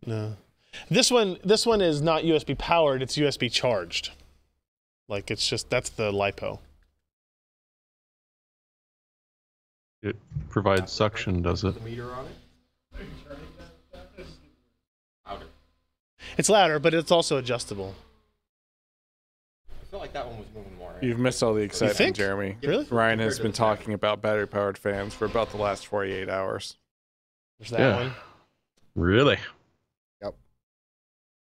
No. This one is not USB powered, it's USB charged. Like it's just, that's the LiPo. It provides suction, does it? The meter on it? Louder. It's louder, but it's also adjustable. I feel like that one was moving more. You've missed all the excitement, think? Jeremy. Really? Ryan has been talking about battery-powered fans for about the last 48 hours. There's that one. Really? Yep.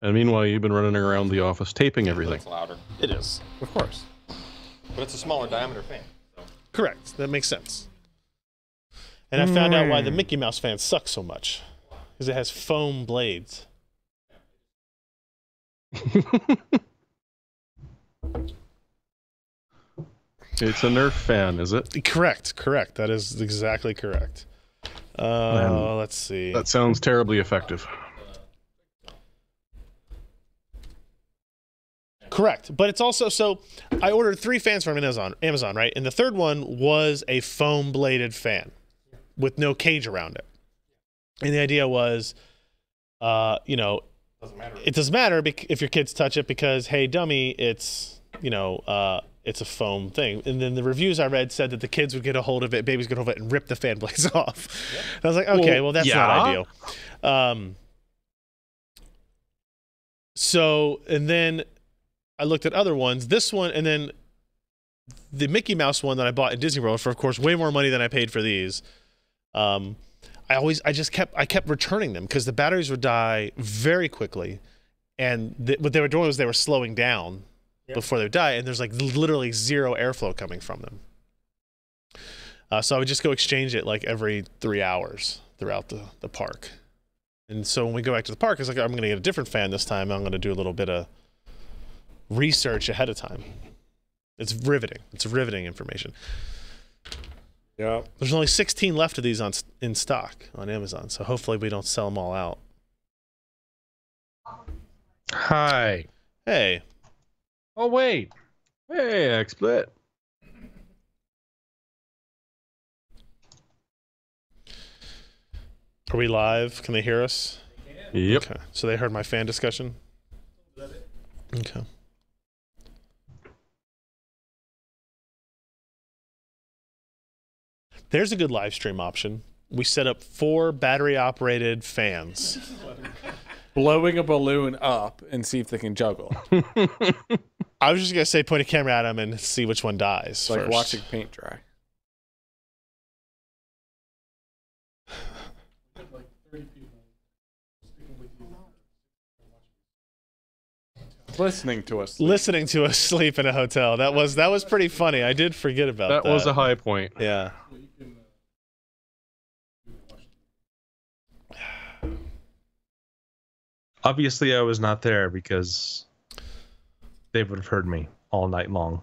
And meanwhile, you've been running around the office taping everything. It's louder. It is. Of course. But it's a smaller diameter fan. So. Correct. That makes sense. And I found out why the Mickey Mouse fan sucks so much. Because it has foam blades. It's a Nerf fan, is it? Correct. That is exactly correct. Let's see. That sounds terribly effective. Correct. But it's also, so I ordered 3 fans from Amazon, right? And the third one was a foam bladed fan with no cage around it. And the idea was, you know, it doesn't matter if your kids touch it because, hey, dummy, it's, you know, it's a foam thing. And then the reviews I read said that the kids would get a hold of it, babies would get a hold of it, and rip the fan blades off. Yep. And I was like, okay, well that's not ideal. So, and then I looked at other ones. This one, and then the Mickey Mouse one that I bought in Disney World for, of course, way more money than I paid for these. I kept returning them because the batteries would die very quickly, and what they were doing was they were slowing down before they would die, and there's like literally zero airflow coming from them. So I would just go exchange it like every 3 hours throughout the park. And so when we go back to the park, it's like, I'm going to get a different fan this time. I'm going to do a little bit of research ahead of time. It's riveting. It's riveting information. Yeah. There's only 16 left of these in stock on Amazon, so hopefully we don't sell them all out. Hi. Hey. Oh, wait. Hey, XSplit. Are we live? Can they hear us? Yep. Okay. So they heard my fan discussion? Okay. There's a good live stream option. We set up 4 battery-operated fans. Blowing a balloon up and see if they can juggle. I was just going to say point a camera at them and see which one dies It's like first. watching paint dry. Listening to us. Listening to us sleep in a hotel. That was pretty funny. I did forget about that. That was a high point. Yeah. Obviously, I was not there because they would have heard me all night long.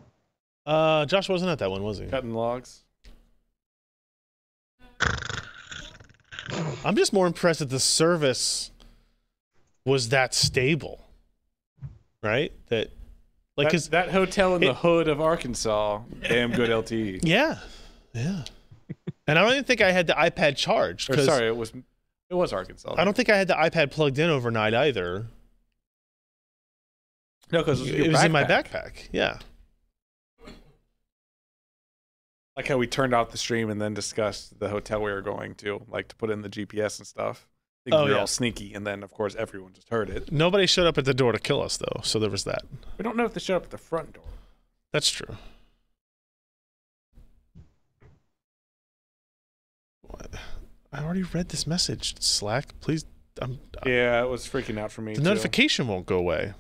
Josh wasn't at that one, was he? Cutting logs. I'm just more impressed that the service was that stable. Right? That, like, cause that hotel in the hood of Arkansas, damn good LTE. Yeah. And I don't even think I had the iPad charged. Or, sorry, it was Arkansas. I don't think I had the iPad plugged in overnight either. No, because it was in my backpack. Yeah. Like how we turned off the stream and then discussed the hotel we were going to, like to put in the GPS and stuff. I think we were all sneaky, and then of course everyone just heard it. Nobody showed up at the door to kill us, though, so there was that. We don't know if they showed up at the front door. That's true. What? I already read this message. Slack, please. Yeah, it was freaking out for me. The notification won't go away.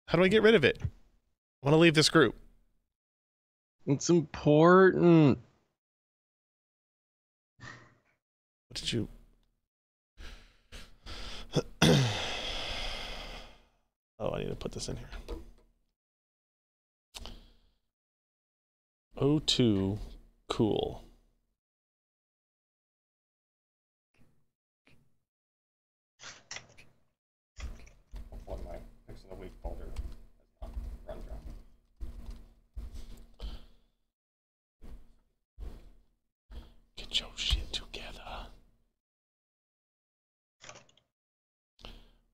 How do I get rid of it? I want to leave this group. It's important. What did you... Oh, I need to put this in here. O2 cool. Hopefully my Picks of the Week folder has not run through. Get your shit together.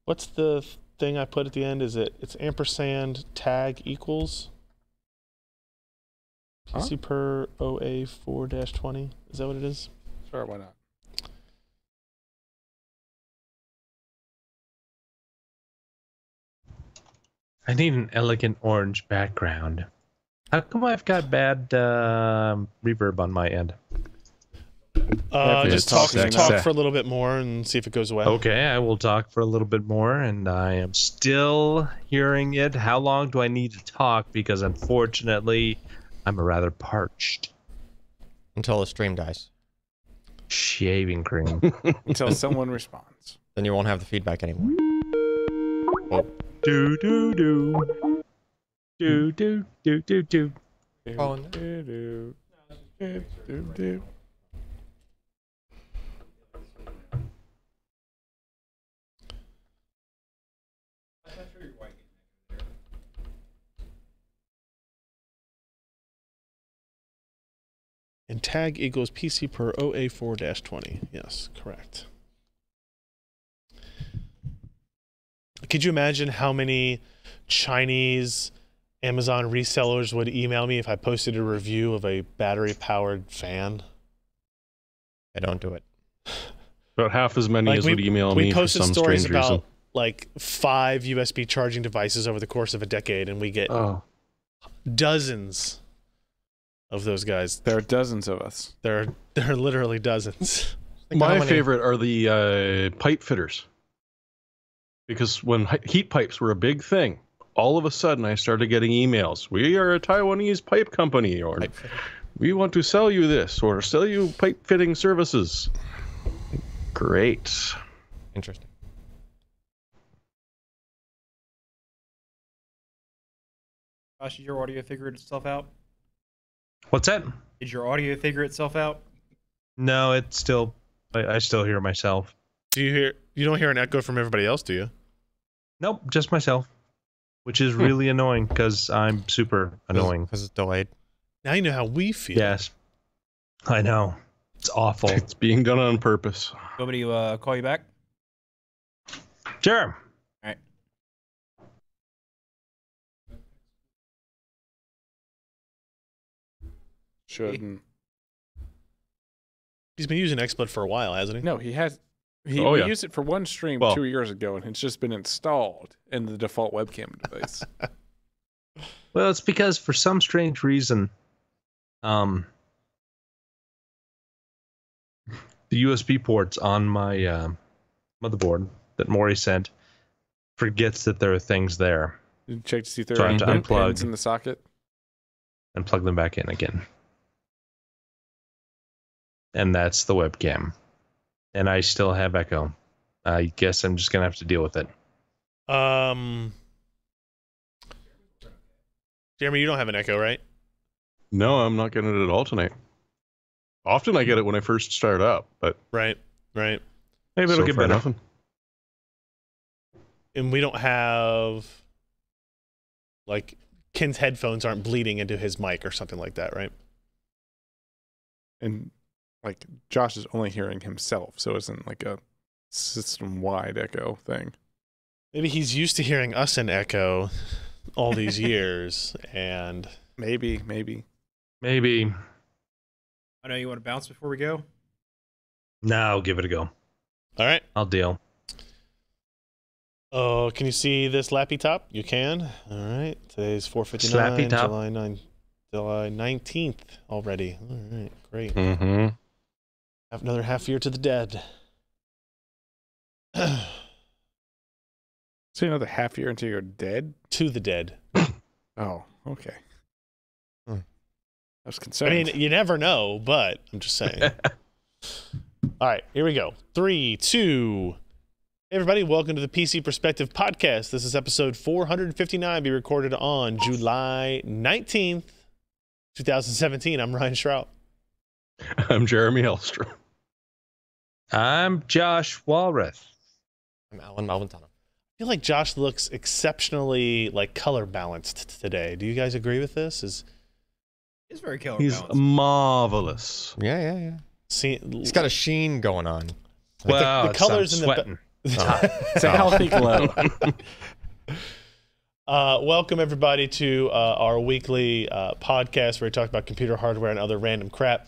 What's the thing I put at the end? It's ampersand tag equals PC per OA 4-20. Is that what it is? Sure, why not? I need an elegant orange background. How come I've got bad reverb on my end? Just talk for a little bit more and see if it goes away. Okay, I will talk for a little bit more, and I am still hearing it. How long do I need to talk? Because unfortunately, I'm rather parched. Until the stream dies. Shaving cream. Until someone responds. Then you won't have the feedback anymore. Do do do. Do do do do do. Oh, Do. And tag equals PC per OA 4-20. Yes, correct. Could you imagine how many Chinese Amazon resellers would email me if I posted a review of a battery-powered fan? I don't do it. About half as many Like as would email me we for posted some stories strange about reason. like 5 USB charging devices over the course of a decade, and we get Oh, dozens of those guys. There are dozens of us. There are literally dozens. Think how my many- favorite are the pipe fitters. Because when heat pipes were a big thing, all of a sudden I started getting emails. We are a Taiwanese pipe company, or Pipe fitting. we want to sell you this, or sell you pipe fitting services. Great. Interesting. Josh, did your audio figure itself out? What's that? Did your audio figure itself out? No, it's still. I still hear myself. You don't hear an echo from everybody else, do you? Nope, just myself, which is really annoying because I'm super annoying. Because it's delayed. Now you know how we feel. Yes, I know. It's awful. It's being done on purpose. You want me to call you back? Sure. Shouldn't. He's been using XSplit for a while, hasn't he? No, he has. We yeah. used it for one stream Well- 2 years ago, and it's just been installed in the default webcam device. Well, it's because for some strange reason, the USB ports on my motherboard that Maury sent forgets that there are things there Did you check to see if there So I are have to any unplug. pins in the socket? and plug them back in again. And that's the webcam. And I still have echo. I guess I'm just going to have to deal with it. Jeremy, you don't have an echo, right? No, I'm not getting it at all tonight. Often I get it when I first start up, but Right. Maybe it'll so get far better. nothing. And we don't have, like, Ken's headphones aren't bleeding into his mic or something like that, right? And like Josh is only hearing himself, so it isn't like a system-wide echo thing. Maybe he's used to hearing us in echo all these years, and Maybe. Maybe. I know you want to bounce before we go. No, give it a go. all right. I'll deal. Oh, can you see this lappy top? You can. All right. Today's 4:59, Slappy top. July 19th already. All right, great. Mm-hmm. Have another half year to the dead. So another half year until you're dead? To the dead. Oh, okay. Hmm. I was I concerned. mean, you never know, but I'm just saying. All right, here we go. 3, 2. Hey everybody, welcome to the PC Perspective Podcast. This is episode 459, be recorded on July 19th, 2017. I'm Ryan Shrout. I'm Jeremy Hellstrom. I'm Josh Walrath. I'm Alan Malventano. I feel like Josh looks exceptionally like color balanced today. Do you guys agree with this? It's very color He's balanced. marvelous. Yeah. See, He's got a sheen going on. Like Wow, the colors I'm in the sweating. It's a healthy glow. Welcome everybody to our weekly podcast where we talk about computer hardware and other random crap.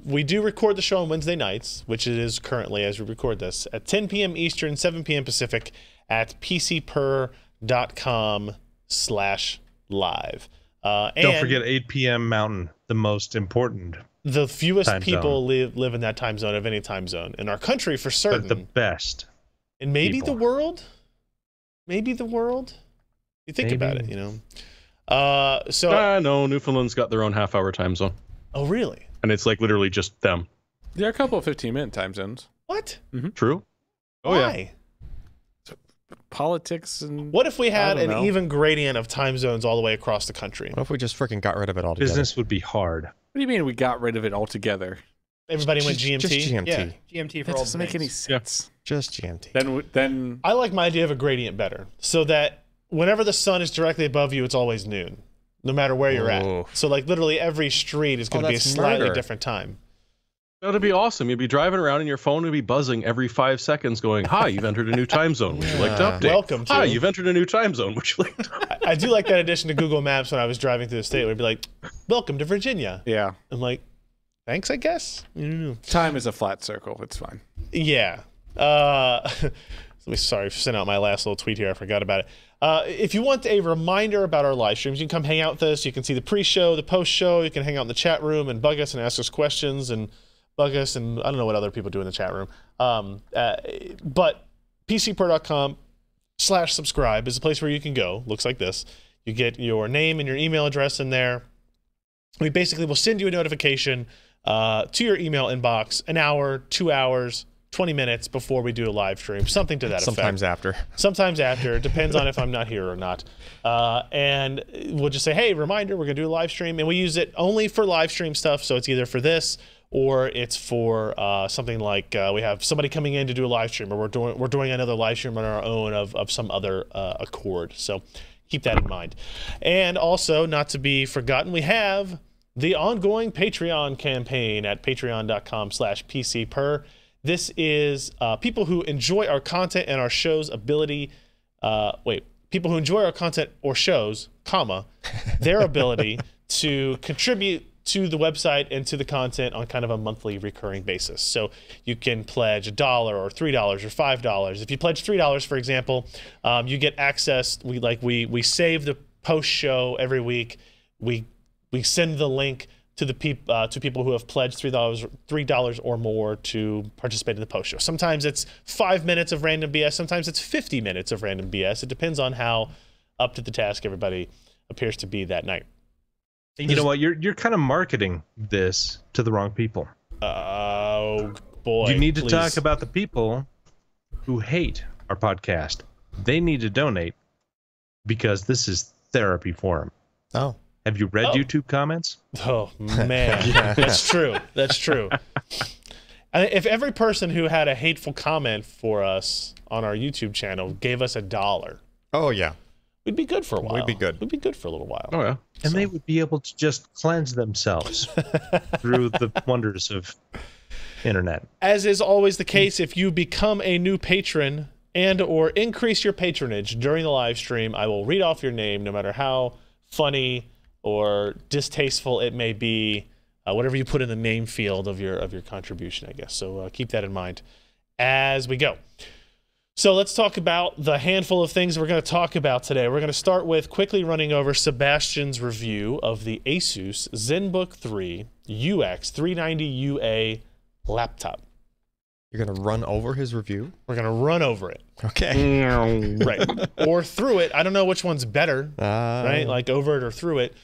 We do record the show on Wednesday nights, which it is currently as we record this, at 10 p.m. Eastern, 7 p.m. Pacific at pcper.com/live. Don't forget 8 p.m. Mountain, the most important. The fewest time people live in that time zone of any time zone in our country for certain. But the best. And maybe people. the world? Maybe the world? You think Maybe. about it, you know. No, Newfoundland's got their own half-hour time zone, Oh, really? and it's like literally just them. There are a couple of 15-minute time zones. What? True. Oh yeah. Why? Politics and What if we had don't an know. even gradient of time zones all the way across the country? What if we just freaking got rid of it altogether? Business would be hard. What do you mean we got rid of it altogether? Everybody went GMT? Just GMT. Yeah, GMT for That all doesn't make any things. sense. Just GMT. Then I like my idea of a gradient better, so that whenever the sun is directly above you, it's always noon, no matter where you're Oh. at. So like literally every street is going to be a that's slightly murder. different time. That'd be awesome. You'd be driving around and your phone would be buzzing every 5 seconds going, "Hi, you've entered a new time zone. Would you like to Yeah. update? Welcome to- Hi, you've entered a new time zone. Would you like to I do like that addition to Google Maps when I was driving through the state. Where it'd be like, "Welcome to Virginia." yeah, I'm like, "Thanks, I guess." time is a flat circle. It's fine. Yeah. Sorry for sending out my last little tweet here. I forgot about it. If you want a reminder about our live streams, you can come hang out with us. You can see the pre-show, the post-show. You can hang out in the chat room and bug us and ask us questions and bug us. And I don't know what other people do in the chat room. But pcper.com/subscribe is the place where you can go. Looks like this. You get your name and your email address in there. We basically will send you a notification to your email inbox an hour, 2 hours, 20 minutes before we do a live stream, something to that Sometimes effect. after. Sometimes after. It depends on if I'm not here or not. And we'll just say, hey, reminder, we're going to do a live stream. And we use it only for live stream stuff. So it's either for this or it's for something like we have somebody coming in to do a live stream, or we're doing another live stream on our own of some other accord. So keep that in mind. And also, not to be forgotten, we have the ongoing Patreon campaign at patreon.com/PCPer. This is people who enjoy our content and our show's ability. People who enjoy our content or shows, their ability to contribute to the website and to the content on kind of a monthly recurring basis. So you can pledge $1 or $3 or $5. If you pledge $3, for example, you get access. We save the post show every week. We send the link to the people who have pledged $3 or more to participate in the post show. Sometimes it's 5 minutes of random BS. Sometimes it's 50 minutes of random BS. It depends on how up to the task everybody appears to be that night. You know what? You're kind of marketing this to the wrong people. Oh boy! You need to please. talk about the people who hate our podcast. They need to donate because this is therapy for them. Oh. Have you read Oh. YouTube comments? Oh man, that's true. That's true. If every person who had a hateful comment for us on our YouTube channel gave us $1, Oh, yeah. we'd be good for a while. We'd be good. We'd be good for a little while. Oh yeah. And they would be able to just cleanse themselves through the wonders of internet. As is always the case, if you become a new patron and or increase your patronage during the live stream, I will read off your name, no matter how funny or distasteful it may be, whatever you put in the name field of your contribution, I guess. So keep that in mind as we go. So let's talk about the handful of things we're going to talk about today. We're going to start with quickly running over Sebastian's review of the Asus ZenBook 3 UX 390UA laptop. You're going to run over his review? We're going to run over it. Okay. Right. Or through it. I don't know which one's better, right? Like over it or through it.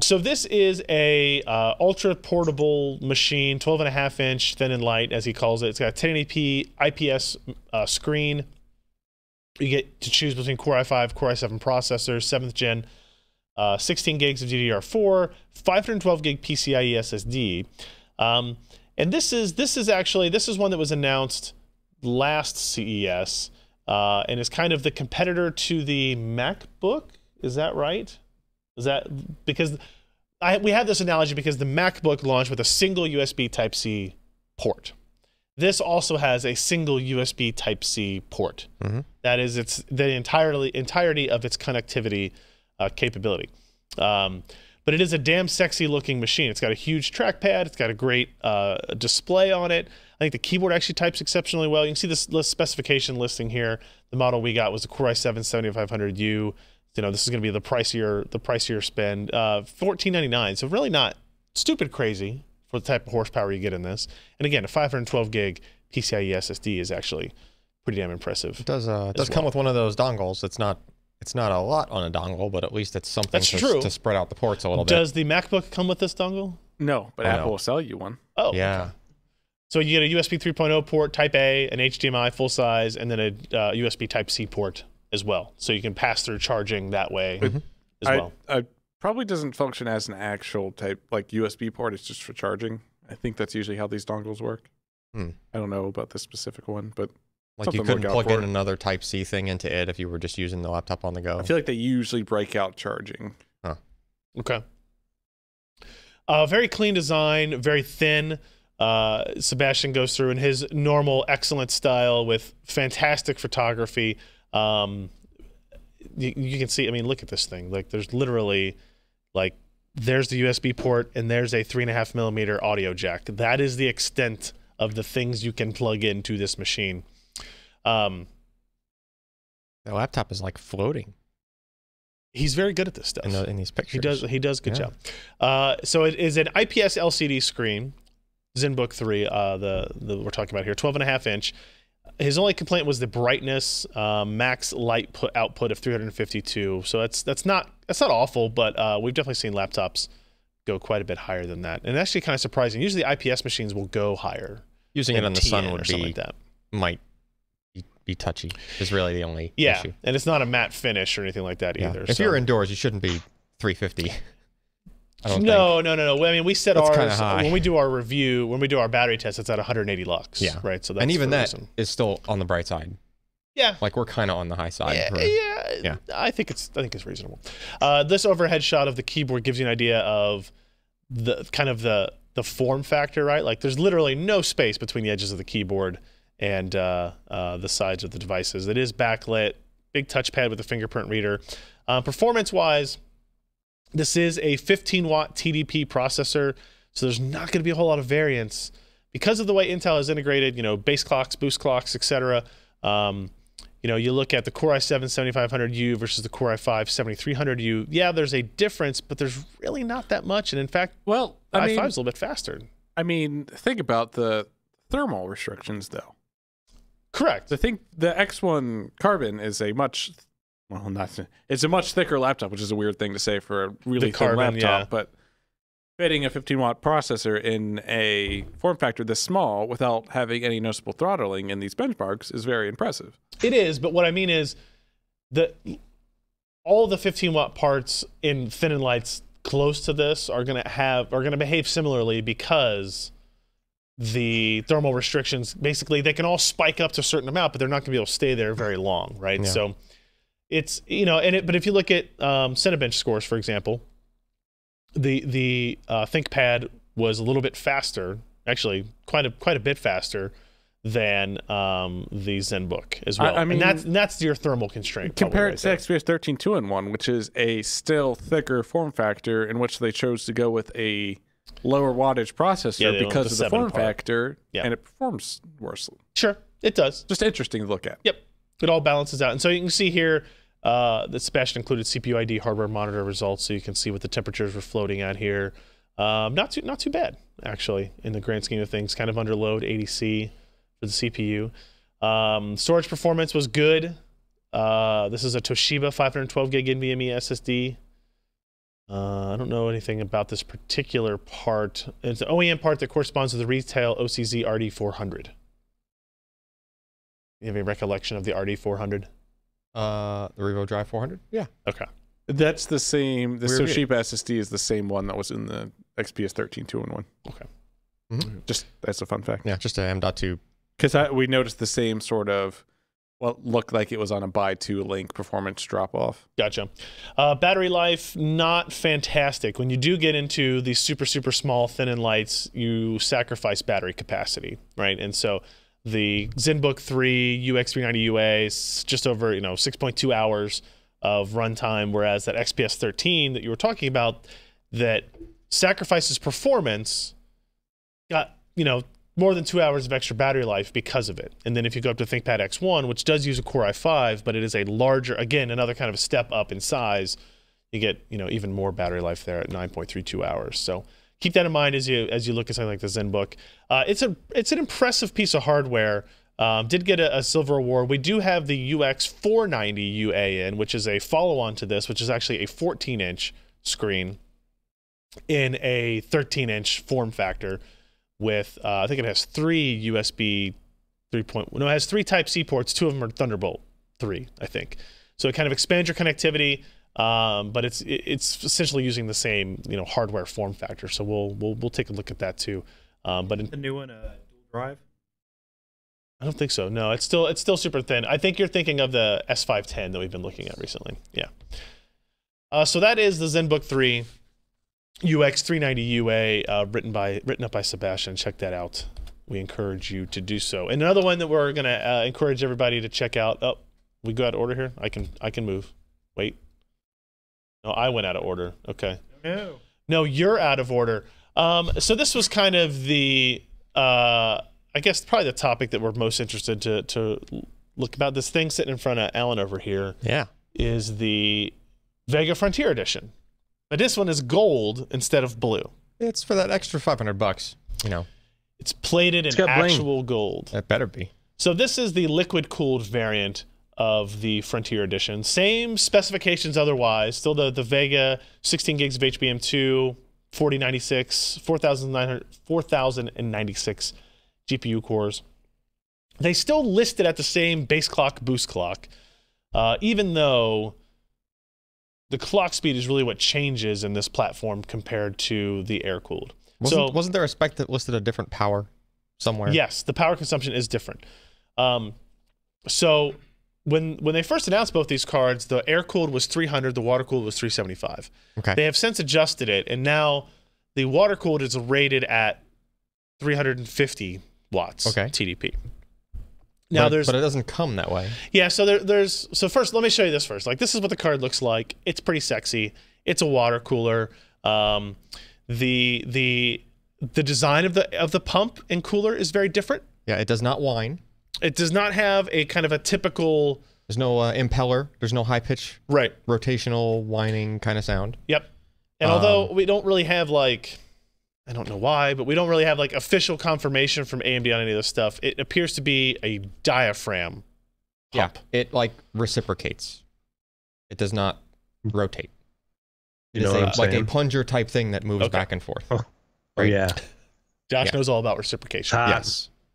So this is a ultra portable machine, 12.5-inch, thin and light, as he calls it. It's got a 1080p IPS screen. You get to choose between Core i5, Core i7 processors, 7th gen, 16 gigs of DDR4, 512 gig PCIe SSD. And this is one that was announced last CES, and is kind of the competitor to the MacBook. Is that right? Is that because we have this analogy because the MacBook launched with a single USB Type-C port. This also has a single USB Type-C port. That is, it's the entirety of its connectivity capability. But it is a damn sexy looking machine. It's got a huge trackpad. It's got a great display on it. I think the keyboard actually types exceptionally well. You can see this specification listing here. The model we got was the Core i7-7500U. You know, this is going to be the pricier spend. $1499. So really not stupid crazy for the type of horsepower you get in this. And again, a 512 gig PCIe SSD is actually pretty damn impressive. It does come with one of those dongles. It's not a lot on a dongle, but at least it's something to spread out the ports a little bit. Does the MacBook come with this dongle? No, but Apple will sell you one. Oh, yeah. Okay. So you get a USB 3.0 port, Type A, an HDMI full size, and then a USB Type-C port as well. So you can pass through charging that way as well. I probably doesn't function as an actual type like USB port. It's just for charging. I think that's usually how these dongles work. I don't know about this specific one, but like you couldn't plug in another Type-C thing into it if you were just using the laptop on the go. I feel like they usually break out charging. Huh. Okay. Very clean design, very thin. Sebastian goes through in his normal excellent style with fantastic photography. You can see, I mean, look at this thing. Like there's literally like there's the USB port and there's a 3.5mm audio jack. That is the extent of the things you can plug into this machine. The laptop is like floating. He's very good at this stuff. In these pictures. He does a good job. So it is an IPS LCD screen. ZenBook 3, we're talking about here, 12.5 inch. His only complaint was the brightness, max light output of 352. So that's not awful, but we've definitely seen laptops go quite a bit higher than that. And actually kind of surprising. Usually IPS machines will go higher. Using it on the sun would be like that. Might be touchy. Is really the only issue. And it's not a matte finish or anything like that either. If you're indoors, you shouldn't be 350. No. I mean, we set ours when we do our review, when we do our battery test, it's at 180 lux. Yeah. Right. So that's and even that is still on the bright side. Yeah. Like we're kind of on the high side. Yeah. I think it's reasonable. This overhead shot of the keyboard gives you an idea of the kind of the form factor, right? Like there's literally no space between the edges of the keyboard and the sides of the devices. It is backlit, big touchpad with a fingerprint reader. Performance-wise, this is a 15-watt TDP processor, so there's not going to be a whole lot of variance. Because of the way Intel has integrated, base clocks, boost clocks, etc. You look at the Core i7-7500U versus the Core i5-7300U. Yeah, there's a difference, but there's really not that much. And in fact, i5 is a little bit faster. I mean, think about the thermal restrictions, though. Correct. I think the X1 Carbon is it's a much thicker laptop, which is a weird thing to say for a really thin laptop, but fitting a 15-watt processor in a form factor this small without having any noticeable throttling in these benchmarks is very impressive. It is, but what I mean is all the 15-watt parts in thin and lights close to this are going to behave similarly because the thermal restrictions, basically, they can all spike up to a certain amount, but they're not going to be able to stay there very long, right? Yeah. So it's, but if you look at Cinebench scores, for example, the ThinkPad was a little bit faster, actually quite a bit faster than the ZenBook as well. I mean, and that's your thermal constraint. Compare it to XPS 13 2-in-1, which is a still thicker form factor in which they chose to go with a lower wattage processor because of the form factor, and it performs worse. Sure, it does. Just interesting to look at. Yep, it all balances out. And so you can see here that Sebastian included CPU ID hardware monitor results, so you can see what the temperatures were floating at here. Not too bad, actually, in the grand scheme of things. Kind of under load, 80C for the CPU. Storage performance was good. This is a Toshiba 512 gig NVMe SSD. I don't know anything about this particular part. It's an OEM part that corresponds to the retail OCZ RD400. You have any recollection of the RD400? The RevoDrive 400? Yeah. Okay. That's the same. The Toshiba SSD is the same one that was in the XPS 13 2-in-1. Okay. Mm-hmm. Just that's a fun fact. Yeah, just a M.2. Because we noticed the same sort of what looked like it was on a buy-to-link performance drop-off. Gotcha. Battery life, not fantastic. When you do get into these super, super small thin-end lights, you sacrifice battery capacity, right? And so the ZenBook 3 UX390UA is just over 6.2 hours of runtime, whereas that XPS 13 that you were talking about that sacrifices performance got more than 2 hours of extra battery life because of it. And then if you go up to ThinkPad X1, which does use a Core i5, but it is a larger, again, another kind of a step up in size, you get even more battery life there at 9.32 hours. So keep that in mind as you look at something like the ZenBook. It's an impressive piece of hardware. Did get a silver award. We do have the UX490 UA which is a follow-on to this, which is actually a 14-inch screen in a 13-inch form factor. With I think it has 3 USB 3.1. No, it has 3 Type-C ports. 2 of them are Thunderbolt 3, I think. So it kind of expands your connectivity, but it's essentially using the same hardware form factor. So we'll take a look at that too. But the new one, dual drive. I don't think so. No, it's still super thin. I think you're thinking of the S510 that we've been looking at recently. Yeah. So that is the ZenBook 3. UX390 UA, written up by Sebastian. Check that out. We encourage you to do so. And another one that we're gonna encourage everybody to check out. Oh, we go out of order here. I can move. Wait. No, I went out of order. Okay. No, you're out of order. So this was kind of the I guess probably the topic that we're most interested to look about. This thing sitting in front of Alan over here. Yeah. Is the Vega Frontier Edition. But this one is gold instead of blue. It's for that extra $500, It's plated in actual gold. That better be. So this is the liquid-cooled variant of the Frontier Edition. Same specifications otherwise. Still the Vega, 16 gigs of HBM2, 4096 GPU cores. They still list it at the same base clock, boost clock, even though the clock speed is really what changes in this platform compared to the air-cooled. Wasn't there a spec that listed a different power somewhere? Yes, the power consumption is different. So when they first announced both these cards, the air-cooled was 300, the water-cooled was 375. Okay. They have since adjusted it, and now the water-cooled is rated at 350 watts TDP. Now but it doesn't come that way. Yeah, so so first let me show you this first. Like, this is what the card looks like. It's pretty sexy. It's a water cooler. The design of the pump and cooler is very different. Yeah, it does not whine. It does not have a kind of a typical. There's no impeller. There's no high pitch. Right. Rotational whining kind of sound. Yep. And although we don't really have I don't know why, but we don't really have official confirmation from AMD on any of this stuff. It appears to be a diaphragm pump. Yeah, it reciprocates. It does not rotate. It is a plunger type thing that moves back and forth. Right? Yeah. Josh knows all about reciprocation.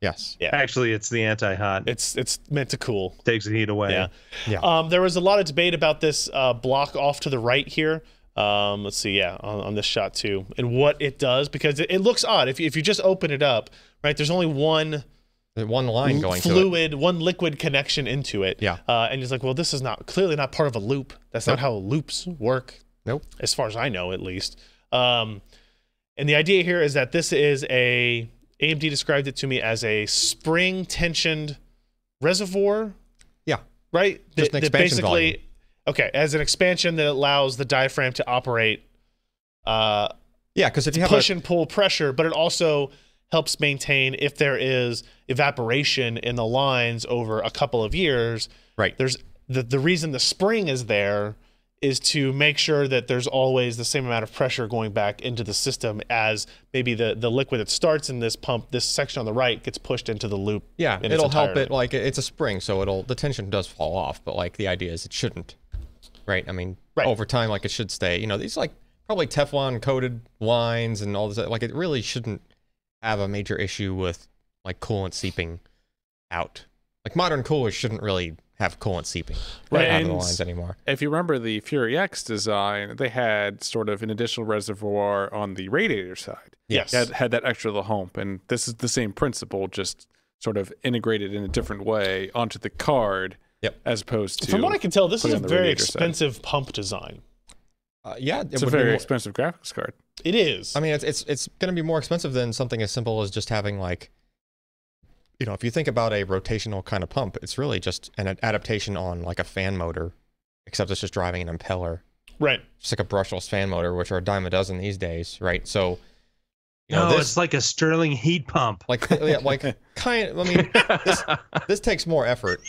Yes. Yeah. Actually, it's the anti-hot. It's meant to cool. Takes the heat away. Yeah. There was a lot of debate about this block off to the right here. Let's see, on this shot too, and what it does, because it looks odd. If you just open it up, right, there's only one line going fluid, one liquid connection into it. Yeah. And it's like, well, this is clearly not part of a loop. That's not how loops work. Nope. As far as I know, at least. And the idea here is that this is AMD described it to me as a spring tensioned reservoir. Yeah. Right? Just an expansion volume. Okay, as an expansion that allows the diaphragm to operate. Because if you have push and pull pressure, but it also helps maintain if there is evaporation in the lines over a couple of years. Right. There's the reason the spring is there is to make sure that there's always the same amount of pressure going back into the system as maybe the liquid that starts in this pump, this section on the right, gets pushed into the loop. Yeah, it'll help it. It's a spring, so the tension does fall off, but the idea is it shouldn't. Right. I mean, over time, it should stay. These probably Teflon coated lines and all this. It really shouldn't have a major issue with coolant seeping out. Modern coolers shouldn't really have coolant seeping out of the lines anymore. If you remember the Fury X design, they had sort of an additional reservoir on the radiator side. Yes. Had that extra little hump, and this is the same principle, just sort of integrated in a different way onto the card. Yep. As opposed to. From what I can tell, this is a very radiator side. expensive pump design. Yeah, It's a very expensive graphics card. It is. I mean, it's going to be more expensive than something as simple as just having like, you know, if you think about a rotational kind of pump, it's really just an adaptation on like a fan motor, except it's just driving an impeller. Right. Just like a brushless fan motor, which are a dime a dozen these days, right? So, you know, No, this, it's like a Stirling heat pump. like, yeah, like kind of. I mean, this takes more effort,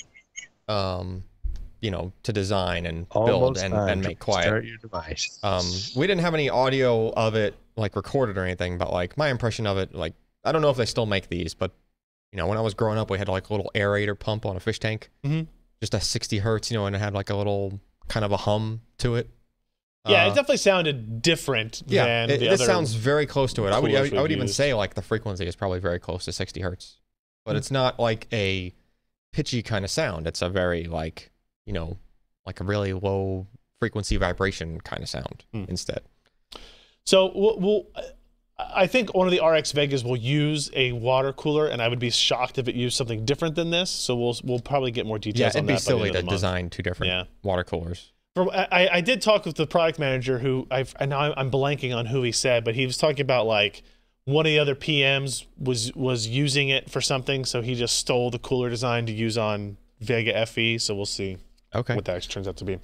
you know, to design and build Almost and time make to quiet. Start your device. We didn't have any audio of it like recorded or anything, but like my impression of it, like I don't know if they still make these, but you know, when I was growing up, we had like a little aerator pump on a fish tank, just a 60 hertz, you know, and it had like a little kind of a hum to it. Yeah, it definitely sounded different than the this other. Sounds very close to it. I would coolers we've even used. say like the frequency is probably very close to 60 hertz, but it's not like a pitchy kind of sound. It's a very like, you know, like a really low frequency vibration kind of sound instead. So I think one of the RX Vegas will use a water cooler, and I would be shocked if it used something different than this. So we'll probably get more details. Yeah, on it'd be that by the silly end of to the month. design two different water coolers. I did talk with the product manager who now I'm blanking on who he said, but he was talking about like one of the other PMs was using it for something, so he just stole the cooler design to use on Vega FE. So we'll see what that actually turns out to be.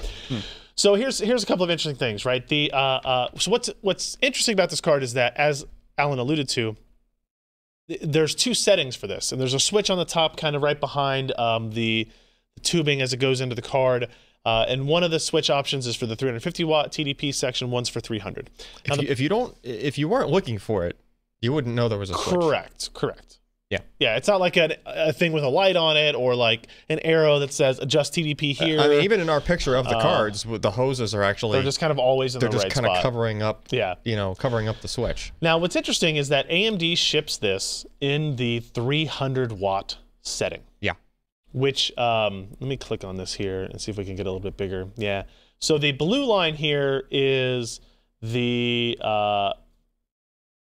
So here's a couple of interesting things, right? So what's interesting about this card is that, as Alan alluded to, there's two settings for this, and there's a switch on the top, kind of right behind the tubing as it goes into the card. And one of the switch options is for the 350 watt TDP section. One's for 300. Now If you weren't looking for it, you wouldn't know there was a switch. Correct. Yeah. Yeah, it's not like a thing with a light on it or like an arrow that says adjust TDP here. I mean, even in our picture of the cards, the hoses are actually they're just kind of always in the right spot. They're just kind of covering up. Yeah. You know, covering up the switch. Now, what's interesting is that AMD ships this in the 300 watt setting. Yeah. Which, let me click on this here and see if we can get a little bit bigger. Yeah. So the blue line here is the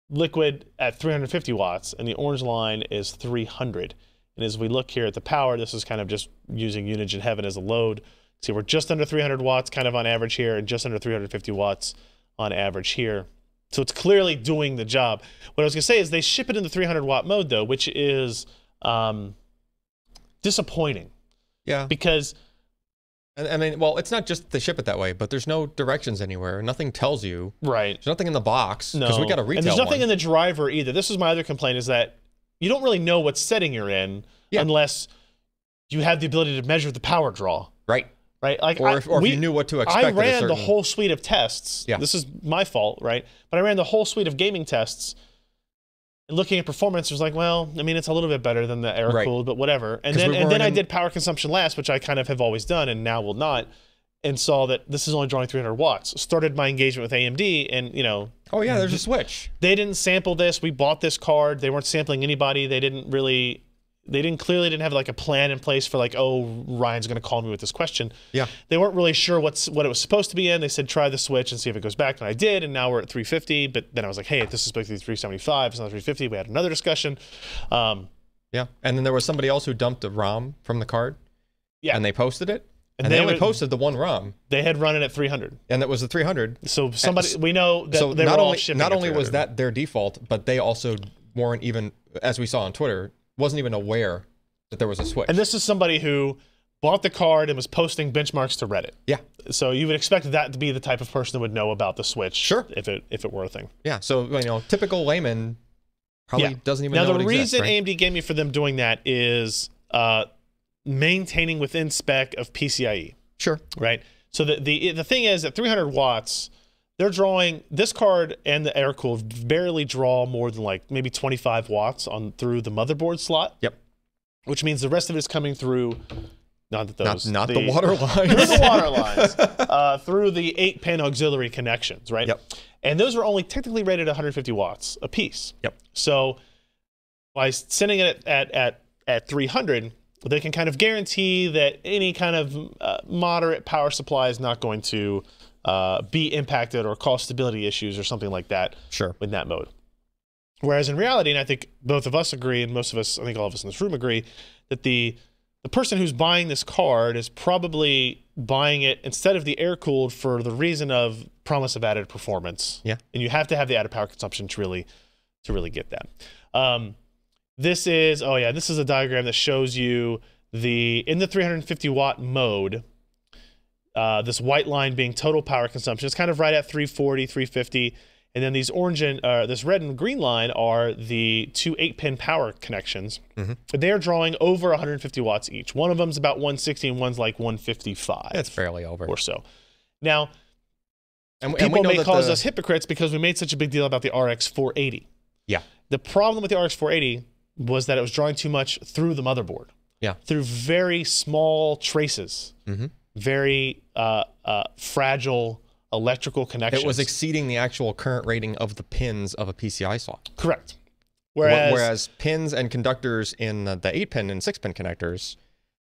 liquid at 350 watts, and the orange line is 300. And as we look here at the power, this is kind of just using Unigine Heaven as a load. See, we're just under 300 watts kind of on average here, and just under 350 watts on average here. So it's clearly doing the job. What I was going to say is they ship it in the 300 watt mode, though, which is disappointing. Yeah. Because I mean, well, it's not just they ship it that way, but there's no directions anywhere. Nothing tells you. Right. There's nothing in the box because we got a retail and there's nothing one. in the driver either. This is my other complaint, is that you don't really know what setting you're in unless you have the ability to measure the power draw. Right. Right. Like or if you knew what to expect. I ran the whole suite of tests. Yeah. This is my fault, right? But I ran the whole suite of gaming tests. And looking at performance, was like, well, I mean, it's a little bit better than the air cooled, but whatever. And then I did power consumption last, which I kind of have always done, and now will not. And saw that this is only drawing 300 watts. Started my engagement with AMD, and you know. Oh yeah, there's a switch. They didn't sample this. We bought this card. They weren't sampling anybody. They clearly didn't have like a plan in place for like, oh, Ryan's going to call me with this question. Yeah. They weren't really sure what it was supposed to be in. They said try the switch and see if it goes back, and I did. And now we're at 350. But then I was like, hey, this is supposed to be 375. It's not 350. We had another discussion. Yeah, and then there was somebody else who dumped a ROM from the card. Yeah. And they posted it. And they only posted the one ROM. They had run it at 300. And that was the 300. So we know that they were all shipping not at only was 300. that their default, but they also weren't even, as we saw on Twitter, wasn't even aware that there was a switch. And this is somebody who bought the card and was posting benchmarks to Reddit. Yeah. So you would expect that to be the type of person that would know about the switch. Sure. If it were a thing. Yeah. So, you know, typical layman probably doesn't even know Now, it the exists, reason right? AMD gave me for them doing that is maintaining within spec of PCIe. Sure. Right. So the thing is, at 300 watts, they're drawing, this card and the air cool barely draw more than like maybe 25 watts through the motherboard slot. Yep. Which means the rest of it is coming through, not the water lines. Through the water lines. Through the 8-pin auxiliary connections, right? Yep. And those are only technically rated 150 watts a piece. Yep. So by sending it at 300, they can kind of guarantee that any kind of moderate power supply is not going to be impacted or cause stability issues or something like that. Sure. In that mode. Whereas in reality, and I think both of us agree, and most of us, I think all of us in this room agree, that the person who's buying this card is probably buying it instead of the air-cooled for the reason of promise of added performance. Yeah. And you have to have the added power consumption to really get that. This is a diagram that shows you in the 350 watt mode, this white line being total power consumption. It's kind of right at 340, 350. And then these orange and this red and green line are the two 8-pin power connections. They are drawing over 150 watts each. One of them's about 160 and one's like 155. That's fairly over. Or so. Now, and people may call us hypocrites because we made such a big deal about the RX 480. Yeah. The problem with the RX 480 was that it was drawing too much through the motherboard. Yeah. Through very small traces. Very fragile electrical connections. It was exceeding the actual current rating of the pins of a PCI slot. Correct. Whereas pins and conductors in the 8-pin and 6-pin connectors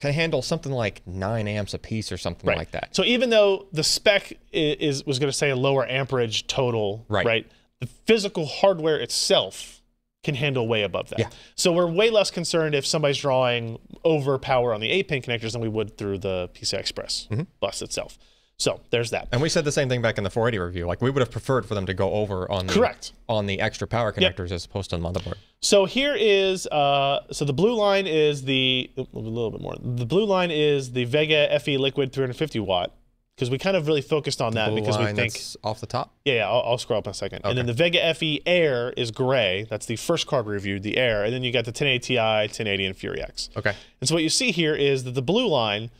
can handle something like 9 amps a piece or something like that. So even though the spec was going to say a lower amperage total, right? The physical hardware itself can handle way above that. Yeah. So we're way less concerned if somebody's drawing over power on the 8-pin connectors than we would through the PCI Express bus itself. So there's that. And we said the same thing back in the 480 review. Like we would have preferred for them to go over on the extra power connectors as opposed to the motherboard. So here is so the blue line is a little bit more. The blue line is the Vega FE Liquid 350 watt because we kind of really focused on that because we think that's off the top. Yeah, I'll scroll up in a second. Okay. And then the Vega FE Air is gray. That's the first card we reviewed, the Air. And then you got the 1080 Ti, 1080, and Fury X. Okay. And so what you see here is that the blue line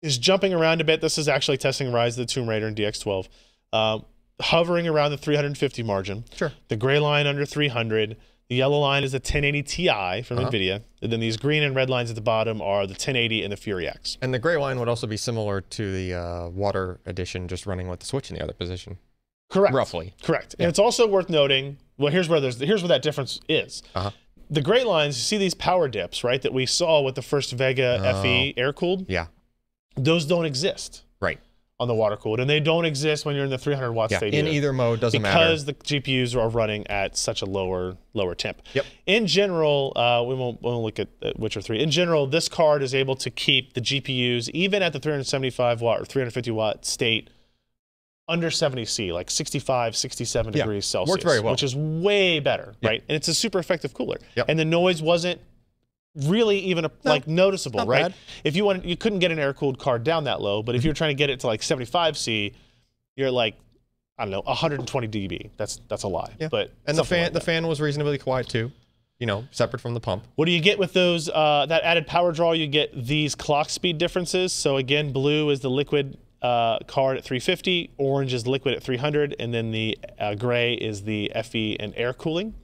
is jumping around a bit. This is actually testing Rise of the Tomb Raider and DX12. Hovering around the 350 margin. Sure. The gray line under 300. The yellow line is the 1080 Ti from NVIDIA. And then these green and red lines at the bottom are the 1080 and the Fury X. And the gray line would also be similar to the Water Edition, just running with the switch in the other position. Correct. Roughly. Correct. Yeah. And it's also worth noting, well, here's where that difference is. The gray lines, you see these power dips, right, that we saw with the first Vega FE air-cooled? Yeah. Those don't exist. Right. On the water-cooled, and they don't exist when you're in the 300 watt state in either mode, doesn't matter. Because the GPUs are running at such a lower temp. Yep. In general, we won't look at Witcher 3. In general, this card is able to keep the GPUs, even at the 375 watt or 350 watt state, under 70 C, like 65, 67 degrees Celsius. Worked very well. Which is way better, right? And it's a super effective cooler. Yep. And the noise wasn't really even noticeable, right? Bad. If you couldn't get an air-cooled card down that low, but if you're trying to get it to like 75 C, you're like, I don't know, 120 dB. That's a lie. Yeah. But the fan was reasonably quiet too, separate from the pump. What do you get with those that added power draw? You get these clock speed differences. So again, blue is the liquid card at 350, orange is liquid at 300, and then the gray is the FE and air cooling.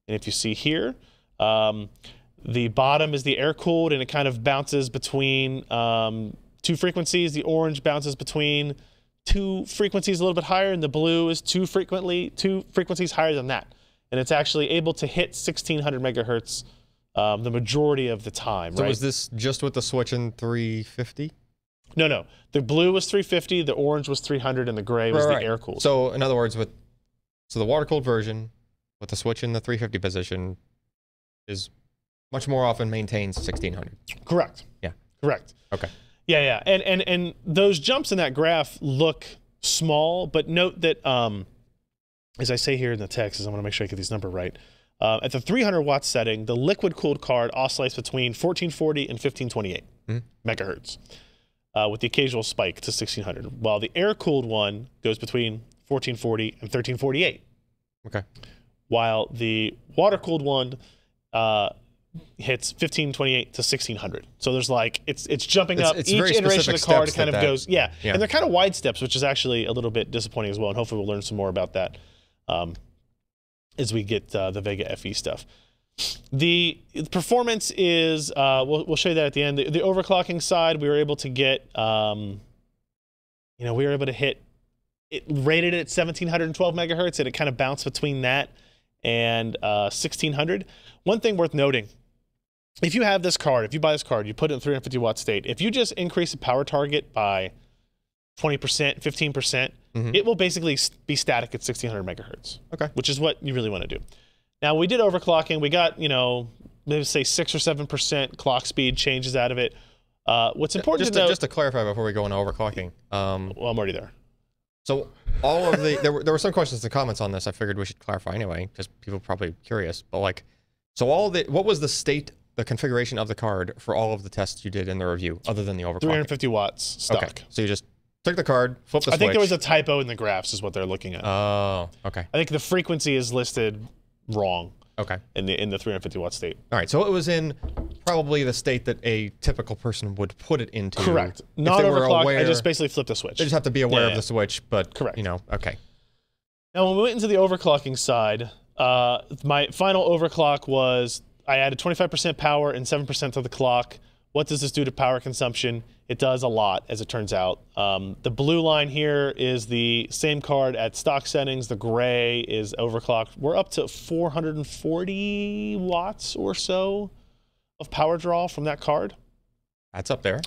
And if you see here, the bottom is the air-cooled, and it kind of bounces between two frequencies. The orange bounces between two frequencies a little bit higher, and the blue is two frequencies higher than that. And it's actually able to hit 1600 megahertz the majority of the time. So was this just with the switch in 350? No. The blue was 350, the orange was 300, and the gray was the air-cooled. So in other words, the water-cooled version with the switch in the 350 position is much more often maintains 1600. Correct. Yeah. Correct. Okay. Yeah. And those jumps in that graph look small, but note that, as I say here in the text, I want to make sure I get these numbers right. At the 300 watt setting, the liquid cooled card oscillates between 1440 and 1528 megahertz, with the occasional spike to 1600, while the air cooled one goes between 1440 and 1348. Okay. While the water cooled one hits 1528 to 1600. So there's like it's jumping up. It's each iteration of the card kind of goes, yeah. And they're kind of wide steps, which is actually a little bit disappointing as well. And hopefully we'll learn some more about that as we get the Vega FE stuff. The performance is we'll show you that at the end. The overclocking side, we were able to get we were able to hit it rated at 1712 megahertz, and it kind of bounced between that and 1600. One thing worth noting, if you have this card, if you buy this card, you put it in 350 watt state, if you just increase the power target by 20%, 15%, it will basically be static at 1600 megahertz. Okay. Which is what you really want to do. Now we did overclocking. We got, you know, maybe say 6 or 7% clock speed changes out of it. What's important to note, just to clarify before we go into overclocking. well, I'm already there. So all of the there were some questions and comments on this. I figured we should clarify anyway, because people are probably curious. But like, so what was the configuration of the card for all of the tests you did in the review, other than the overclocking? 350 watts stock. Okay, so you just took the card, flipped the switch. I think there was a typo in the graphs, is what they're looking at. Oh, okay. I think the frequency is listed wrong. Okay. In the 350 watt state. All right, so it was in probably the state that a typical person would put it into. Correct. Not overclocked. I just basically flipped the switch. They just have to be aware of the switch, but correct. You know, okay. Now, when we went into the overclocking side, my final overclock was I added 25% power and 7% to the clock. What does this do to power consumption? It does a lot, as it turns out. The blue line here is the same card at stock settings. The gray is overclocked. We're up to 440 watts or so of power draw from that card. That's up there.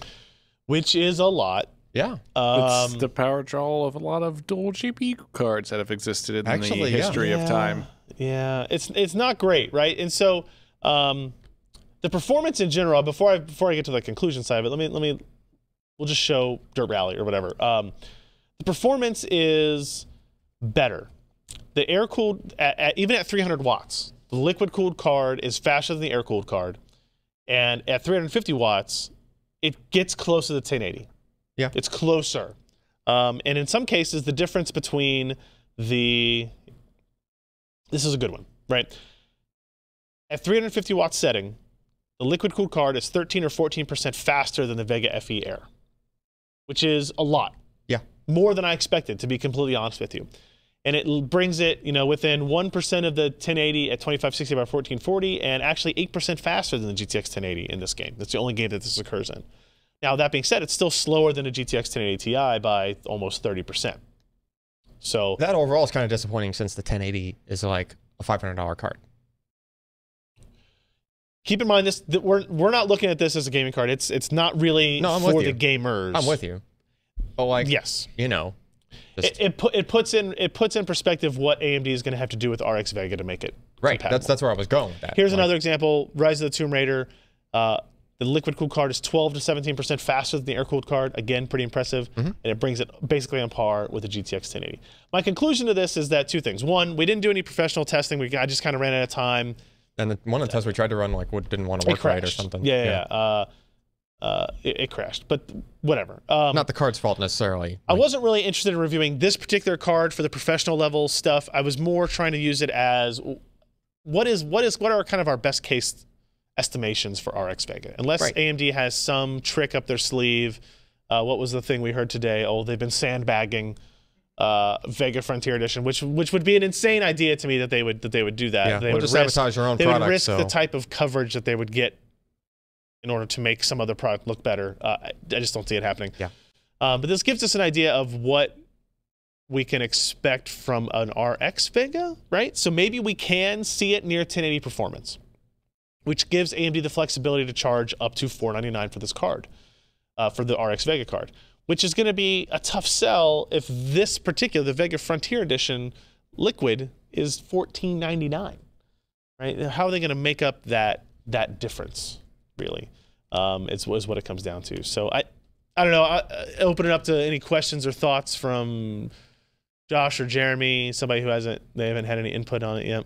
Which is a lot. Yeah. It's the power draw of a lot of dual GPU cards that have existed in the history of time. Yeah, it's not great, right? And so the performance in general, before I get to the conclusion side of it, we'll just show Dirt Rally or whatever. The performance is better. The air-cooled, even at 300 watts, the liquid-cooled card is faster than the air-cooled card. And at 350 watts, it gets close to the 1080. Yeah. It's closer. And in some cases, the difference between this is a good one, right? At 350 watt setting, the liquid-cooled card is 13 or 14% faster than the Vega FE Air, which is a lot. Yeah. More than I expected, to be completely honest with you. And it brings it, you know, within 1% of the 1080 at 2560 by 1440, and actually 8% faster than the GTX 1080 in this game. That's the only game that this occurs in. Now, that being said, it's still slower than a GTX 1080 Ti by almost 30%. So that overall is kind of disappointing, since the 1080 is like a $500 card. Keep in mind that we're not looking at this as a gaming card. It's not really for the gamers. I'm with you. But like, yes, you know, it puts in perspective what AMD is going to have to do with RX Vega to make it right. compatible. That's where I was going with that. Here's another example: Rise of the Tomb Raider. The liquid-cooled card is 12 to 17% faster than the air-cooled card. Again, pretty impressive. And it brings it basically on par with the GTX 1080. My conclusion to this is that two things. One, we didn't do any professional testing. I just kind of ran out of time. And one of the tests we tried to run didn't want to work right or something. Yeah. It crashed, but whatever. Not the card's fault necessarily. I wasn't really interested in reviewing this particular card for the professional level stuff. I was more trying to use it as what are kind of our best case estimations for RX Vega. Unless AMD has some trick up their sleeve. What was the thing we heard today? Oh, they've been sandbagging Vega Frontier Edition, which would be an insane idea to me that they would do that. Yeah, they would just sabotage their own product. They would risk the type of coverage that they would get in order to make some other product look better. I just don't see it happening. Yeah. But this gives us an idea of what we can expect from an RX Vega, right? So maybe we can see it near 1080 performance, which gives AMD the flexibility to charge up to $499 for this card, for the RX Vega card, which is going to be a tough sell if this particular, the Vega Frontier Edition Liquid, is $1499, right? How are they going to make up that difference, really, is what it comes down to. So I don't know. I open it up to any questions or thoughts from Josh or Jeremy, somebody who they haven't had any input on it yet.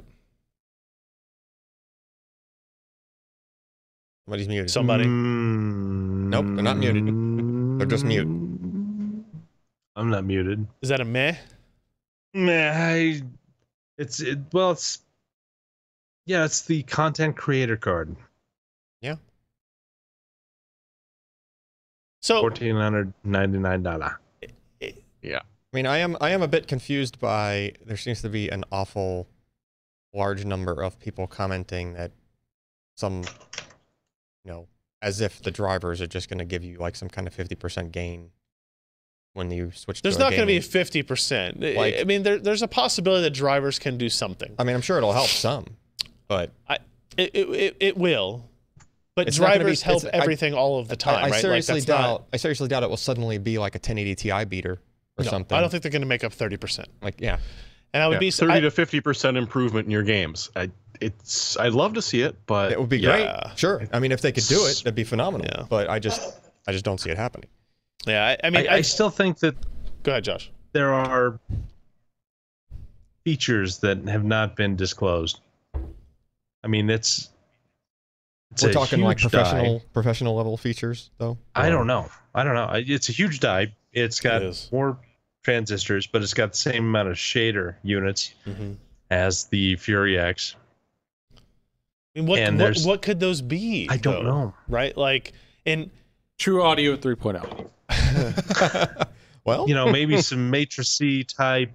Somebody's muted. Somebody. Nope, they're not muted. They're just mute. I'm not muted. Is that a meh? Meh. It's the content creator card. Yeah. So $1,499. Yeah. I mean, I am a bit confused by, there seems to be an awful large number of people commenting that some, as if the drivers are just going to give you like some kind of 50% gain when you switch to There's not going to be 50%. Like, I mean, there's a possibility that drivers can do something. I mean, I'm sure it'll help some, but it will. But drivers help everything all of the time, right? I seriously doubt it will suddenly be like a 1080 Ti beater or something. I don't think they're going to make up 30%. Like, yeah. And I would be 30 to 50% improvement in your games. I'd love to see it, but It would be Yeah. great. Sure. I mean, if they could do it, that'd be phenomenal. Yeah. But I just don't see it happening. Yeah, I mean, I still think that go ahead, Josh. there are features that have not been disclosed. I mean, it's We're a talking like huge die. professional level features, though. I don't know. It's a huge die. It's got It is. more transistors, but it's got the same amount of shader units Mm-hmm. as the Fury X. I mean, And what could those be? I don't though? know. Right? Like, and True Audio 3.0. Well, You know, maybe some matrixy type.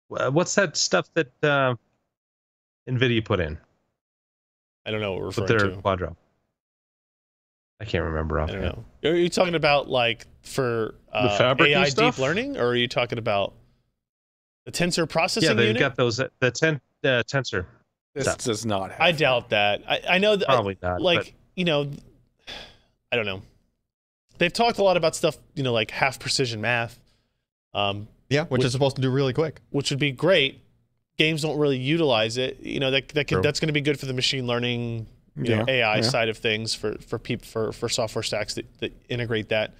What's that stuff that NVIDIA put in I don't know what we're with referring their to. Quadro? I can't remember I offhand. don't know. Are you talking about like for The fabric-y AI stuff? deep learning, or are you talking about the tensor processing Yeah, they've unit? got those. The tensor. This Stuff. does not have. I doubt that. I know that. Probably not. Like, you know, I don't know. They've talked a lot about stuff, you know, like half precision math, yeah, which is supposed to do really quick. which would be great. Games don't really utilize it. You know, True. that's going to be good for the machine learning, you know, AI side of things for people for software stacks that integrate that.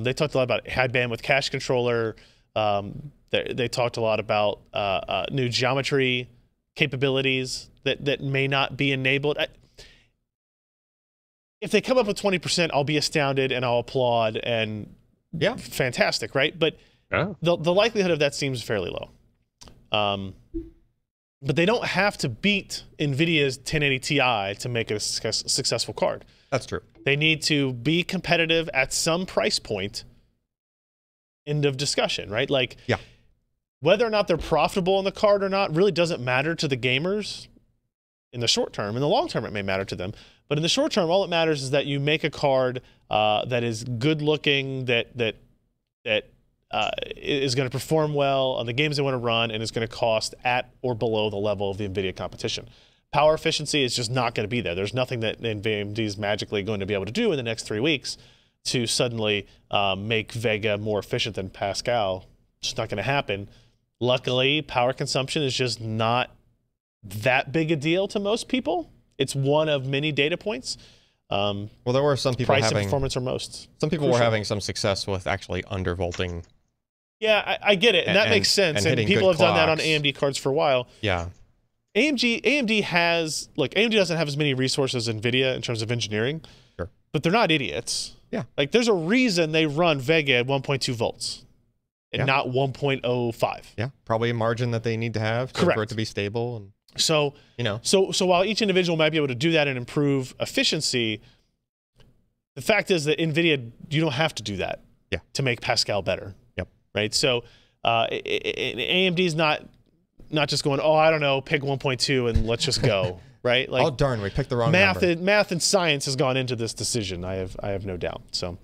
They talked a lot about high bandwidth cache controller. They talked a lot about new geometry capabilities that may not be enabled. If they come up with 20%, I'll be astounded and I'll applaud and Yeah. fantastic, right? But Yeah. the likelihood of that seems fairly low. But they don't have to beat NVIDIA's 1080 Ti to make it a successful card. That's true. They need to be competitive at some price point. End of discussion, right? Like, Yeah. whether or not they're profitable in the card or not really doesn't matter to the gamers in the short term. In the long term, it may matter to them. But in the short term, all that matters is that you make a card that is good looking, that is going to perform well on the games they want to run, and is going to cost at or below the level of the NVIDIA competition. Power efficiency is just not going to be there. There's nothing that AMD is magically going to be able to do in the next 3 weeks to suddenly make Vega more efficient than Pascal. It's just not going to happen. Luckily, power consumption is just not that big a deal to most people. It's one of many data points. Well, there were some people Price and having performance are most. some people were crucial. having some success with actually undervolting. Yeah, I get it, and that makes sense. and And hitting people good have done that on clocks. AMD cards for a while. Yeah. AMD has, look, AMD doesn't have as many resources as NVIDIA in terms of engineering, Sure. but they're not idiots. Yeah. Like, there's a reason they run Vega at 1.2 volts and Yeah. not 1.05. Yeah. Probably a margin that they need to have for Correct. it to be stable, and So, you know. so while each individual might be able to do that and improve efficiency, the fact is that NVIDIA, you don't have to do that Yeah. to make Pascal better. Yep. Right? So AMD's not just going, oh, I don't know, pick 1.2 and let's just go. Right? Like, Oh darn, we picked the wrong number. math and science has gone into this decision. I have no doubt. So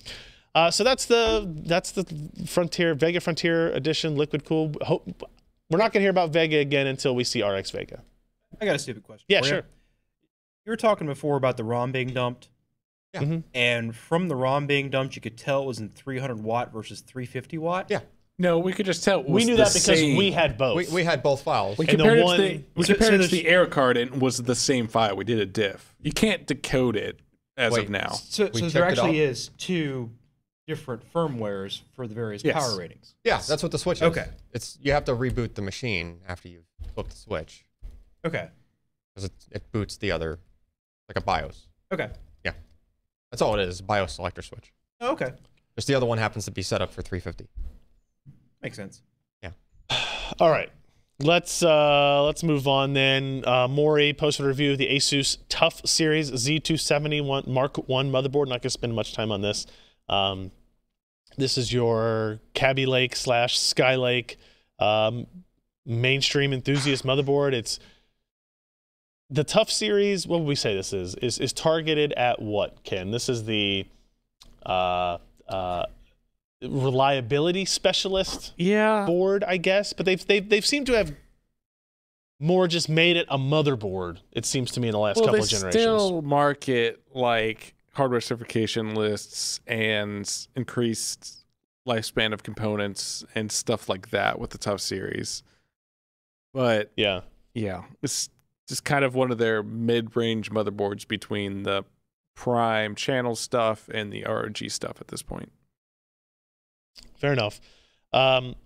that's the Frontier Vega Frontier Edition Liquid Cool. We're not going to hear about Vega again until we see RX Vega. I got a stupid question. Yeah, for you. sure. You were talking before about the ROM being dumped. Yeah. Mhm. And from the ROM being dumped, you could tell it was in 300 watt versus 350 watt. Yeah. No, we could just tell. It We was knew the that because same. we had both. We had both files. We And the compared it one- to the we so- compared so it to there's- the air card and it was the same file. We did a diff. You can't decode it as Wait. of now. So We there checked it actually out. is two different firmwares for the various Yes. power ratings. Yeah, that's what the switch is. Okay. It's you have to reboot the machine after you flip the switch Okay. because it boots the other, like a BIOS. Okay. That's all it is, BIOS selector switch. Oh, okay. Just the other one happens to be set up for 350. Makes sense. All right. Let's move on then. Maury posted a review of the Asus TUF Series Z270 Mark I motherboard. Not going to spend much time on this. This is your Kaby Lake / Skylake mainstream enthusiast motherboard. It's the TUF Series. What would we say this is targeted at what, Ken? This is the reliability specialist Yeah. board, I guess, but they've seemed to have more just made it a motherboard. It seems to me in the last Well, couple they of generations. still market like hardware certification lists and increased lifespan of components and stuff like that with the TUF series. But Yeah, Yeah, it's just kind of one of their mid-range motherboards between the Prime channel stuff and the ROG stuff at this point. Fair enough.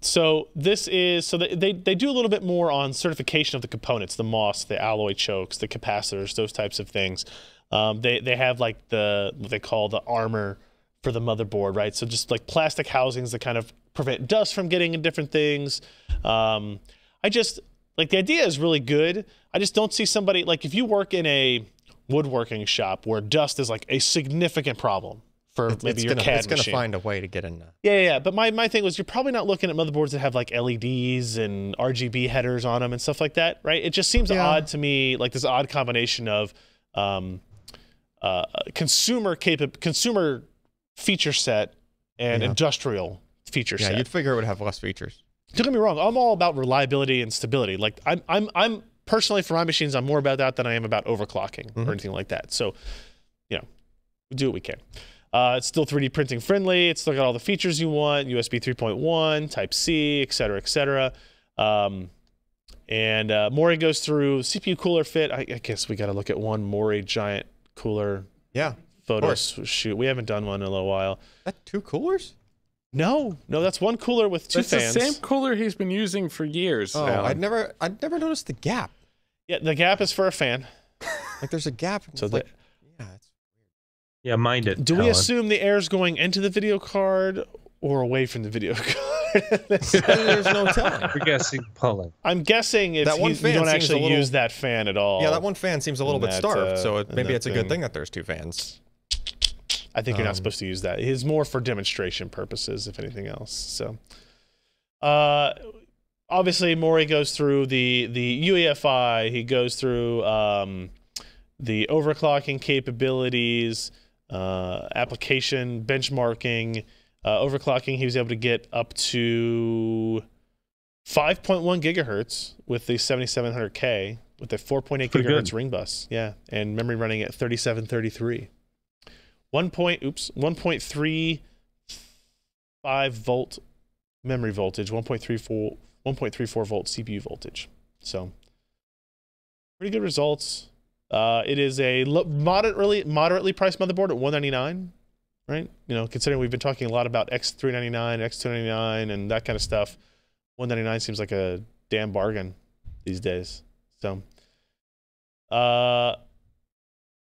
So this is they do a little bit more on certification of the components, the MOS, the alloy chokes, the capacitors, those types of things. They have like what they call the armor for the motherboard, right? So just like plastic housings that kind of prevent dust from getting in different things. I just like the idea is really good. I just don't see somebody like if you work in a woodworking shop where dust is like a significant problem for maybe your CAD it's machine. going to find a way to get in there. Yeah. But my thing was you're probably not looking at motherboards that have like LEDs and RGB headers on them and stuff like that, right? It just seems odd to me, like this odd combination of consumer feature set and industrial feature set. Yeah, you'd figure it would have less features. Don't get me wrong, I'm all about reliability and stability. Like I'm personally for my machines, I'm more about that than I am about overclocking or anything like that. So, we do what we can. It's still 3D printing friendly. It's still got all the features you want, USB 3.1, Type-C, et cetera, et cetera. And Mori goes through CPU cooler fit. I guess we got to look at one Mori giant cooler photo shoot. We haven't done one in a little while. That 2 coolers? No, that's one cooler with 2 fans. It's the same cooler he's been using for years. Oh, I'd never noticed the gap. Yeah, the gap is for a fan. Like there's a gap. So like, Yeah, mind it. Do we assume the air is going into the video card or away from the video card? There's no telling. We're guessing pulling. I'm guessing it's that one fan you don't seems actually use that fan at all. Yeah, that one fan seems a little bit starved, so maybe it's a good thing that there's 2 fans. I think you're not supposed to use that. It's more for demonstration purposes, if anything else. So, obviously, Mori goes through the UEFI. He goes through the overclocking capabilities, application benchmarking, overclocking. He was able to get up to 5.1 gigahertz with the 7700K with the 4.8 gigahertz ring bus. Yeah, and memory running at 3733. 1.35 volt memory voltage, 1.34 volt CPU voltage. So pretty good results. It is a moderately priced motherboard at $199, right? Considering we've been talking a lot about X399, X299, and that kind of stuff, $199 seems like a damn bargain these days. So,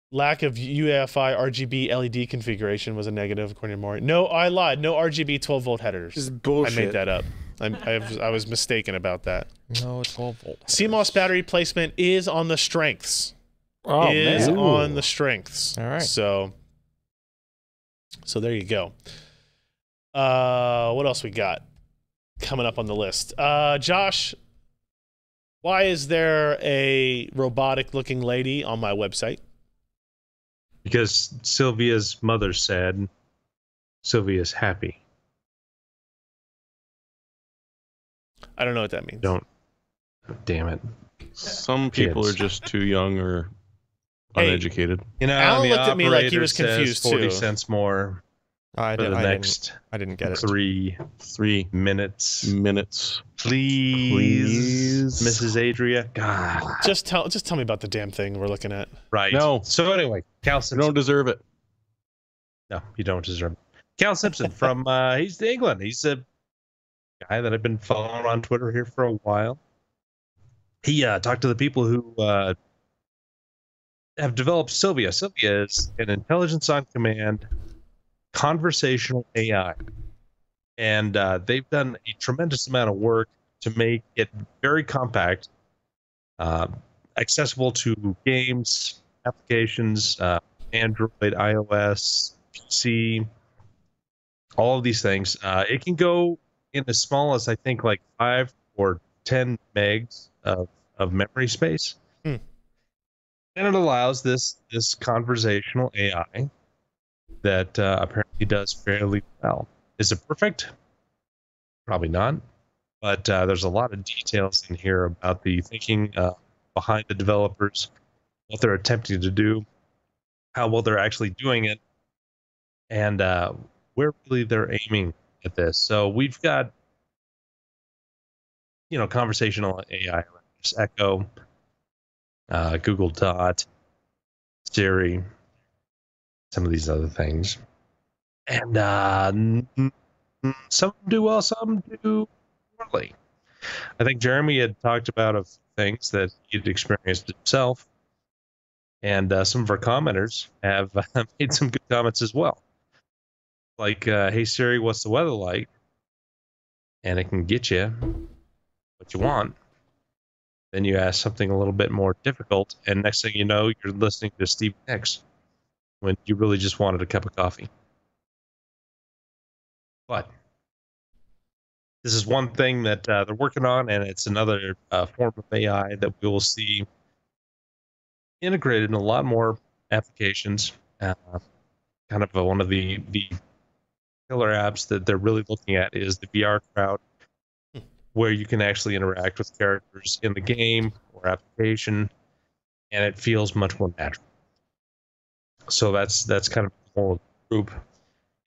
lack of UEFI RGB LED configuration was a negative, according to Mori. No, I lied. No RGB 12-volt headers. This is bullshit. I made that up. I was mistaken about that. No, 12-volt. CMOS battery placement is on the strengths. On the strengths. All right. So there you go. What else we got coming up on the list? Josh, why is there a robotic-looking lady on my website? Because Sylvia's mother said Sylvia's happy. I don't know what that means. Damn it. Some people are just too young or uneducated. Alan looked at me like he was confused 40 too. cents more I for the next didn't get it. 3 minutes. Minutes. Please, Mrs. Adria. God. Just tell me about the damn thing we're looking at. Right. No. So anyway, Cal You Simpson. don't deserve it. No, you don't deserve it. Cal Simpson from he's England. He's a guy that I've been following on Twitter here for a while. He talked to the people who have developed Sylvia. Sylvia is an intelligence on command conversational AI. And they've done a tremendous amount of work to make it very compact, accessible to games, applications, Android, iOS, PC, all of these things. It can go in as small as I think like 5 or 10 megs of memory space. And it allows this conversational AI that apparently does fairly well. Is it perfect? Probably not. But there's a lot of details in here about the thinking behind the developers, what they're attempting to do, how well they're actually doing it, and where really they're aiming at this. So we've got, conversational AI around Echo, Google Dot, Siri, some of these other things. And some do well, some do poorly. I think Jeremy had talked about a few things that he'd experienced himself. And some of our commenters have made some good comments as well. Like, hey Siri, what's the weather like? And it can get you what you want. Then you ask something a little bit more difficult, and next thing you know, you're listening to Steve Nicks when you really just wanted a cup of coffee. But this is one thing that they're working on, and it's another form of AI that we will see integrated in a lot more applications. Kind of one of the killer apps that they're really looking at is the VR Crowd, where you can actually interact with characters in the game or application, and it feels much more natural. So that's kind of the whole group,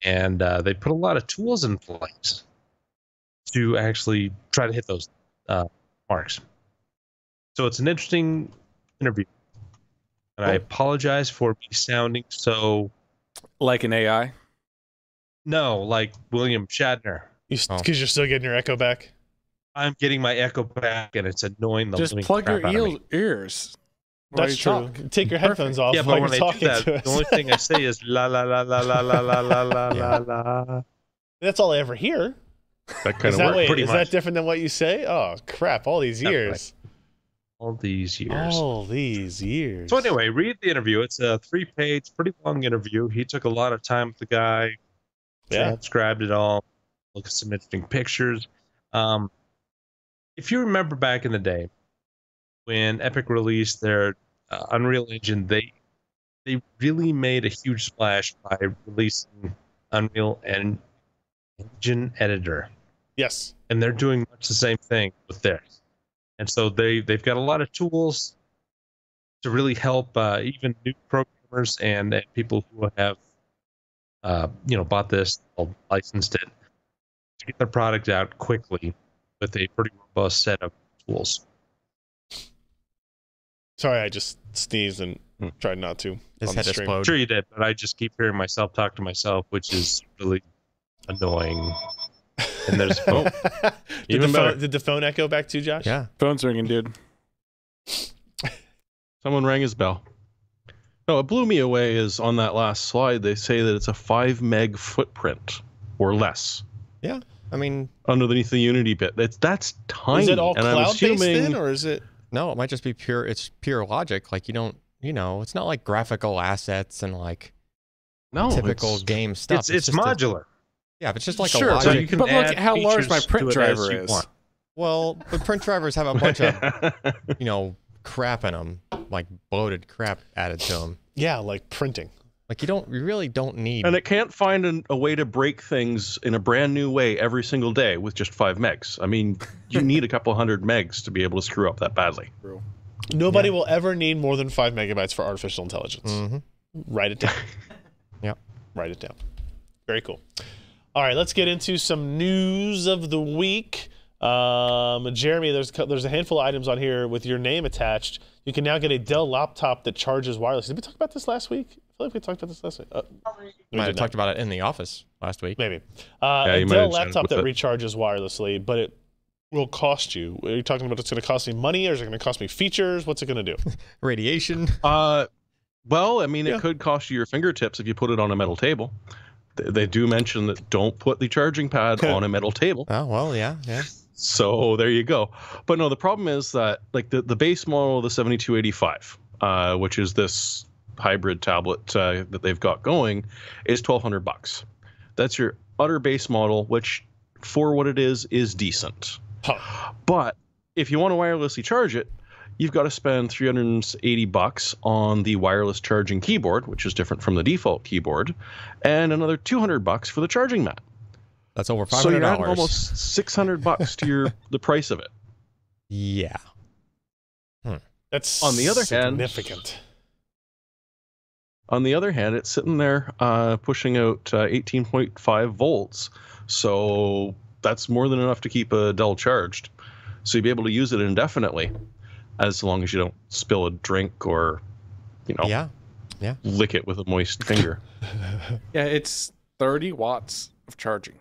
and they put a lot of tools in place to actually try to hit those marks. So it's an interesting interview, and I apologize for me sounding so like an AI. No, like William Shatner. Because you're still getting your echo back? I'm getting my echo back, and it's annoying the Just living plug crap your out of me. ears. That's true. Take your headphones off Yeah, while but when you're I do talking that, to us. the only thing I say is la la la la la la la la la la la. That's all I ever hear. That kind Is of that, works. wait, pretty is much. that different than what you say? Oh, crap. All these years. All these years. All these years. So anyway, read the interview. It's a 3-page, pretty long interview. He took a lot of time with the guy, transcribed it all, looked at some interesting pictures. If you remember back in the day when Epic released their Unreal Engine, they really made a huge splash by releasing Unreal Engine Editor. Yes. And they're doing much the same thing with theirs. And so they've got a lot of tools to really help even new programmers and people who have bought this or licensed it to get their product out quickly with a pretty robust set of tools. Sorry, I just sneezed and tried not to. His head exploded. I'm sure you did, but I just keep hearing myself talk to myself, which is really annoying. And there's did the phone echo back too, Josh? Yeah. Phone's ringing, dude. Someone rang his bell. No, what blew me away is on that last slide, they say that it's a 5 meg footprint or less. Yeah. I mean, underneath the Unity bit. That's tiny. Is it all and I'm cloud-based assuming, then, or is it? No, it might just be pure. It's pure logic. Like you don't, it's not like graphical assets and like typical game stuff. It's just modular. Yeah, but it's just like Sure, a logic. So you can but look add at how large my features print to it driver as you is. want. Well, but print drivers have a bunch of, crap in them, like bloated crap added to them. Yeah, like printing. Like you really don't need. and it can't find a way to break things in a brand new way every single day with just 5 megs. I mean, you need a couple hundred megs to be able to screw up that badly. Nobody will ever need more than 5 megabytes for artificial intelligence. Mm-hmm. Write it down. Yep. Write it down. Very cool. All right, let's get into some news of the week. Jeremy, there's a handful of items on here with your name attached. You can now get a Dell laptop that charges wirelessly. Did we talk about this last week? I feel like we talked about this last week. We might have talked about it in the office last week. Maybe. Yeah, A you might Dell have chatted laptop with that it. recharges wirelessly, but it will cost you. Are you talking about it's going to cost me money, or is it going to cost me features? What's it going to do? Radiation. Well, I mean, it could cost you your fingertips if you put it on a metal table. They do mention that don't put the charging pad on a metal table. Oh, well, yeah. So there you go. But no, the problem is that like the base model of the 7285, which is this hybrid tablet that they've got going, is $1,200. That's your utter base model, which for what it is decent. Huh. But if you want to wirelessly charge it, you've got to spend $380 on the wireless charging keyboard, which is different from the default keyboard, and another $200 for the charging mat. That's over $500. So you're adding almost $600 to the price of it. Yeah. That's On the other hand- significant. On the other hand, it's sitting there pushing out 18.5 volts. So that's more than enough to keep a Dell charged. So you'll be able to use it indefinitely. as long as you don't spill a drink or, Yeah. lick it with a moist finger. Yeah, it's 30 watts of charging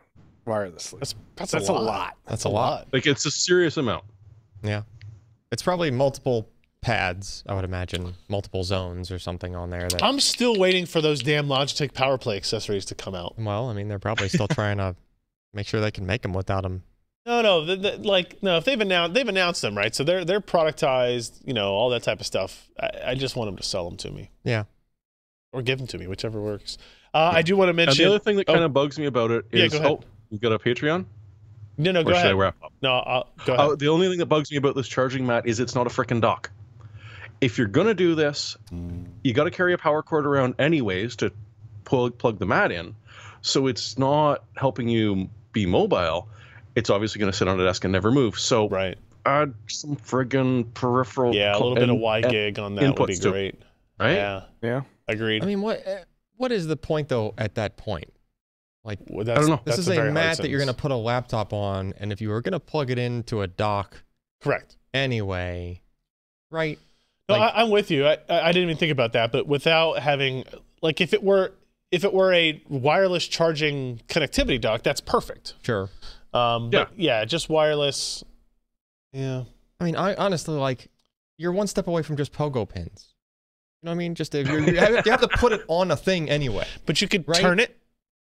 wirelessly. That's a lot. That's a lot. Like, it's a serious amount. Yeah. It's probably multiple pads, I would imagine, multiple zones or something on there. That, I'm still waiting for those damn Logitech PowerPlay accessories to come out. well, I mean, they're probably still trying to make sure they can make them without them. No, if they've announced them, right? So they're productized, all that type of stuff. I just want them to sell them to me. Yeah. Or give them to me, whichever works. I do want to mention. And the other thing that kind of bugs me about it is, go ahead. you got a Patreon? No, Or go should ahead. I wrap up? No, go ahead. The only thing that bugs me about this charging mat is it's not a frickin' dock. If you're gonna do this, you got to carry a power cord around anyways to plug the mat in. So it's not helping you be mobile. It's obviously going to sit on a desk and never move. So right. add some friggin' peripheral. Yeah, a little bit of Y gig on that would be inputs to it, great. right? Yeah. Agreed. I mean, what is the point, though, at that point? Like, Well, I don't know. this that's is a very a hard mat that you're going to sentence. put a laptop on, and if you were going to plug it into a dock Correct. anyway, right? No, Like- I'm with you. I didn't even think about that, but without having, like, if it were a wireless charging connectivity dock, that's perfect. Sure. But yeah, just wireless. Yeah. I mean, I honestly, like, you're one step away from just pogo pins. You know what I mean? Just if you have to put it on a thing anyway. But you could Right? turn it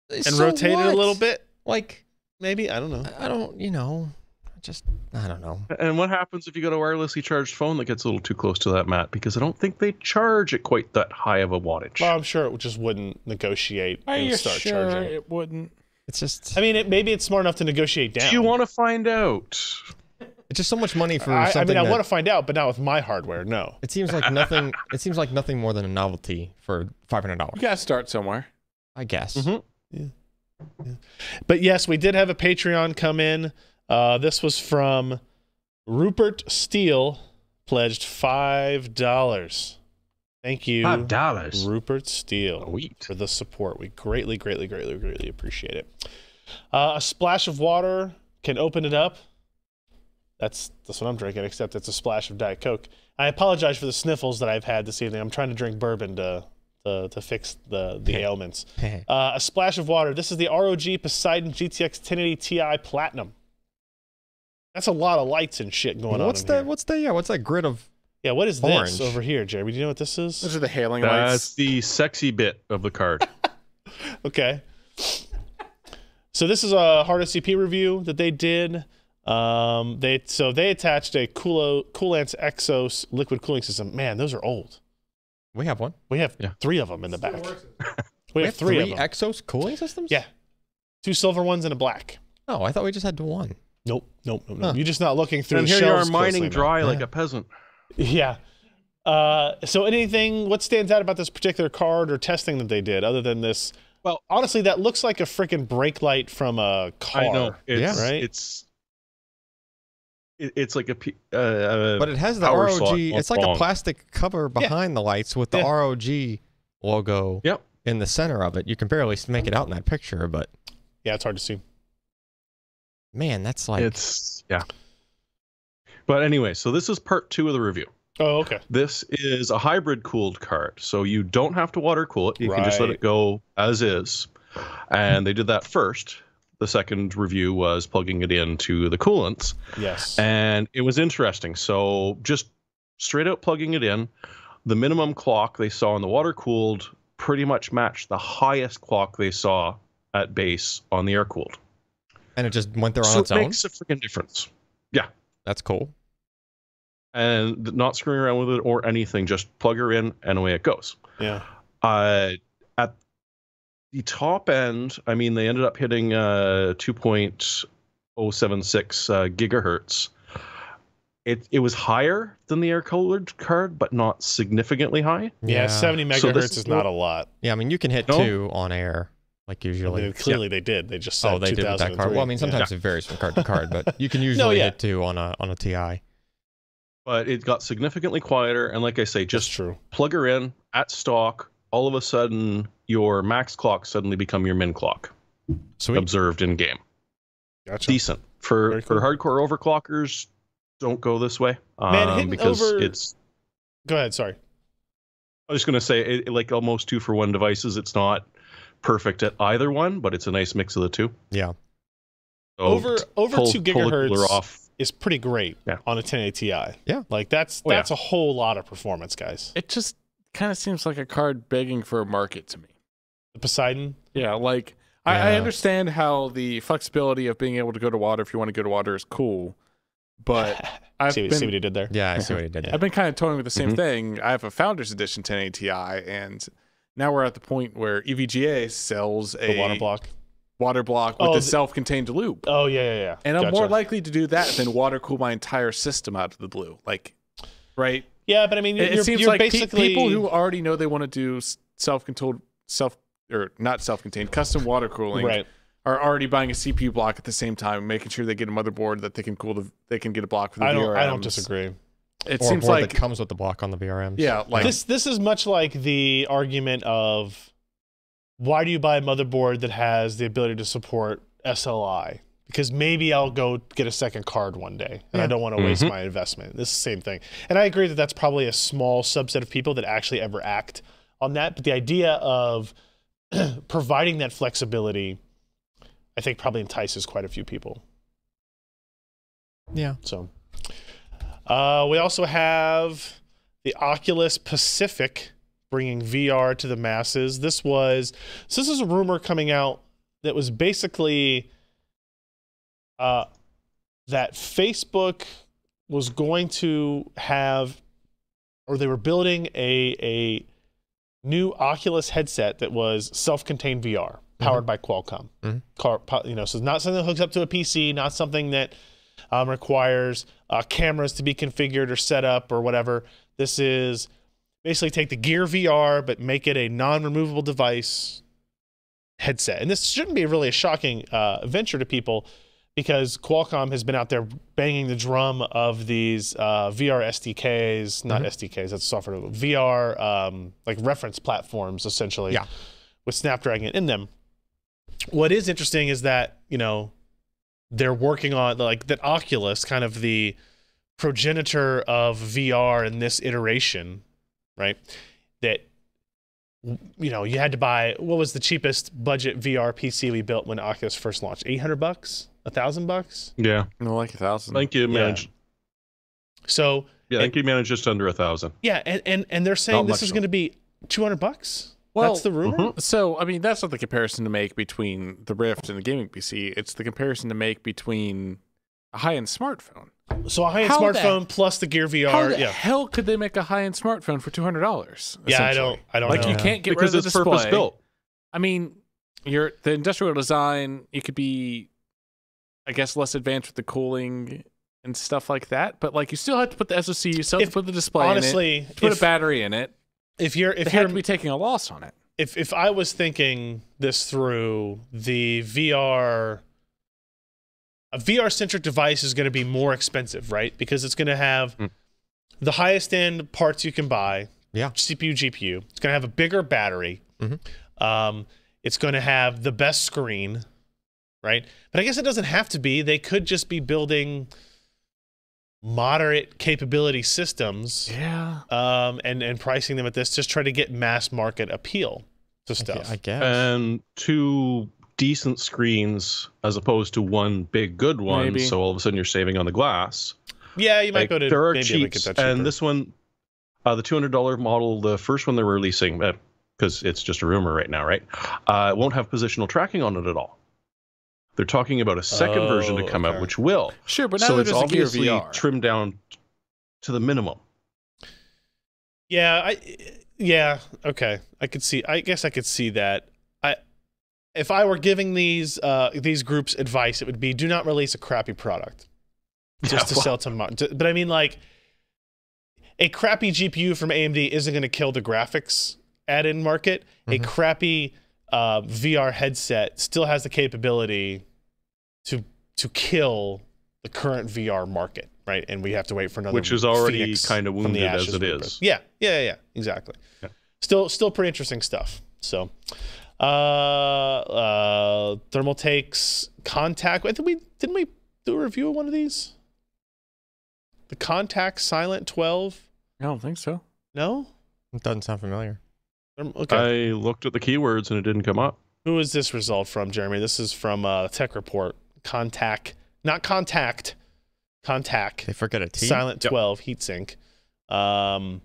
and So rotate it a what? little bit. Like, Maybe. I don't know. I don't, I don't know. And what happens if you got a wirelessly charged phone that gets a little too close to that mat? Because I don't think they charge at quite that high of a wattage. Well, I'm sure it just wouldn't negotiate Are and you start sure charging. it wouldn't? It's just, I mean, maybe it's smart enough to negotiate down. Do you want to find out? it's just so much money for I something mean, I that- want to find out, but not with my hardware. No. It seems like nothing. It seems like nothing more than a novelty for $500. You gotta start somewhere. I guess. Mhm. But yes, we did have a Patreon come in. This was from Rupert Steele, pledged $5. Thank you, $5. Rupert Steele, Sweet. for the support. We greatly, greatly, greatly, greatly appreciate it. A splash of water can open it up. That's what I'm drinking, except it's a splash of Diet Coke. I apologize for the sniffles that I've had this evening. I'm trying to drink bourbon to fix the ailments. A splash of water. This is the ROG Poseidon GTX 1080 Ti Platinum. That's a lot of lights and shit going on. What's that grid of? Yeah, what is orange? this over here, Jeremy? Do you know what this Those is? are the hailing That's lights. the sexy bit of the card. Okay. So this is a hard SCP review that they did. They attached a Coolance Exos liquid cooling system. Man, those are old. We have one. We have Yeah. 3 of them in the back. We We have 3 of them. Exos cooling systems. Yeah. 2 silver ones and a black. Oh, I thought we just had one. Nope. Huh. You're just not looking through And the here you are shelves mining closely enough. dry like Yeah. a peasant. Yeah. So what stands out about this particular card or testing that they did, other than this? Well, honestly, that looks like a freaking brake light from a car. I know. It's, Yeah. Right? It's like a But it has the power slot ROG. It's like a long. plastic cover behind the lights with the Yeah. ROG logo Yep. in the center of it. You can barely make it out in that picture, but Yeah, it's hard to see. man, that's like It's yeah. But anyway, so this is part 2 of the review. Oh, okay. This is a hybrid cooled card, so you don't have to water cool it. You can just let Right. it go as is. And they did that first. The second review was plugging it into the coolants. Yes. And it was interesting. So just straight out plugging it in, the minimum clock they saw in the water cooled pretty much matched the highest clock they saw at base on the air cooled. and it just went there on So its it own. makes a freaking difference. That's cool. And not screwing around with it or anything, just plug her in and away it goes. Yeah. At the top end, I mean, they ended up hitting 2.076 gigahertz. It was higher than the air-cooled card, but not significantly high. Yeah, 70 So megahertz this is is not a lot. Yeah, I mean, you can hit No? 2 on air, like I usually. mean, clearly they did. They just said Oh, they did with that card. Well, I mean, 2003. sometimes it varies from card to card, but you can usually yeah. hit 2 on a TI. But it got significantly quieter, and like I say, Just just true. plug her in at stock. All of a sudden, your max clock suddenly become your min clock, Sweet. observed in game. Gotcha. Decent for Very cool. hardcore overclockers. don't go this way. Man, because over... it's. Go ahead. Sorry. I was going to say, like almost 2-for-1 devices. It's not perfect at either one, but it's a nice mix of the two. Yeah. So over 2 gigahertz off. is pretty great on a 1080 Ti. Yeah. Like that's a whole lot of performance, guys. It just kind of seems like a card begging for a market to me. The Poseidon? Yeah, like I understand how the flexibility of being able to go to water if you want to go to water is cool, but see what he did there? Yeah, I see what he did there. I've been kind of toying with the same thing. I have a Founders Edition 1080 Ti, and now we're at the point where EVGA sells a water block with a self-contained loop. Oh, yeah. And I'm more likely to do that than water cool my entire system out of the blue. Like, right? Yeah, but I mean, it seems you're like basically... people who already know they want to do custom water cooling are already buying a CPU block at the same time, making sure they get a motherboard that they can get a block for the VRMs. I don't disagree. It or seems a board like that comes with the block on the VRMs. Yeah, like this is much like the argument of why do you buy a motherboard that has the ability to support SLI? Because maybe I'll go get a second card one day, and I don't want to waste my investment. This is the same thing. And I agree that that's probably a small subset of people that actually ever act on that. But the idea of providing that flexibility, I think probably entices quite a few people. Yeah. So we also have the Oculus Pacific bringing VR to the masses. This is a rumor coming out that was basically that Facebook was going to have, or they were building a new Oculus headset that was self-contained VR, powered by Qualcomm. So not something that hooks up to a PC, not something that requires cameras to be configured or set up or whatever. This is basically take the Gear VR, but make it a non-removable device headset. And this shouldn't be really a shocking venture to people, because Qualcomm has been out there banging the drum of these VR SDKs, not SDKs, that's software, VR like reference platforms, essentially, with Snapdragon in them. What is interesting is that, they're working on, like, that Oculus, kind of the progenitor of VR in this iteration, right? That, you had to buy, what was the cheapest budget VR PC we built when Oculus first launched? $800? $1,000? Yeah. No, like 1,000. I think you managed. So I think you managed just under 1,000. Yeah, and they're saying this is going to be $200. Well, that's the rumor. So I mean, that's not the comparison to make between the Rift and the gaming PC. It's the comparison to make between a high-end smartphone. So a high-end smartphone plus the Gear VR. How the hell could they make a high-end smartphone for $200? Yeah, I don't like know. You can't get because rid of the it's display. purpose-built. I mean, the industrial design, you could be, I guess, less advanced with the cooling and stuff like that, but like you still have to put the SoC, you still have to put the display in it, put a battery in it. If you're to be taking a loss on it. If I was thinking this through, the a VR-centric device is going to be more expensive, right? Because it's going to have the highest end parts you can buy. Yeah. CPU, GPU. It's going to have a bigger battery. It's going to have the best screen, right? But I guess it doesn't have to be. They could just be building moderate capability systems, and pricing them at this, just try to get mass market appeal to stuff. I guess. And 2 decent screens as opposed to one big good one. Maybe. So all of a sudden you're saving on the glass. Yeah, you might go to there are maybe cheats, get that cheaper. and this one, the $200 model, the first one they're releasing, because it's just a rumor right now, right? It won't have positional tracking on it at all. They're talking about a second version to come out, which will. Sure, but now so it's there's a Gear obviously VR. trimmed down to the minimum. Yeah, okay. I guess I could see that. If I were giving these groups advice, it would be, do not release a crappy product just to sell to. But I mean, like, a crappy GPU from AMD isn't going to kill the graphics add-in market. A crappy VR headset still has the capability to kill the current VR market, right? And we have to wait for another, which is already Phoenix kind of wounded as it is. Yeah, exactly. Yeah. Still pretty interesting stuff. So, Thermaltake's Contact. Didn't we do a review of one of these? The Contact Silent 12? I don't think so. No? It doesn't sound familiar. Okay. I looked at the keywords and it didn't come up. Who is this result from, Jeremy? This is from Tech Report. Contact, not Contact. Contact. They forget a T. Silent 12 heatsink. $25.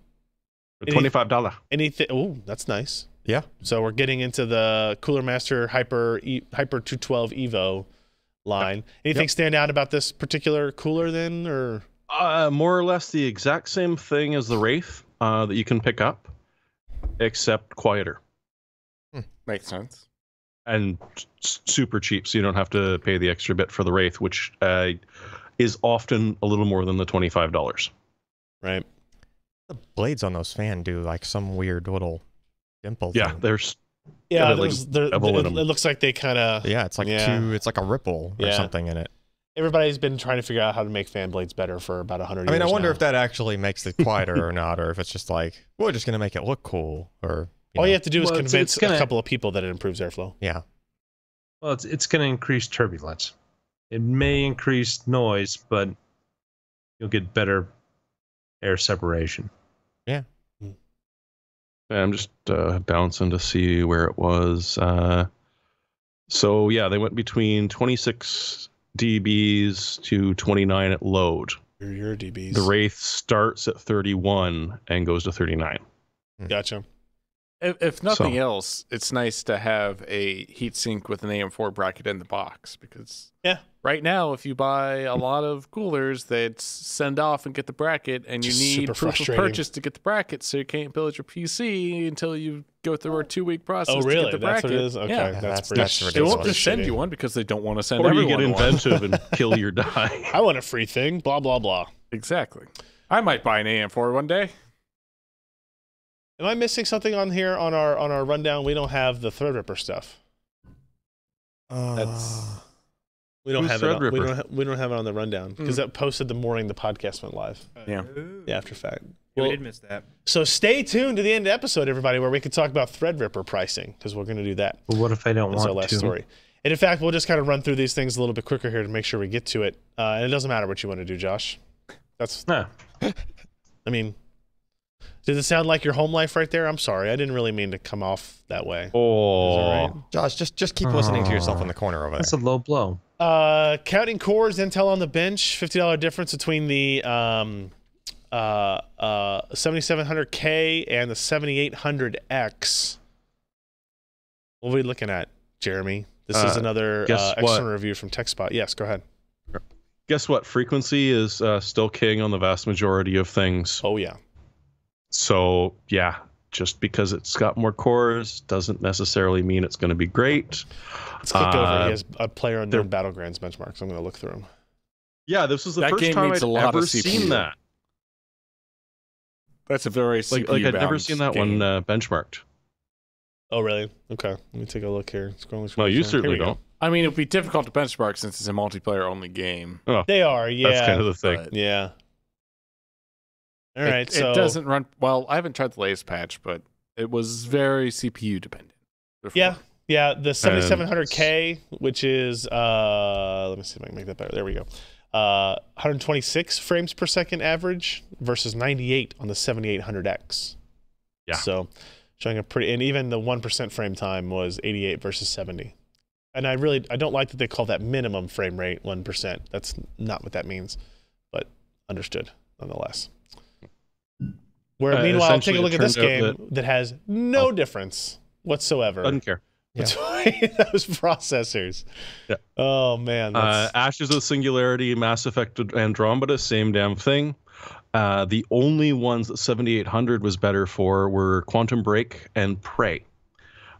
Anything? Oh, that's nice. Yeah. So we're getting into the Cooler Master Hyper 212 Evo line. Anything stand out about this particular cooler then, or? More or less the exact same thing as the Wraith that you can pick up, except quieter. Makes sense. And super cheap, so you don't have to pay the extra bit for the Wraith, which is often a little more than the $25. Right. The blades on those fans do like some weird little dimple Yeah, thing. there's Yeah, like it looks like they kind of. Yeah, it's like it's like a ripple or something in it. Everybody's been trying to figure out how to make fan blades better for about 100 years. I mean, I wonder now. if that actually makes it quieter or not, or if it's just like, we're just going to make it look cool. Or all you have to do is Well, convince it's gonna- a couple of people that it improves airflow. Yeah. Well, it's going to increase turbulence. It may increase noise, but you'll get better air separation. I'm just bouncing to see where it was. So yeah, they went between 26 dBs to 29 at load. Your dBs. The Wraith starts at 31 and goes to 39. Gotcha. If nothing So- else, it's nice to have a heatsink with an AM4 bracket in the box because right now, if you buy a lot of coolers, they'd send off and get the bracket, and you Just need super proof of frustrating. purchase to get the bracket, so you can't build your PC until you go through a 2-week process Oh, to really? get the That's bracket. what it is? Okay, Yeah. that's that's pretty. They won't ridiculous. just send shitty. you one because they don't want to send Or you everyone get one. inventive and kill your die. I want a free thing. Blah blah blah. Exactly. I might buy an AM4 one day. Am I missing something on here on our rundown? We don't have the Threadripper stuff. We don't Who's have it. Threadripper? We don't have it on the rundown because that posted the morning the podcast went live. Yeah. The after fact. We Well, did miss that. so stay tuned to the end of the episode, everybody, where we can talk about Threadripper pricing because we're going to do that. But what if I don't That's our want last to? story. And in fact, we'll just kind of run through these things a little bit quicker here to make sure we get to it. And it doesn't matter what you want to do, Josh. That's. No. I mean, did it sound like your home life right there? I'm sorry, I didn't really mean to come off that way. Is that Oh, right? Josh, just keep listening to yourself in the corner over That's there. a low blow. Counting cores, Intel on the bench, $50 difference between the 7700K and the 7800X. What are we looking at, Jeremy? This is another guess external what? review from TechSpot. Yes, go ahead. guess what? Frequency is still king on the vast majority of things. Oh, yeah. So yeah, just because it's got more cores doesn't necessarily mean it's going to be great. Let's click over. He has a player on Battlegrounds benchmarks. I'm going to look through them. Yeah, this was the That first game time needs I'd a lot of ever CPU. seen that. That's a very Like I'd never seen that one benchmarked. Oh, really? Okay. Let me take a look here. Scrolling. No, you Here certainly we go. don't. I mean, it'd be difficult to benchmark since it's a multiplayer-only game. They are, yeah. That's kind of the thing. But Yeah. All right, so it doesn't run well. I haven't tried the latest patch, but it was very CPU dependent. Before. Yeah, the 7700K, which is let me see if I can make that better. There we go. 126 frames per second average versus 98 on the 7800X. Yeah. So showing a pretty, and even the 1% frame time was 88 versus 70. And I don't like that they call that minimum frame rate 1%. That's not what that means, but understood nonetheless. Where meanwhile, take a essentially look it at this turned out game that has no difference whatsoever Doesn't care. between those processors. Yeah. Oh man. That's, Ashes of Singularity, Mass Effect Andromeda, same damn thing. The only ones that 7800 was better for were Quantum Break and Prey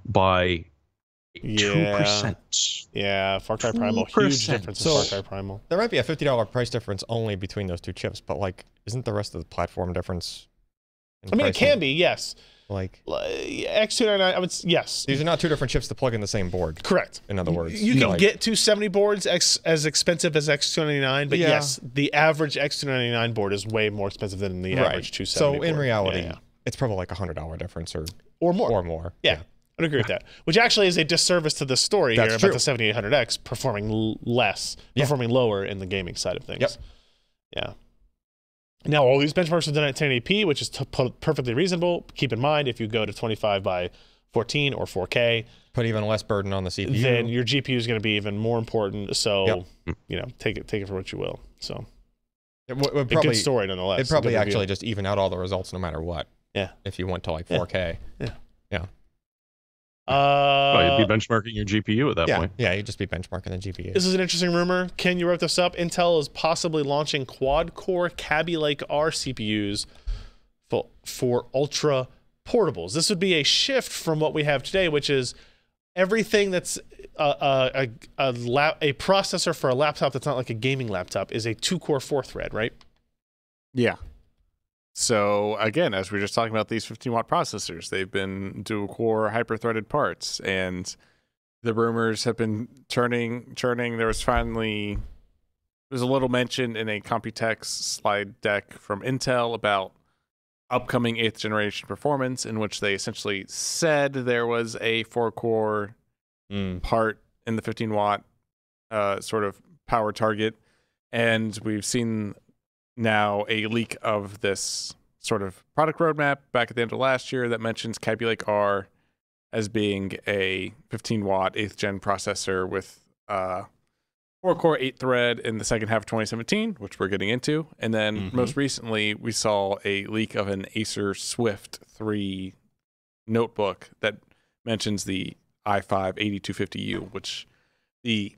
by 2%. yeah, Far Cry Primal, huge 2%. difference in Far Cry Primal. There might be a $50 price difference only between those two chips, but like, isn't the rest of the platform difference? in I mean, it pricing? can be, yes. Like, X299, I would yes. these are not two different chips to plug in the same board. Correct. In other words, You can Like, get 270 boards as expensive as X299, but Yeah. yes, the average X299 board is way more expensive than the average 270 So in board. reality, Yeah. it's probably like $100 difference Or more. or more. Yeah, I'd agree with that. Which actually is a disservice to the story That's here true. about the 7800X performing performing lower in the gaming side of things. Yep. Yeah. Now, all these benchmarks are done at 1080p, which is perfectly reasonable. Keep in mind, if you go to 25 by 14 or 4K, put even less burden on the CPU. Then your GPU is going to be even more important. So, take it for what you will. So, it would probably, a good story nonetheless. It'd probably actually just even out all the results no matter what. Yeah. If you went to like 4K. Yeah. Well, you'd be benchmarking your GPU at that point. Yeah, you'd just be benchmarking the GPU. This is an interesting rumor. Ken, you wrote this up. Intel is possibly launching quad-core Kaby Lake R CPUs for ultra portables. This would be a shift from what we have today, which is everything that's a processor for a laptop that's not like a gaming laptop is a 2-core 4-thread, right? Yeah. So again, as we were just talking about these 15-watt processors, they've been dual-core hyper-threaded parts, and the rumors have been churning. There was a little mention in a Computex slide deck from Intel about upcoming 8th generation performance, in which they essentially said there was a 4-core part in the 15-watt sort of power target, and we've seen now a leak of this sort of product roadmap back at the end of last year that mentions Kaby Lake R as being a 15-watt 8th gen processor with 4-core 8-thread in the second half of 2017, which we're getting into. And then most recently, we saw a leak of an Acer Swift 3 notebook that mentions the i5-8250U, which the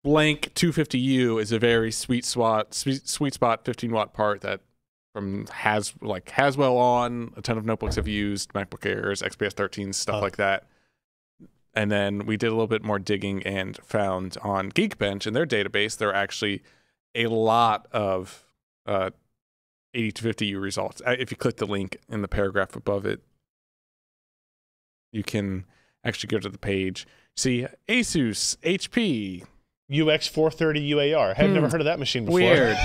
blank 250U is a very sweet spot 15-watt part that from Haswell on, a ton of notebooks have used, MacBook Airs, XPS 13s, stuff like that. And then we did a little bit more digging and found on Geekbench in their database, there are actually a lot of 8250U results. If you click the link in the paragraph above it, you can actually go to the page, see Asus, HP, UX430 UAR. I've never heard of that machine before. Weird.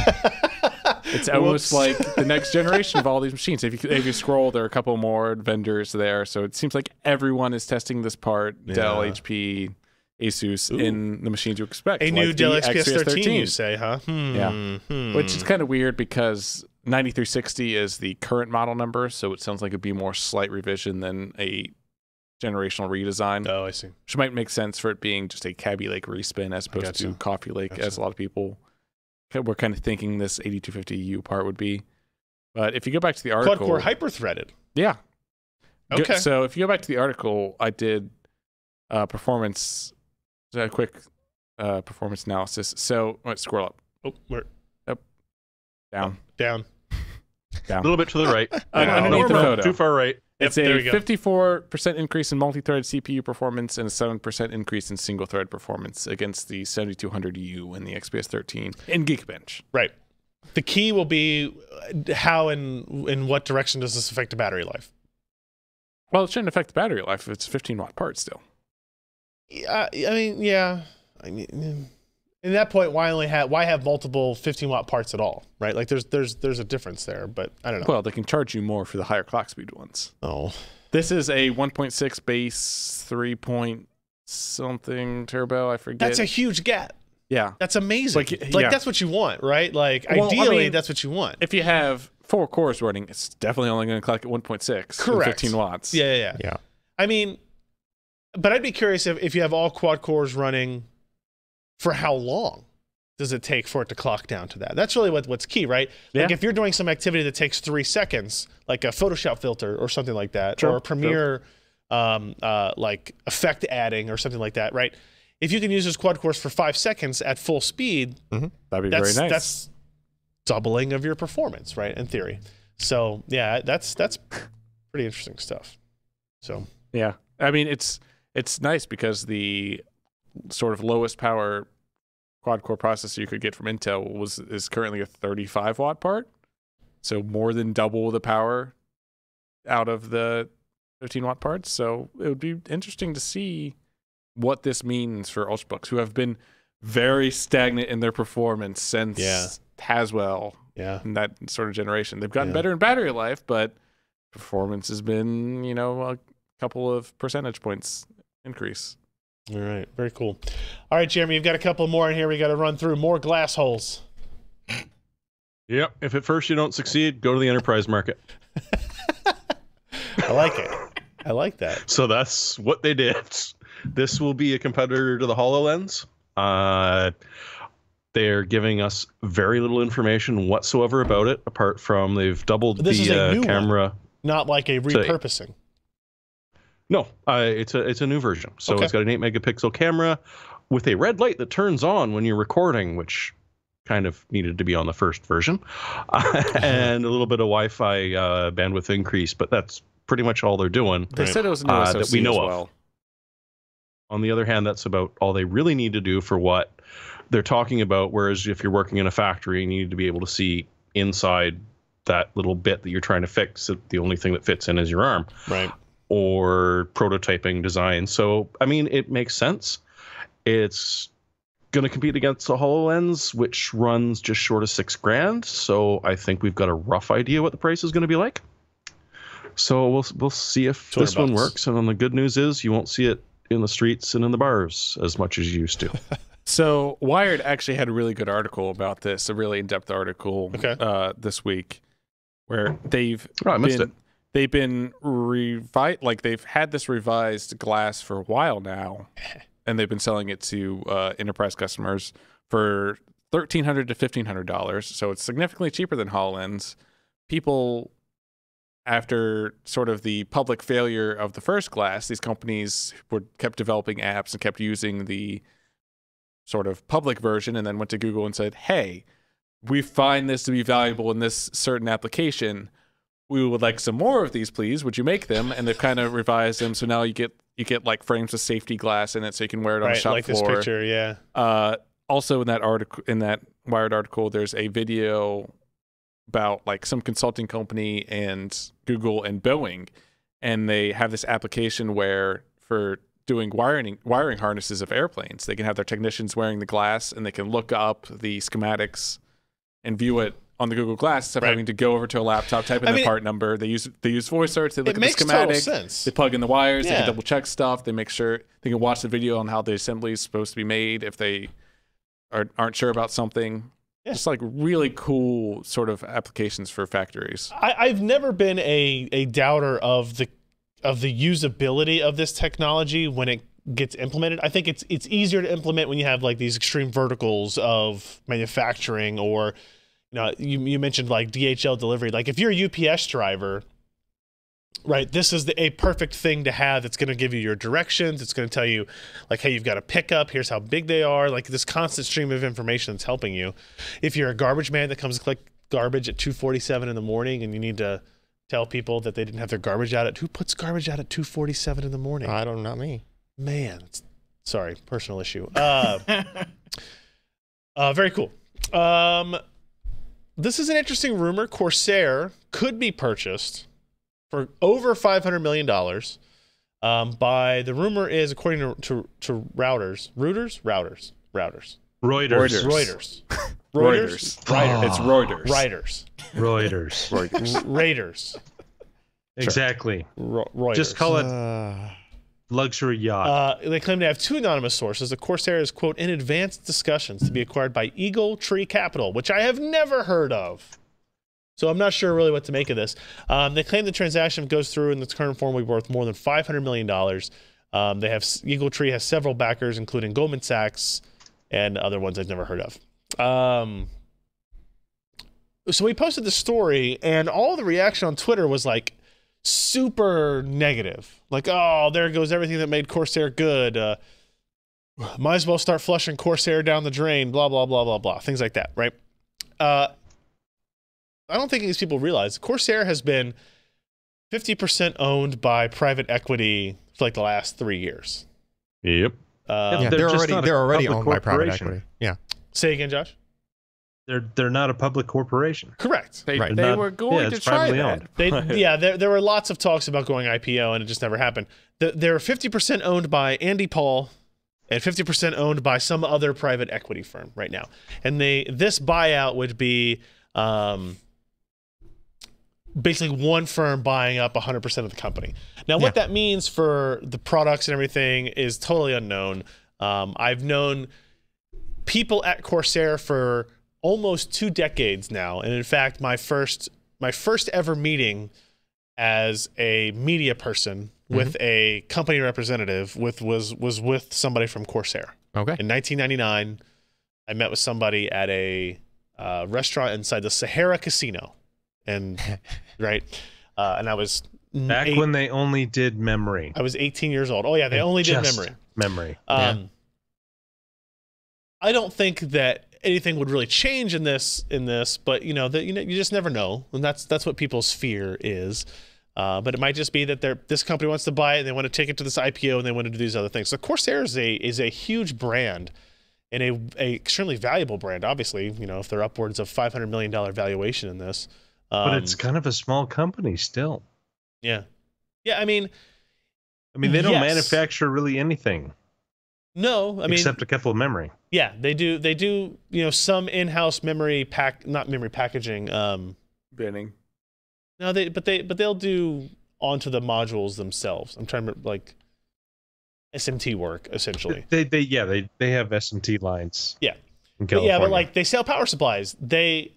It's almost like the next generation of all these machines. If you scroll, there are a couple more vendors there. So it seems like everyone is testing this part. Dell, HP, Asus in the machines you expect. A new Dell XPS 13, you say, huh? Yeah. Which is kind of weird because 9360 is the current model number. So it sounds like it'd be more slight revision than a generational redesign. Oh, I see. Which might make sense for it being just a Kaby Lake respin as opposed to Coffee Lake, as a lot of people were kind of thinking this 8250U part would be. But if you go back to the article, quad-core hyper-threaded. Yeah. Okay. So if you go back to the article, I did a quick performance analysis. So let's scroll up. Oh, where? Up. Down. Down. A little bit to the right. Underneath the photo. Too far right. It's a 54% increase in multi-thread CPU performance and a 7% increase in single-thread performance against the 7200U and the XPS 13 in Geekbench. Right. The key will be how and in what direction does this affect the battery life? Well, it shouldn't affect the battery life if it's a 15-watt part still. I mean, in that point, why have multiple 15-watt parts at all, right? Like there's a difference there, but I don't know. Well, they can charge you more for the higher clock speed ones. Oh. This is a 1.6 base, 3 point something turbo, I forget. That's a huge gap. Yeah. That's amazing. That's what you want, right? Like ideally that's what you want. If you have 4 cores running, it's definitely only going to clock at 1.6. Correct. 15 watts. Yeah. I mean, but I'd be curious if you have all quad cores running, for how long does it take for it to clock down to that? That's really what's key, right? Yeah. Like if you're doing some activity that takes 3 seconds, like a Photoshop filter or something like that, or a Premiere like effect adding or something like that, right? If you can use those quad cores for 5 seconds at full speed, that'd be very nice. That's doubling of your performance, right? In theory. So yeah, that's pretty interesting stuff. So yeah, I mean it's nice because the sort of lowest power quad-core processor you could get from Intel is currently a 35-watt part, so more than double the power out of the 15-watt parts. So it would be interesting to see what this means for ultrabooks, who have been very stagnant in their performance since Haswell and that sort of generation. They've gotten better in battery life, but performance has been, a couple of percentage points increase. All right, very cool. All right, Jeremy, you've got a couple more in here we got to run through. More glass holes. Yep. If at first you don't succeed, go to the enterprise market. I like it. I like that. So that's what they did. This will be a competitor to the HoloLens. They're giving us very little information whatsoever about it, apart from they've doubled the camera. One, not like a repurposing. No, it's a new version. So Okay. It's got an 8-megapixel camera with a red light that turns on when you're recording, which kind of needed to be on the first version, and a little bit of Wi-Fi bandwidth increase, but that's pretty much all they're doing. They said it was a new SoC that we know as of. well. On the other hand, that's about all they really need to do for what they're talking about. Whereas if you're working in a factory, you need to be able to see inside that little bit that you're trying to fix. The only thing that fits in is your arm. Right. Or prototyping design. So, I mean, it makes sense. It's going to compete against the HoloLens, which runs just short of $6,000. So I think we've got a rough idea what the price is going to be like. So we'll see if this one works. And then the good news is you won't see it in the streets and in the bars as much as you used to. So Wired actually had a really good article about this, a really in-depth article this week, where they've they've had this revised glass for a while now, and they've been selling it to enterprise customers for $1,300 to $1,500. So it's significantly cheaper than HoloLens. People, after sort of the public failure of the first glass, these companies kept developing apps and kept using the sort of public version, and then went to Google and said, hey, we find this to be valuable in this certain application. We would like some more of these, please. Would you make them? And they've kind of revised them. So now you get like frames of safety glass in it, so you can wear it on the shop like floor. This picture, yeah. Also in that article, in that Wired article, there's a video about like some consulting company and Google and Boeing, and they have this application where for doing wiring harnesses of airplanes, they can have their technicians wearing the glass, and they can look up the schematics and view it on the Google Glass instead of having to go over to a laptop, type in the part number. They use voice search. They look at the schematic. They plug in the wires. They can double check stuff. They make sure they can watch the video on how the assembly is supposed to be made if they aren't sure about something. Yeah. Just like really cool sort of applications for factories. I've never been a doubter of the usability of this technology when it gets implemented. I think it's easier to implement when you have like these extreme verticals of manufacturing, or you mentioned like DHL delivery. Like if you're a UPS driver, right, this is a perfect thing to have. It's going to give you your directions. It's going to tell you like, hey, you've got a pickup. Here's how big they are. Like this constant stream of information that's helping you. If you're a garbage man that comes to collect garbage at 2:47 in the morning and you need to tell people that they didn't have their garbage out who puts garbage out at 2:47 in the morning? Not me. Man, sorry, personal issue. Very cool. This is an interesting rumor. Corsair could be purchased for over $500 million. By the rumor is, according to Reuters. Reuters. Reuters. It's Reuters. Raiders. Exactly. Reuters. Just call it luxury yacht. They claim to have two anonymous sources. The Corsair is, quote, in advanced discussions to be acquired by Eagle Tree Capital, which I have never heard of. So I'm not sure really what to make of this. They claim the transaction goes through in its current form will be worth more than $500 million. Eagle Tree has several backers, including Goldman Sachs and other ones I've never heard of. So we posted the story, and all the reaction on Twitter was like super negative. Like, oh, there goes everything that made Corsair good. Might as well start flushing Corsair down the drain, blah, blah, blah, blah, blah. Things like that, right? I don't think these people realize Corsair has been 50% owned by private equity for like the last 3 years. Yep. They're already owned by private equity. Yeah. Say again, Josh. They're not a public corporation. Correct. They were going to try that. There were lots of talks about going IPO, and it just never happened. They're 50% owned by Andy Paul and 50% owned by some other private equity firm right now. And this buyout would be basically one firm buying up 100% of the company. Now, what that means for the products and everything is totally unknown. I've known people at Corsair for almost 2 decades now, and in fact, my first ever meeting as a media person with a company representative was with somebody from Corsair. Okay. In 1999, I met with somebody at a restaurant inside the Sahara Casino, and right, and I was back when they only did memory. I was 18 years old. Oh yeah, they only did memory. Yeah. I don't think that anything would really change in this, but you just never know, and that's what people's fear is. But it might just be that this company wants to buy it and they want to take it to this IPO and they want to do these other things. So Corsair is a huge brand and a extremely valuable brand. Obviously, if they're upwards of $500 million valuation in this, but it's kind of a small company still. Yeah. I mean, they don't manufacture really anything. No, except a couple of memory. Yeah, they do. Some in-house memory not memory packaging. Binning. No, they'll do onto the modules themselves. I'm trying to SMT work essentially. They have SMT lines. Yeah. In California. But like they sell power supplies. They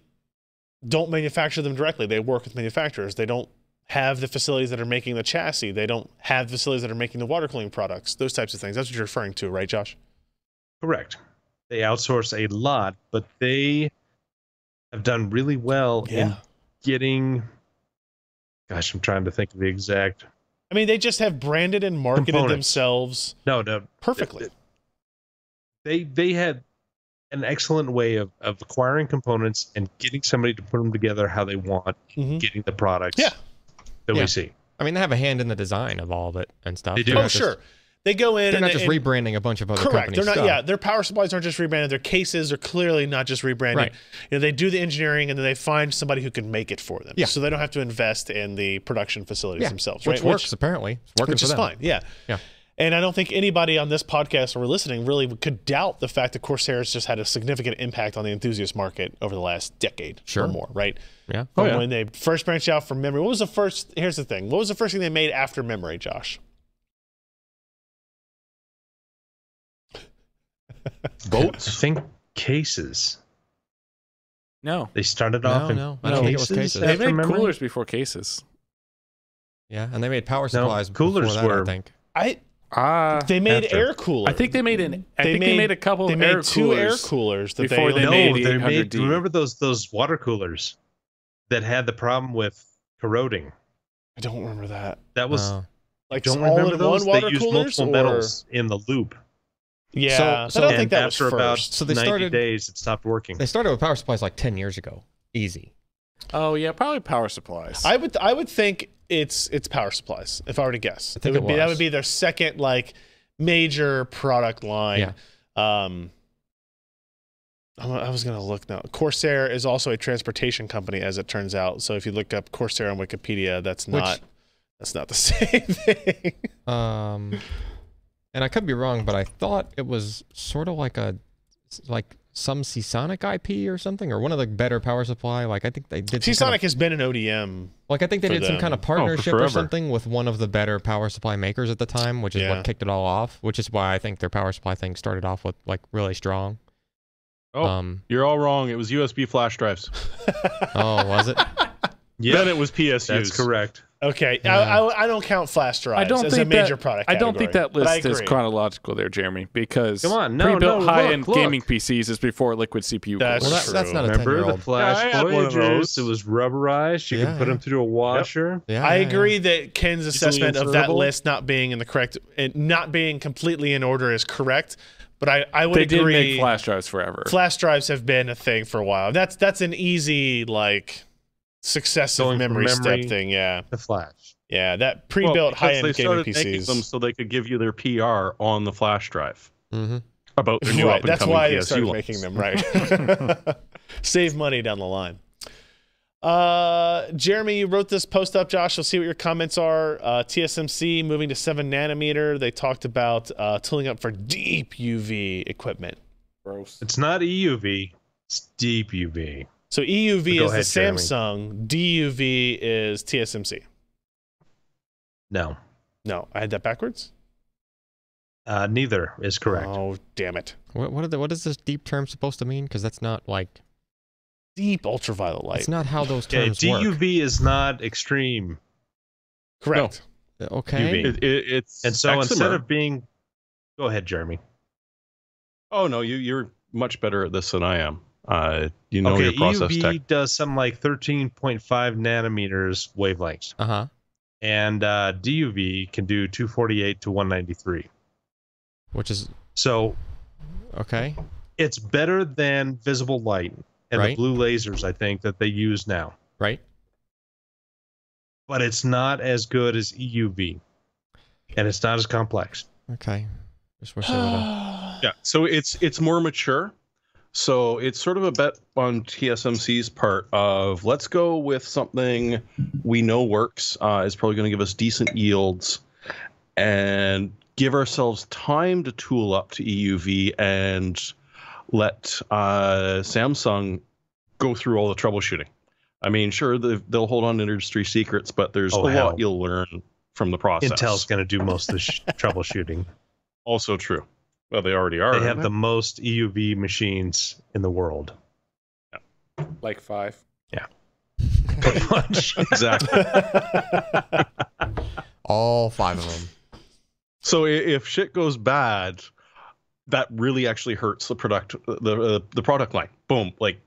don't manufacture them directly. They work with manufacturers. They don't have the facilities that are making the chassis. They don't have facilities that are making the water cooling products. Those types of things. That's what you're referring to, right, Josh? Correct. They outsource a lot, but they have done really well in getting. Gosh, I'm trying to think of the exact. They just have branded and marketed themselves. No, perfectly. They had an excellent way of acquiring components and getting somebody to put them together how they want, getting the products that we see. They have a hand in the design of all of it and stuff. They do. Oh, sure. They go in. They're not just rebranding a bunch of other companies. They're not. Yeah, their power supplies aren't just rebranded. Their cases are clearly not just rebranded. Right. They do the engineering and then they find somebody who can make it for them. Yeah. So they don't have to invest in the production facilities themselves. Which right? works apparently. It's working which for is them. fine. Yeah. Yeah. And I don't think anybody on this podcast or listening really could doubt the fact that Corsair has just had a significant impact on the enthusiast market over the last decade or more, right? Yeah. When they first branched out from memory, here's the thing. What was the first thing they made after memory, Josh? Boats? I think cases. No. They started off in I don't think it was cases. They made coolers before cases. Yeah, and they made power supplies coolers before that, I think. They made air coolers. I think they made a couple of air coolers. 2 air coolers that before they made the 800D. Remember those water coolers that had the problem with corroding? I don't remember that. That was like don't all remember in those? one water They used coolers multiple metals in the loop. Yeah, So I don't think that was after about first. So they 90 started- days, it stopped working. They started with power supplies like 10 years ago. Easy. Oh yeah, probably power supplies. I would think it's power supplies if I were to guess. I think that would be their second major product line. Yeah. I was gonna look now. Corsair is also a transportation company, as it turns out. So if you look up Corsair on Wikipedia, that's not the same thing. And I could be wrong, but I thought it was sort of like some Seasonic IP or something, or one of the better power supply. I think they did. Seasonic has been an ODM. I think they did some kind of partnership or something with one of the better power supply makers at the time, which is what kicked it all off. Which is why I think their power supply thing started off with really strong. Oh, you're all wrong. It was USB flash drives. Oh, was it? Yeah. Then it was PSUs. That's correct. Okay, I don't count flash drives as a major product category. I don't think that list is chronological there, Jeremy, because pre-built high-end gaming PCs is before liquid CPU That's cooling. That's not a Remember 10-year-old. the Flash I had one of Voyagers? those. It was rubberized. You could put them through a washer. Yeah, I agree that Ken's assessment of that insertable. list not being in the correct and not being completely in order is correct, but I would They agree. did make flash drives forever. Flash drives have been a thing for a while. That's an easy successive Going from memory step memory thing. Yeah, The Flash. yeah. That pre-built high-end they gaming started making them PCs. so they could give you their PR on the flash drive Mm-hmm. about their new Right, up and that's coming why they PSU started lines. making them. Right, save money down the line. Jeremy, you wrote this post up, Josh. You'll see what your comments are. TSMC moving to 7 nanometer. They talked about tooling up for deep UV equipment. Gross. It's not EUV. It's deep UV. So EUV Go is ahead, the Jeremy. Samsung. DUV is TSMC. No. No, I had that backwards. Neither is correct. Oh, damn it. What is this deep term supposed to mean? Because that's not deep ultraviolet light. It's not how those Okay, terms work. DUV is not extreme. Correct. Okay. UV. It's And so eczema. instead of being, go ahead, Jeremy. Oh no, you're much better at this than I am. You know Okay, your process EUV tech. does something like 13.5 nanometers wavelengths, Uh-huh. and DUV can do 248 to 193. Which is So okay. it's better than visible light and the Right. blue lasers, I think, that they use now. Right? But it's not as good as EUV, and it's not as complex. Okay. Just wish they would have. Yeah, so it's more mature. So it's sort of a bet on TSMC's part of let's go with something we know works. Is probably going to give us decent yields, and give ourselves time to tool up to EUV and let Samsung go through all the troubleshooting. I mean, sure, they'll hold on to industry secrets, but there's a lot you'll learn from the process. Intel's going to do most of the troubleshooting. Also true. Well, they already are. They have the most EUV machines in the world. Like 5. Pretty much. Exactly. All 5 of them. So if shit goes bad, that really actually hurts the product line. Boom, like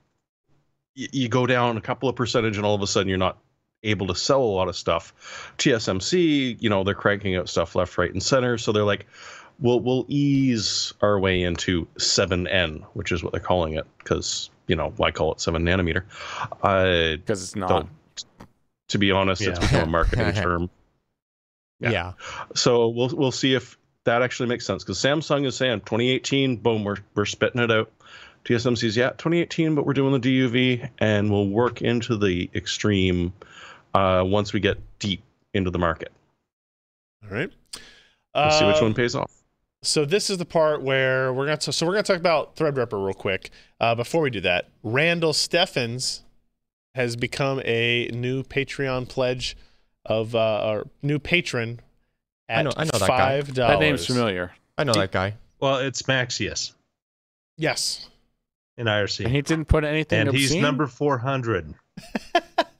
you go down a couple of percentage, and all of a sudden you're not able to sell a lot of stuff. TSMC, they're cranking out stuff left, right, and center. So they're like, we'll ease our way into 7N, which is what they're calling it, because why call it 7 nanometer? Because it's not. To be honest, it's become a marketing term. Yeah. So we'll see if that actually makes sense, because Samsung is saying 2018, boom, we're spitting it out. TSMC's 2018, but we're doing the DUV, and we'll work into the extreme once we get deep into the market. All right. We'll see which one pays off. So this is the part where we're gonna talk about Threadripper real quick. Before we do that, Randall Steffens has become a new Patreon pledge of our new patron at I know that guy. $5. That name's familiar. I know that guy. Well, it's Maxius Yes. in IRC. And he didn't put anything And obscene? he's number 400.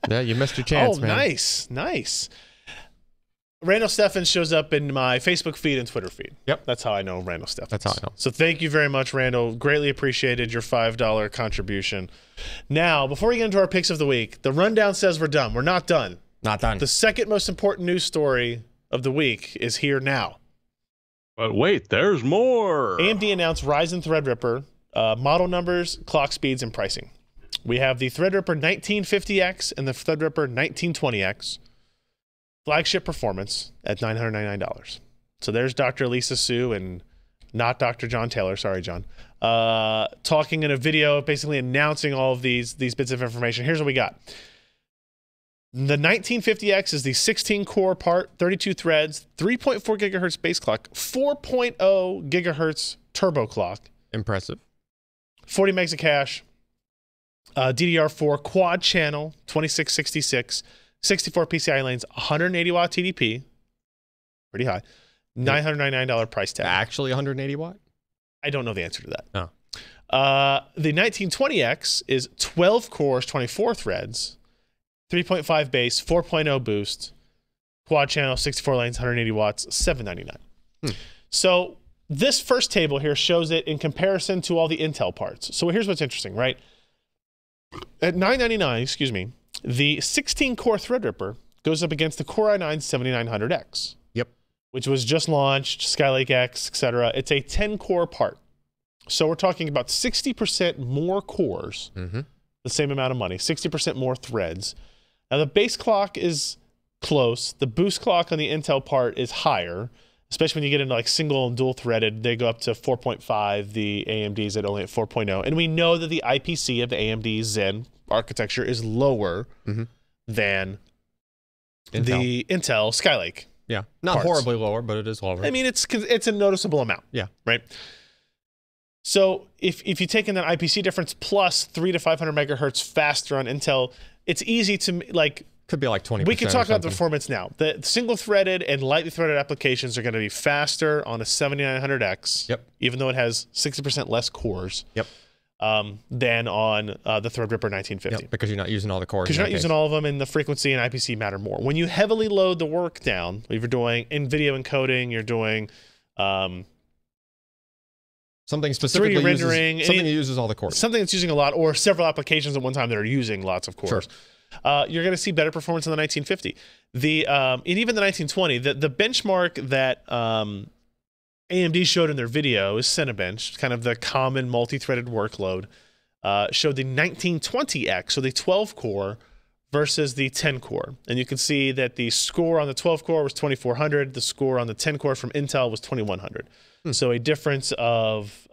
Yeah, you missed your chance, man. Nice. Randall Steffens shows up in my Facebook feed and Twitter feed. Yep. That's how I know Randall Steffens. That's how I know. So thank you very much, Randall. Greatly appreciated your $5 contribution. Now, before we get into our picks of the week, the rundown says we're done. We're not done. Not done. The second most important news story of the week is here now. But wait, there's more. AMD announced Ryzen Threadripper model numbers, clock speeds, and pricing. We have the Threadripper 1950X and the Threadripper 1920X. Flagship performance at $999. So there's Dr. Lisa Su and not Dr. John Taylor. Sorry, John. Talking in a video, basically announcing all of these bits of information. Here's what we got. The 1950X is the 16-core part, 32 threads, 3.4 gigahertz base clock, 4.0 gigahertz turbo clock. Impressive. 40 megs of cache. DDR4 quad channel, 2666. 64 PCI lanes, 180 watt TDP, pretty high. $999 price tag. Actually 180 watt? I don't know the answer to that. Oh. The 1920X is 12 cores, 24 threads, 3.5 base, 4.0 boost, quad channel, 64 lanes, 180 watts, $799. So this first table here shows it in comparison to all the Intel parts. So here's what's interesting, right? At $999, the 16-core Threadripper goes up against the Core i9 7900X. Yep. Which was just launched, Skylake X, etc. It's a 10-core part. So we're talking about 60% more cores, the same amount of money, 60% more threads. Now the base clock is close. The boost clock on the Intel part is higher, especially when you get into like single and dual threaded. They go up to 4.5. The AMD's at only at 4.0. And we know that the IPC of the AMD Zen architecture is lower than the Intel Skylake. Yeah, not parts. horribly lower, but it is lower. I mean, it's a noticeable amount. Yeah. Right. So if you take in that IPC difference plus 300 to 500 megahertz faster on Intel, it's easy to like. Could be like 20%. We can talk about the performance now. The single-threaded and lightly threaded applications are going to be faster on a 7900X. Yep. Even though it has 60% less cores. Yep. than on the Threadripper 1950. Yep, because you're not using all the cores. Because you're not using all of them, and the frequency and IPC matter more. When you heavily load the work down, if you're doing in video encoding, you're doing something specifically 3D rendering, something that uses all the cores. Something that's using a lot, or several applications at one time that are using lots of cores. Sure. You're going to see better performance in the 1950. And even the 1920, the benchmark that AMD showed in their video is Cinebench, kind of the common multi-threaded workload, showed the 1920X, so the 12-core versus the 10-core. And you can see that the score on the 12-core was 2400, the score on the 10-core from Intel was 2100. So a difference of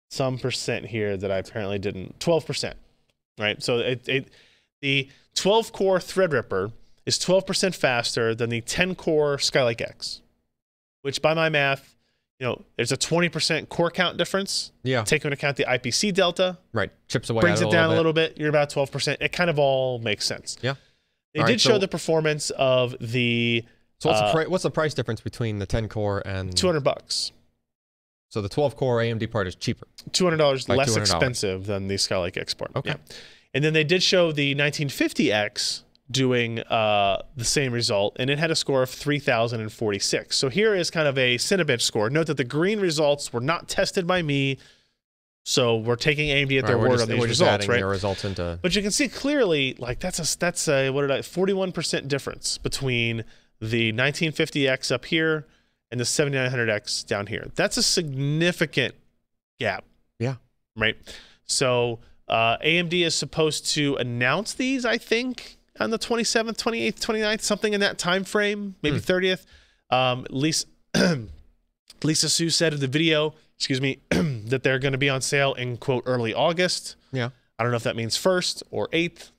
some percent here that I apparently didn't, 12%, right? So the 12-core Threadripper is 12% faster than the 10-core Skylake X, which by my math, there's a 20% core count difference. Yeah. Taking into account the IPC delta. Right. Chips away. Brings it down a little bit. You're about 12%. It kind of all makes sense. Yeah. They did show the performance of the. So what's the price difference between the 10-core and $200? So the 12-core AMD part is cheaper. $200 less expensive than the Skylake X part. Okay. Yeah. And then they did show the 1950X doing the same result, and it had a score of 3046. So here is kind of a Cinebench score. Note that the green results were not tested by me, so we're taking AMD at their word on these results, right? Results into... But you can see clearly, like that's a 41% difference between the 1950X up here and the 7900X down here. That's a significant gap. Yeah. Right. So AMD is supposed to announce these, I think, on the 27th, 28th, 29th, something in that time frame, maybe 30th. Lisa Su said in the video, that they're going to be on sale in, quote, early August. Yeah. I don't know if that means 1st or 8th.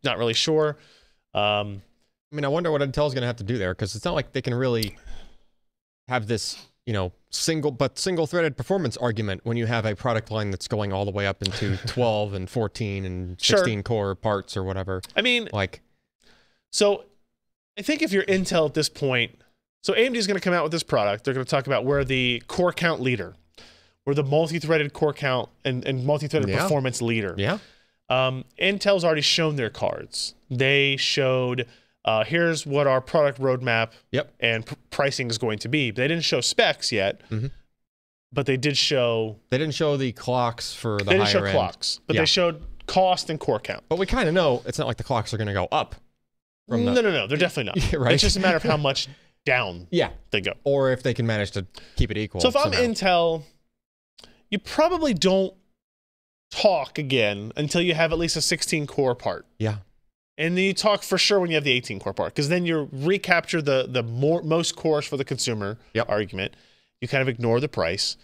Not really sure. I mean, I wonder what Intel's going to have to do there, because it's not like they can really have this, single-threaded performance argument when you have a product line that's going all the way up into 12 and 14 and 16 core parts or whatever. I mean, so I think if you're Intel at this point, so AMD is going to come out with this product. They're going to talk about we're the core count leader. We're the multi-threaded core count and multi-threaded performance leader. Yeah. Intel's already shown their cards. They showed... here's what our product roadmap and pricing is going to be. They didn't show specs yet, but they did show... They didn't show the clocks for the higher end. They didn't show clocks, but they showed cost and core count. But we kind of know it's not like the clocks are going to go up. From No, they're definitely not. Right? It's just a matter of how much down they go. Or if they can manage to keep it equal. So if I'm Intel, you probably don't talk again until you have at least a 16-core part. Yeah. And then you talk for sure when you have the 18-core part, because then you recapture the most cores for the consumer argument. You kind of ignore the price.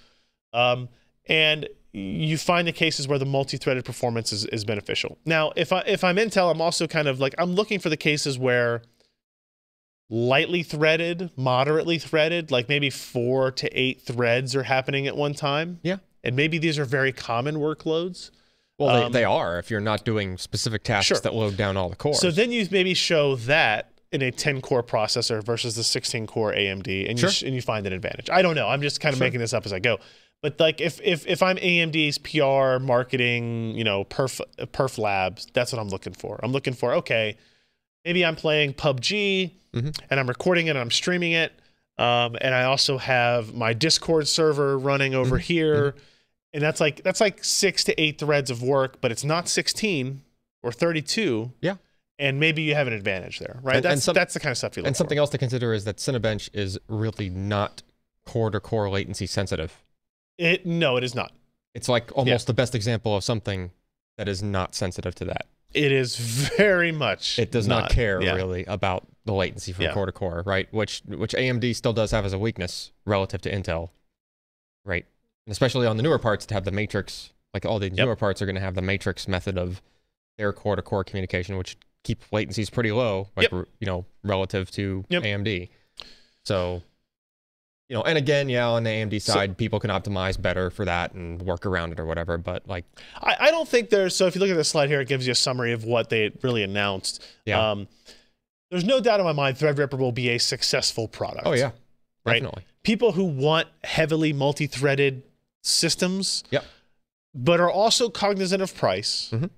And you find the cases where the multi-threaded performance is beneficial. Now, if I'm Intel, I'm also kind of I'm looking for the cases where lightly threaded, moderately threaded, like maybe 4 to 8 threads are happening at one time. Yeah. And maybe these are very common workloads. Well, they are if you're not doing specific tasks that load down all the cores. So then you maybe show that in a 10-core processor versus the 16-core AMD, and you find an advantage. I don't know. I'm just kind of making this up as I go. But like if I'm AMD's PR, marketing, perf labs, that's what I'm looking for. I'm looking for, okay, maybe I'm playing PUBG and I'm recording it and I'm streaming it. And I also have my Discord server running over here. And that's like 6 to 8 threads of work, but it's not 16 or 32. Yeah. And maybe you have an advantage there, right? That's the kind of stuff you look for. And something else to consider is that Cinebench is really not core-to-core latency sensitive. No, it is not. It's like almost the best example of something that is not sensitive to that. It is very much. It does not care really about the latency from core-to-core, right? Which AMD still does have as a weakness relative to Intel, right? And especially on the newer parts that have the matrix, like all the newer parts are going to have the matrix method of their core-to-core communication, which keep latencies pretty low, like relative to AMD. So, and again, on the AMD side, people can optimize better for that and work around it or whatever. But like, I don't think there's. So if you look at this slide here, it gives you a summary of what they really announced. Yeah. There's no doubt in my mind Threadripper will be a successful product. Oh yeah, right. Definitely. People who want heavily multi-threaded systems, Yep. but are also cognizant of price. Mhm.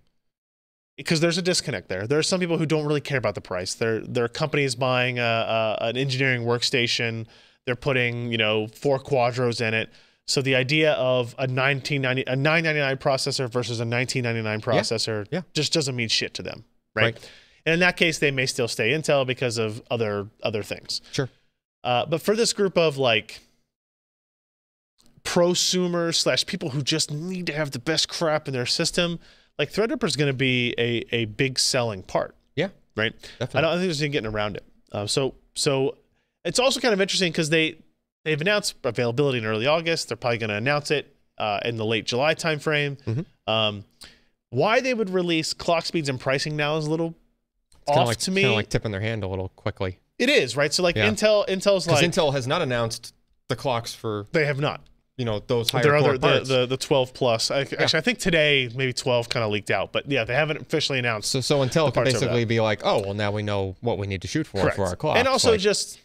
Because there's a disconnect there. There are some people who don't really care about the price. Their companies buying an engineering workstation. They're putting 4 Quadros in it. So the idea of a $999 processor versus a $1999 processor just doesn't mean shit to them, right? And in that case, they may still stay Intel because of other things. Sure. But for this group of like prosumers / people who just need to have the best crap in their system, like Threadripper is going to be a big selling part. Yeah. Right. Definitely. I don't think there's any getting around it. So it's also kind of interesting because they've announced availability in early August. They're probably going to announce it in the late July timeframe. Mm-hmm. Why they would release clock speeds and pricing now is a little off to me. Kind of like tipping their hand a little quickly. It is, right? So like Intel's like Intel has not announced the clocks for they have not. Those higher their core other parts. the 12 plus. Actually, I think today maybe 12 kind of leaked out, but yeah, they haven't officially announced. So Intel could parts of basically that. be like, oh well, now we know what we need to shoot for our clocks. And also like, just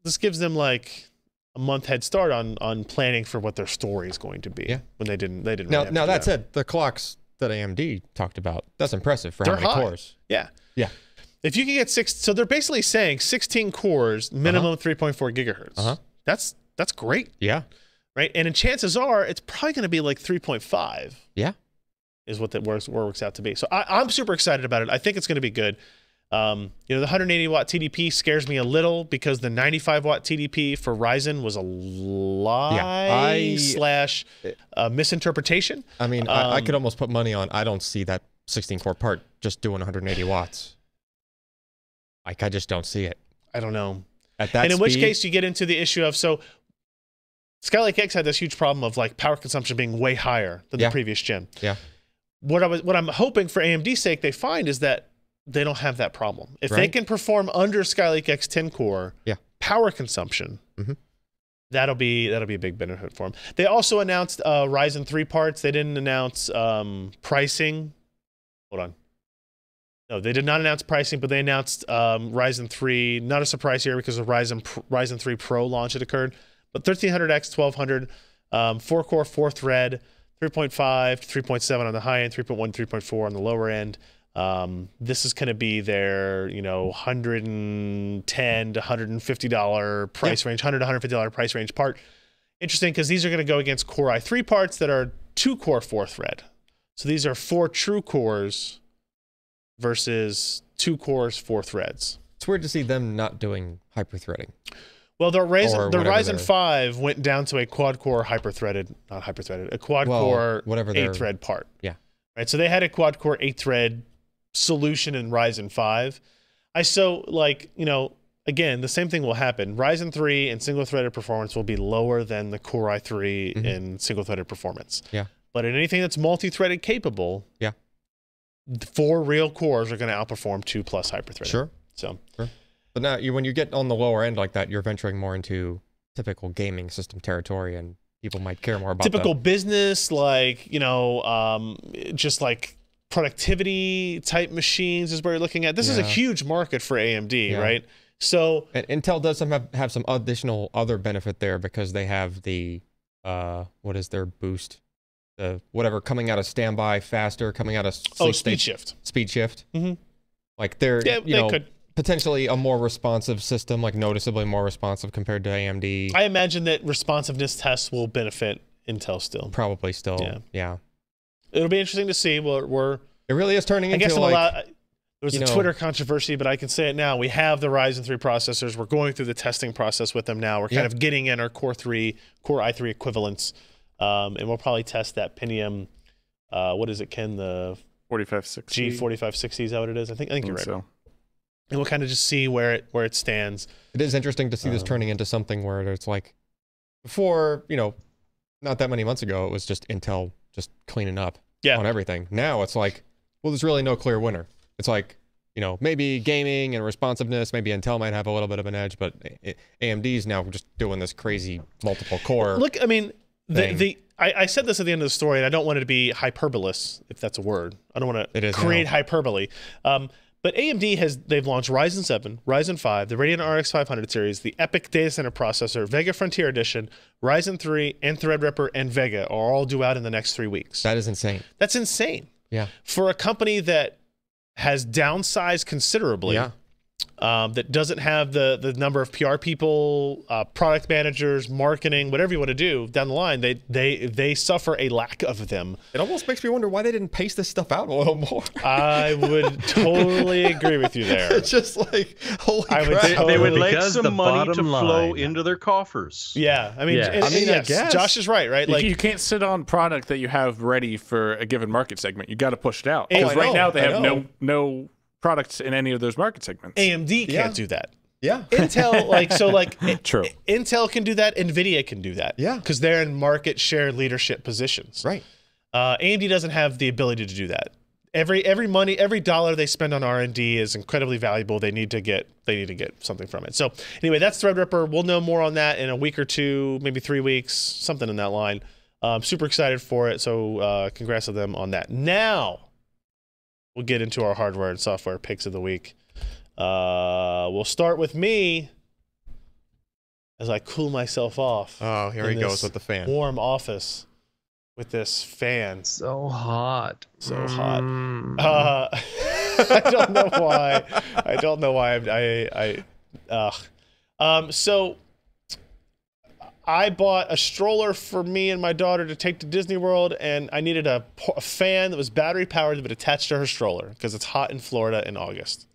this gives them like a month head start on planning for what their story is going to be. Yeah. When they didn't. Really now have to do that said, the clocks that AMD talked about, that's impressive for They're how many high. cores. Yeah. Yeah. If you can get 6, so they're basically saying 16 cores, minimum 3.4 gigahertz. Uh-huh. That's great, Yeah. right? And in chances are it's probably going to be like 3.5. Yeah. Is what that works out to be. So I'm super excited about it. I think it's going to be good. The 180 watt TDP scares me a little because the 95 watt TDP for Ryzen was a lie / misinterpretation. I mean, I could almost put money on I don't see that 16 core part just doing 180 watts. Like, I just don't see it. I don't know. At that And in speed, which case you get into the issue of, so Skylake X had this huge problem of like power consumption being way higher than the previous gen. Yeah. What I'm hoping for AMD's sake they find is that they don't have that problem. If they can perform under Skylake X 10 core power consumption, that'll be a big benefit for them. They also announced Ryzen 3 parts. They didn't announce pricing. Hold on. No, they did not announce pricing, but they announced Ryzen 3. Not a surprise here because of Ryzen 3 Pro launch that occurred. But 1300X, 1200, 4-core, 4-thread, 3.5 to 3.7 on the high end, 3.1, 3.4 on the lower end. This is going to be their, $110 to $150 price range, $100 to $150 price range part. Interesting because these are going to go against Core i3 parts that are 2-core, 4-thread. So these are 4 true cores versus 2 cores, 4 threads. it's weird to see them not doing hyper-threading. Well, the Ryzen 5 went down to a quad-core a quad-core 8-thread part. Yeah. Right, so they had a quad-core 8-thread solution in Ryzen 5. Again, the same thing will happen. Ryzen 3 and single-threaded performance will be lower than the Core i3 in single-threaded performance. Yeah. But in anything that's multi-threaded capable, 4 real cores are going to outperform 2+ hyper-threading. Sure. So. Sure. But now, when you get on the lower end like that, you're venturing more into typical gaming system territory, and people might care more about typical business, just like productivity type machines is where you're looking at. This is a huge market for AMD, right? So and Intel does have some additional other benefit there because they have the what is their boost, the whatever coming out of standby faster, coming out of speed shift. Mm-hmm. Like they're could. Potentially a more responsive system, like noticeably more responsive compared to AMD. I imagine that responsiveness tests will benefit Intel still. Probably still. Yeah. It'll be interesting to see. It really is turning into there was a Twitter controversy, but I can say it now. We have the Ryzen 3 processors. We're going through the testing process with them now. We're kind of getting in our Core i3 equivalents, and we'll probably test that Pentium. What is it, Ken? The 4560. G4560 is that what it is? I think you're right. So. And we'll kind of just see where it stands. It is interesting to see this turning into something where it's like before, not that many months ago, it was just Intel just cleaning up on everything. Now it's like, well, there's really no clear winner. It's like, maybe gaming and responsiveness, maybe Intel might have a little bit of an edge, but AMD's now just doing this crazy multiple core. Look, I mean, I said this at the end of the story, and I don't want it to be hyperbolous, if that's a word. I don't want to create hyperbole. But AMD they've launched Ryzen 7, Ryzen 5, the Radeon RX 500 series, the EPYC data center processor, Vega Frontier Edition, Ryzen 3, and Threadripper and Vega are all due out in the next 3 weeks. That is insane. That's insane. Yeah. For a company that has downsized considerably, that doesn't have the number of PR people, product managers, marketing, whatever you want to do down the line, they suffer a lack of them. It almost makes me wonder why they didn't pace this stuff out a little more. I would totally agree with you there. It's just like, holy crap. They would like Because the some money to bottom flow line. into their coffers. Yeah, I mean, Yeah. and- I mean, and I yes, guess. Josh is right, right? You can't sit on product that you have ready for a given market segment. You got to push it out. Because I right know, now they I have know. no products in any of those market segments. AMD Yeah. can't do that. Yeah. Intel, True. Intel can do that. NVIDIA can do that. Yeah. Because they're in market share leadership positions. Right. AMD doesn't have the ability to do that. Every dollar they spend on R&D is incredibly valuable. They need to get something from it. So anyway, that's Threadripper. We'll know more on that in a week or two, maybe 3 weeks, something in that line. Super excited for it. So congrats to them on that. Now we'll get into our hardware and software picks of the week. We'll start with me as I cool myself off. Oh, here he goes with the fan. Warm office with this fan. So hot. So hot. Mm. I don't know why. I don't know why. So I bought a stroller for me and my daughter to take to Disney World, and I needed a fan that was battery powered that would attach to her stroller because it's hot in Florida in August.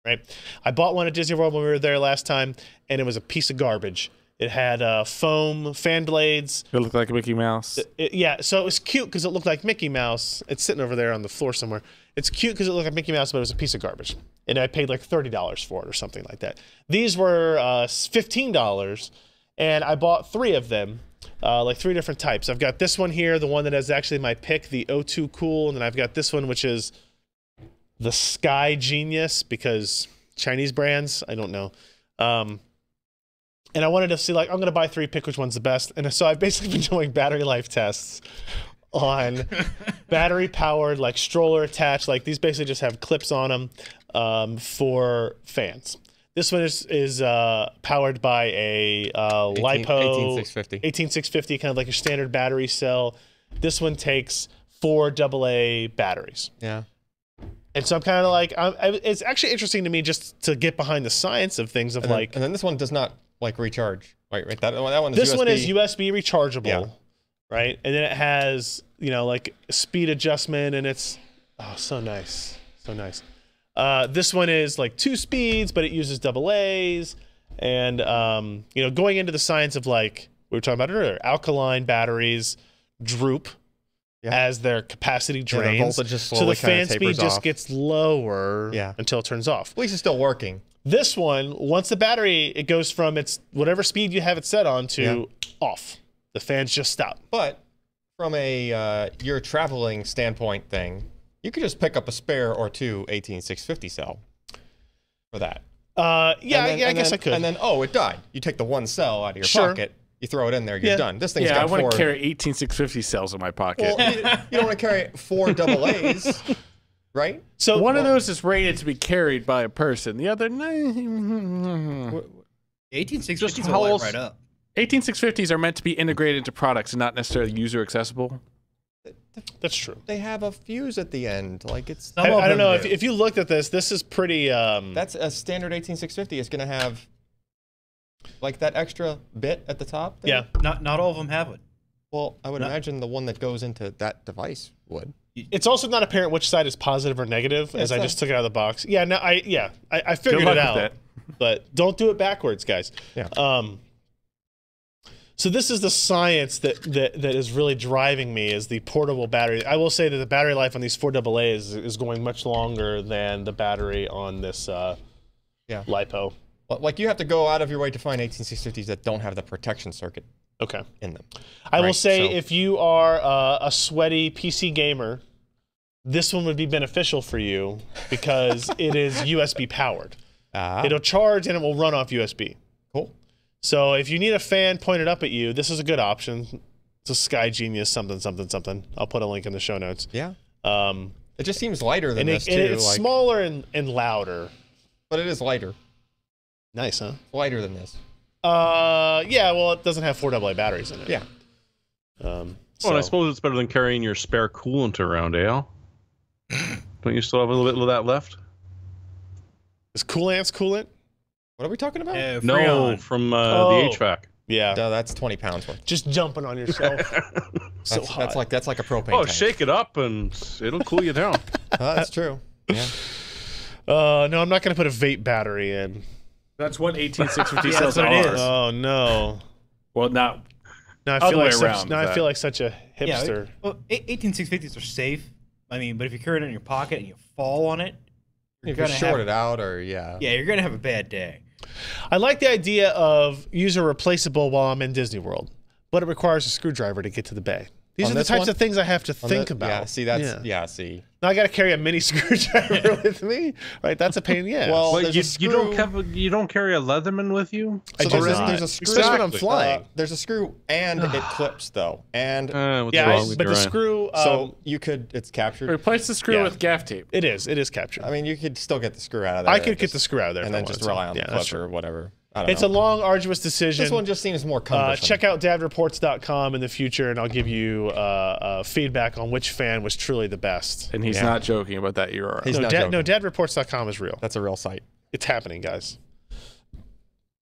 Right? I bought one at Disney World when we were there last time, and it was a piece of garbage. It had foam fan blades. It looked like a Mickey Mouse. Yeah, so it was cute because it looked like Mickey Mouse. It's sitting over there on the floor somewhere. It's cute because it looked like Mickey Mouse, but it was a piece of garbage. And I paid like $30 for it or something like that. These were $15, and I bought 3 of them, like 3 different types. I've got this one here, the one that is actually my pick, the O2 Cool, and then I've got this one, which is the Sky Genius, because Chinese brands, I don't know. And I wanted to see, like, I'm going to buy 3, pick which one's the best. And so I've basically been doing battery life tests on battery powered, like stroller attached. Like these basically just have clips on them for fans. This one is powered by a LiPo 18650, kind of like a standard battery cell. This one takes 4 AA batteries. Yeah. And so I'm kind of like, it's actually interesting to me just to get behind the science of things. And then this one does not like recharge. Right. That one is this USB. one is USB rechargeable. Yeah. Right. And then it has, like speed adjustment, and it's so nice. So nice. This one is like 2 speeds, but it uses AA's. And, going into the science of like we were talking about earlier, alkaline batteries droop as their capacity drains. The voltage just so slowly the fan speed tapers just off. gets lower until it turns off. At least it's still working. This one, once the battery, it goes from its whatever speed you have it set on to off. The fans just stop. But from a your traveling standpoint thing, you could just pick up a spare or 2 18650 cell for that. I guess I could. And then, it died. You take the one cell out of your pocket, you throw it in there, you're done. This thing's got I want 4. to carry 18650 cells in my pocket. Well, you don't want to carry 4 AA's, right? So one of those is rated to be carried by a person. The other, 18650s will light right up. 18650s are meant to be integrated into products and not necessarily user accessible. That's true. They have a fuse at the end. Like it's. I don't know if you looked at this. This is pretty. That's a standard 18650. It's going to have like that extra bit at the top. There. Yeah. Not all of them have it. Well, I would imagine the one that goes into that device would. It's also not apparent which side is positive or negative, as I just took it out of the box. Yeah, no, I figured it out, but don't do it backwards, guys. Yeah. So this is the science that is really driving me, is the portable battery. I will say that the battery life on these 4 AA's is going much longer than the battery on this LiPo. Well, like you have to go out of your way to find 18650s that don't have the protection circuit in them. I will say if you are a sweaty PC gamer, this one would be beneficial for you because it is USB powered. It'll charge and it will run off USB. Cool. So if you need a fan pointed up at you, this is a good option. It's a Sky Genius something. I'll put a link in the show notes. Yeah. It just seems lighter than And, this, and too. it's like, smaller and louder. but it is lighter. Nice, huh? Lighter than this. Yeah, well, it doesn't have 4 AA batteries in it. Yeah. Well, and I suppose it's better than carrying your spare coolant around, Al. Don't you still have a little bit of that left? Is coolant? What are we talking about? No, Freon. from Oh. the HVAC. Yeah. No, that's 20 pounds worth. Just jumping on yourself. So That's, hot. that's like a propane Oh, tank. shake it up and it'll cool you down. That's true. Yeah. No, I'm not going to put a vape battery in. That's what 18650 Yeah, cells that's what it are. is. Oh, no. Well, not. Now I Other feel way like such, around, now I that. feel like such a Yeah, hipster. well, 18650s are safe. I mean, but if you carry it in your pocket and you fall on it, you're If you're gonna shorted have, out or, yeah. yeah, you're gonna have a bad day. I like the idea of use a replaceable while I'm in Disney World, but it requires a screwdriver to get to the bay. These On are the this types one? of things I have to On think the- about. Yeah, see, that's, yeah, see. Now I got to carry a mini screwdriver with me, right? That's a pain in the ass. Well, Well, there's a you don't screw- you don't carry a Leatherman with you? I So do there's, not. there's a screw. Especially when I'm flying. There's a screw and it clips, though. And What's Yeah, wrong with but your the eye? screw. so you could, it's captured. Replace the screw Yeah. with gaff tape. It is captured. I mean, you could still get the screw out of there. I could and get the just- screw out of there and if I then just wanted to. rely on Yeah, the that's clip or true. whatever. I don't It's know. a long, arduous decision. This one just seems more cumbersome. Check out dadreports.com in the future, and I'll give you feedback on which fan was truly the best. And he's Yeah. not joking about that URL. He's No, not joking. dadreports.com is real. That's a real site. It's happening, guys.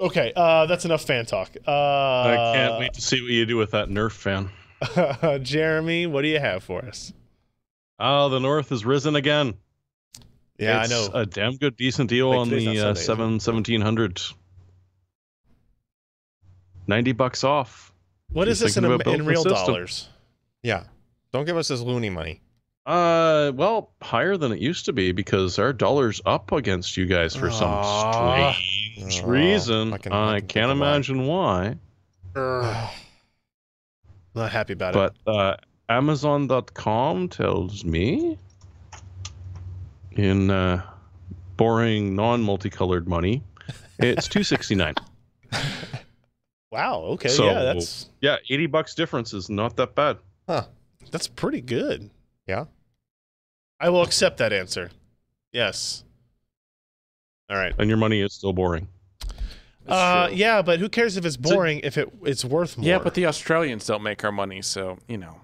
Okay, that's enough fan talk. I can't wait to see what you do with that Nerf fan. Jeremy, what do you have for us? Oh, the North has risen again. Yeah, It's I know. a damn good, decent deal Like on today's not the Sunday, is it? 1700. $90 off. What is you this in, thinking about in building real a system? dollars? Yeah. Don't give us this loony money. Well, higher than it used to be because our dollar's up against you guys for some Aw. strange Aw, reason. I can I think can't of why. imagine why. Not happy about it. But Amazon.com tells me in boring non-multicolored money, it's $269. Wow. Okay. So, yeah, that's $80 difference is not that bad. Huh. that's pretty good. Yeah. I will accept that answer. Yes. All right. And your money is still boring. Yeah, but who cares if it's boring if it's worth more? Yeah, but the Australians don't make our money, so you know.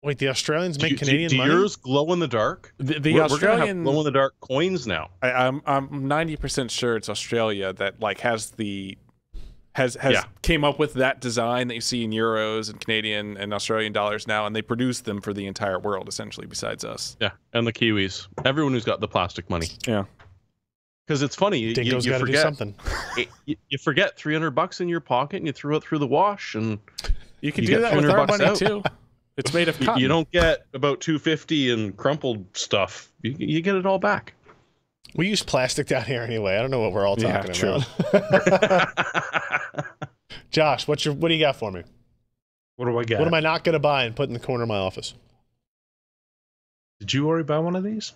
Wait, the Australians make do Canadian money? yours glow in the dark? The We're gonna have Australian, glow in the dark coins now. I'm 90% sure it's Australia that like has Yeah. came up with that design that you see in euros and Canadian and Australian dollars now, and they produce them for the entire world essentially, besides us. Yeah, and the Kiwis, everyone who's got the plastic money. Yeah. Because it's funny, you Dingo's got to do forget something. you forget $300 in your pocket and you threw it through the wash, and You can You do get that with our $300 money out. too. It's made of cotton. you don't get about $250 in crumpled stuff. You get it all back. We use plastic down here anyway. I don't know what we're all Yeah, talking true. about. Josh, what do you got for me? What do I got? What am I not going to buy and put in the corner of my office? Did you already buy one of these?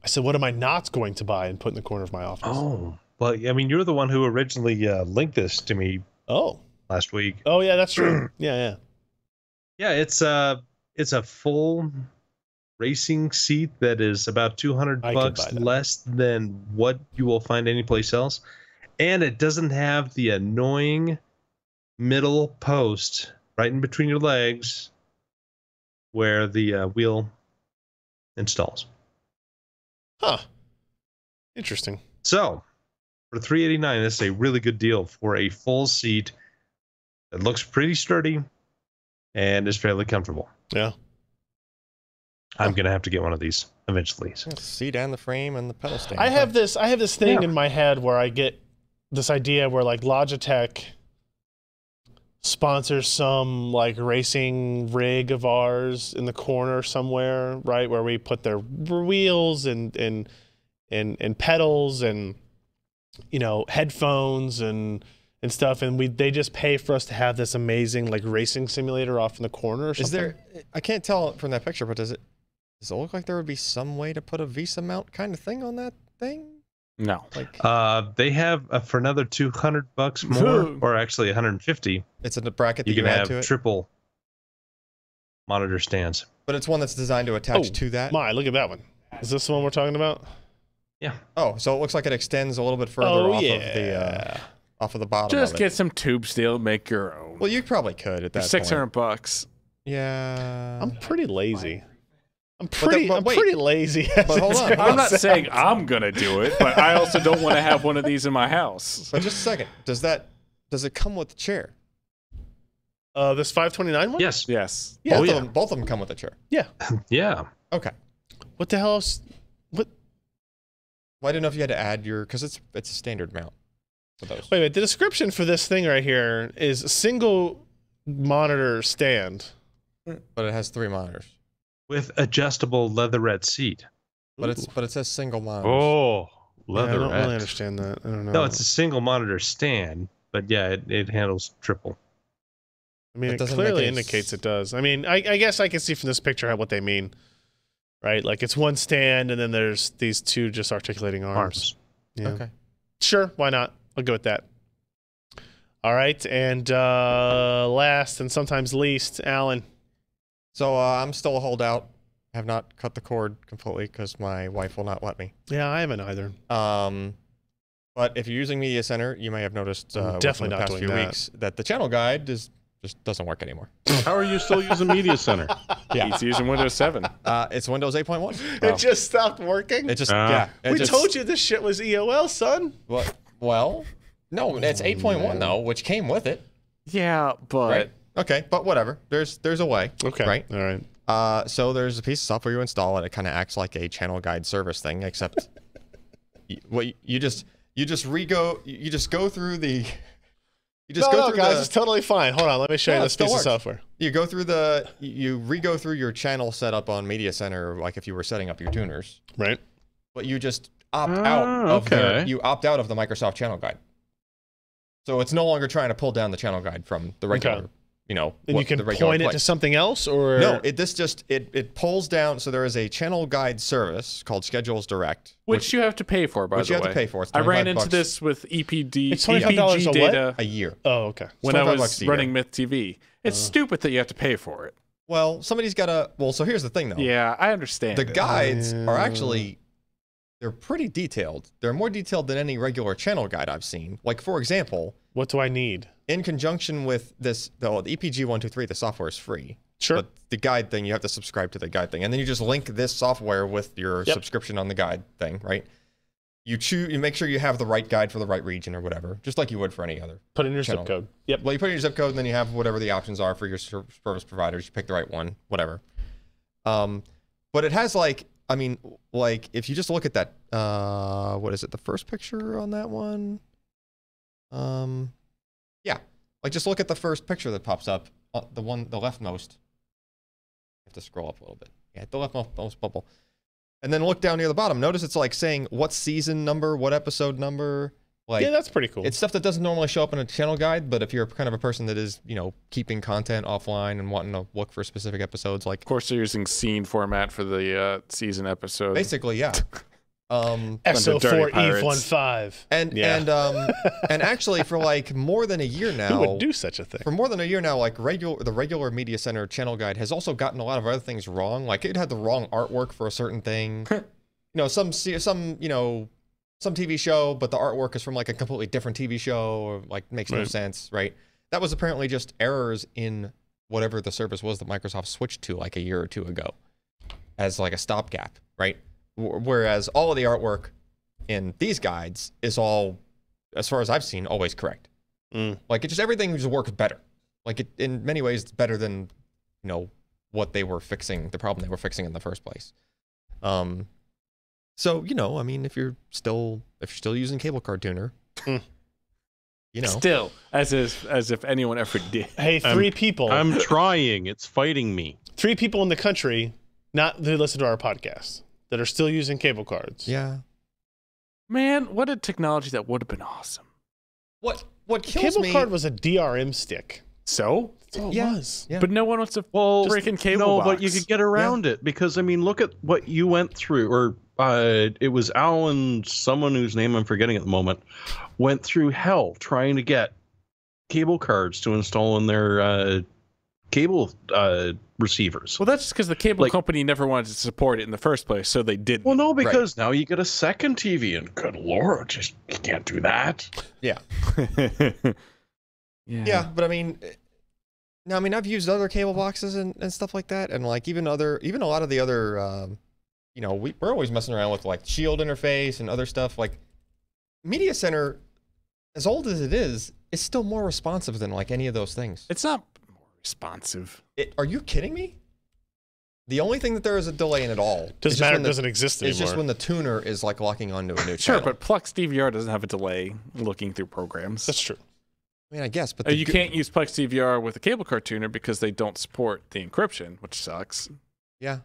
I said, what am I not going to buy and put in the corner of my office? Oh, well, I mean, you're the one who originally linked this to me Oh, last week. yeah, that's true. Yeah. Yeah, it's a full racing seat that is about $200 I could buy that. less than what you will find anyplace else, and it doesn't have the annoying middle post right in between your legs where the wheel installs. Huh. Interesting. So, for $389, that's a really good deal for a full seat that looks pretty sturdy and is fairly comfortable. Yeah. I'm gonna have to get one of these eventually. The seat and the frame and the pedal stand. I have this thing Yeah. in my head where I get this idea where like Logitech sponsors some like racing rig of ours in the corner somewhere, right? Where we put their wheels and pedals and headphones and stuff, and they just pay for us to have this amazing like racing simulator off in the corner or something. Is there? I can't tell from that picture, but does it look like there would be some way to put a Visa mount kind of thing on that thing? No. Like They have for another $200 more, or actually 150. it's in the bracket that You you, can add have to it. triple. monitor stands. But it's one that's designed to attach to that. My, look at that one. Is this the one we're talking about? Yeah. Oh, so it looks like it extends a little bit further off of the bottom. Just of get it. some tube steel, make your own. Well, you probably could at that $600. Yeah. I'm pretty lazy. I'm pretty lazy. But hold on. I'm not saying I'm gonna do it, but I also don't want to have one of these in my house. But just a second. Does it come with the chair? This 529 one? Yes. Yes. Yeah. Both of them come with a chair. Yeah. Yeah. Okay. What the hell else? What? Well, I didn't know if you had to add your, because it's a standard mount for those. Wait a minute. The description for this thing right here is a single monitor stand. But it has 3 monitors. With adjustable leatherette seat. But it says single monitor. Oh, Yeah, I leatherette. don't really understand that. I don't know. No, it's a single monitor stand, but yeah, it handles triple. I mean, It it doesn't clearly make indicates it does. I mean, I guess I can see from this picture what they mean, right? Like it's one stand, and then there's these 2 just articulating arms. Yeah. Okay. Sure, why not? I'll go with that. All right, and last and sometimes least, Alan. So I'm still a holdout. I have not cut the cord completely because my wife will not let me. Yeah, I haven't either. But if you're using Media Center, you may have noticed Definitely within the not past doing few that. weeks that the channel guide just doesn't work anymore. How are you still using Media Center? He's using Windows 7. It's Windows 8.1. It just stopped working. It just yeah. We told you this shit was EOL, son. Well, no, it's 8.1 though, which came with it. Yeah, but Right? Okay, but whatever. There's a way. Okay. Right. All right. So there's a piece of software you install and it kind of acts like a channel guide service thing, except you just go through the. Guys, it's totally fine. Hold on, let me show you No, it this still piece of works. software. You go through you re-go through your channel setup on Media Center, like if you were setting up your tuners, Right. but you just opt out of okay. you opt out of the Microsoft channel guide. So it's no longer trying to pull down the channel guide from the regular, Okay. And And you can the regular point it place. to something else, or No, it pulls down. So there is a channel guide service called Schedules Direct, which you have to pay for, by which the you way. have to pay for. It's I ran 25 into bucks this with EPD, It's $25 a EPG what? data a year. Oh, okay. when I 25 was bucks a year. running Myth TV. It's stupid that you have to pay for it. Well, somebody's got to. Well, so here's the thing, though. Yeah, I understand. The it. guides are actually they're pretty detailed. They're more detailed than any regular channel guide I've seen. Like for example, What do I need? in conjunction with this, the EPG 123, the software is free. Sure. But the guide thing, you have to subscribe to the guide thing, and then you just link this software with your subscription on the guide thing, right? You make sure you have the right guide for the right region or whatever, just like you would for any other. Put in your channel. zip code. Yep. Well, you put in your zip code, and then you have whatever the options are for your service providers. You pick the right one, whatever. But it has like if you just look at that, what is it? The first picture on that one. Yeah, like just look at the first picture that pops up, the leftmost. You have to scroll up a little bit. Yeah, the leftmost bubble, and then look down near the bottom. Notice it's like saying what season number, what episode number. Like, yeah, that's pretty cool. it's stuff that doesn't normally show up in a channel guide, but if you're kind of a person that is, keeping content offline and wanting to look for specific episodes, like Of course, they're using scene format for the season episode. basically, yeah. SO4 Eve 15. And actually for like more than a year now, Who would do such a thing? for more than a year now, like the regular Media Center channel guide has also gotten a lot of other things wrong. Like it had the wrong artwork for a certain thing. Some TV show, but the artwork is from like a completely different TV show, or like makes no Right. sense, right? That was apparently just errors in whatever the service was that Microsoft switched to like a year or two ago as like a stopgap, right? Whereas all of the artwork in these guides is all, as far as I've seen, always correct. Like it just, everything just works better. Like it, in many ways, it's better than, what they were fixing, the problem they were fixing in the first place. So, if you're still using Cable Card Tuner, Still, as if anyone ever did. Hey, three people. I'm trying. It's fighting me. 3 people in the country, not who listen to our podcast, that are still using cable cards. yeah. Man, what a technology that would have been awesome. What kills Cable me? card was a DRM stick. So, That's all it Yeah. was. Yeah. but no one wants to freaking cable no, box. but you could get around it because look at what you went through, or it was Alan, someone whose name I'm forgetting at the moment, went through hell trying to get cable cards to install in their cable receivers. Well, that's just because the cable company never wanted to support it in the first place, so they didn't. Well, no, because now you get a second TV, and good lord, just you can't do that. Yeah. Yeah, but I mean, no, I mean I've used other cable boxes and stuff like that, and like even a lot of the other, you know, we're always messing around with like Shield interface and other stuff. Like Media Center, as old as it is still more responsive than like any of those things. It's not more responsive. Are you kidding me? The only thing that there is a delay in it all doesn't exist anymore. It's just when the tuner is like locking onto a new Sure, channel. but Plex DVR doesn't have a delay looking through programs. That's true. I mean, I guess, but you can't use Plex DVR with a cable card tuner because they don't support the encryption, which sucks. Yeah.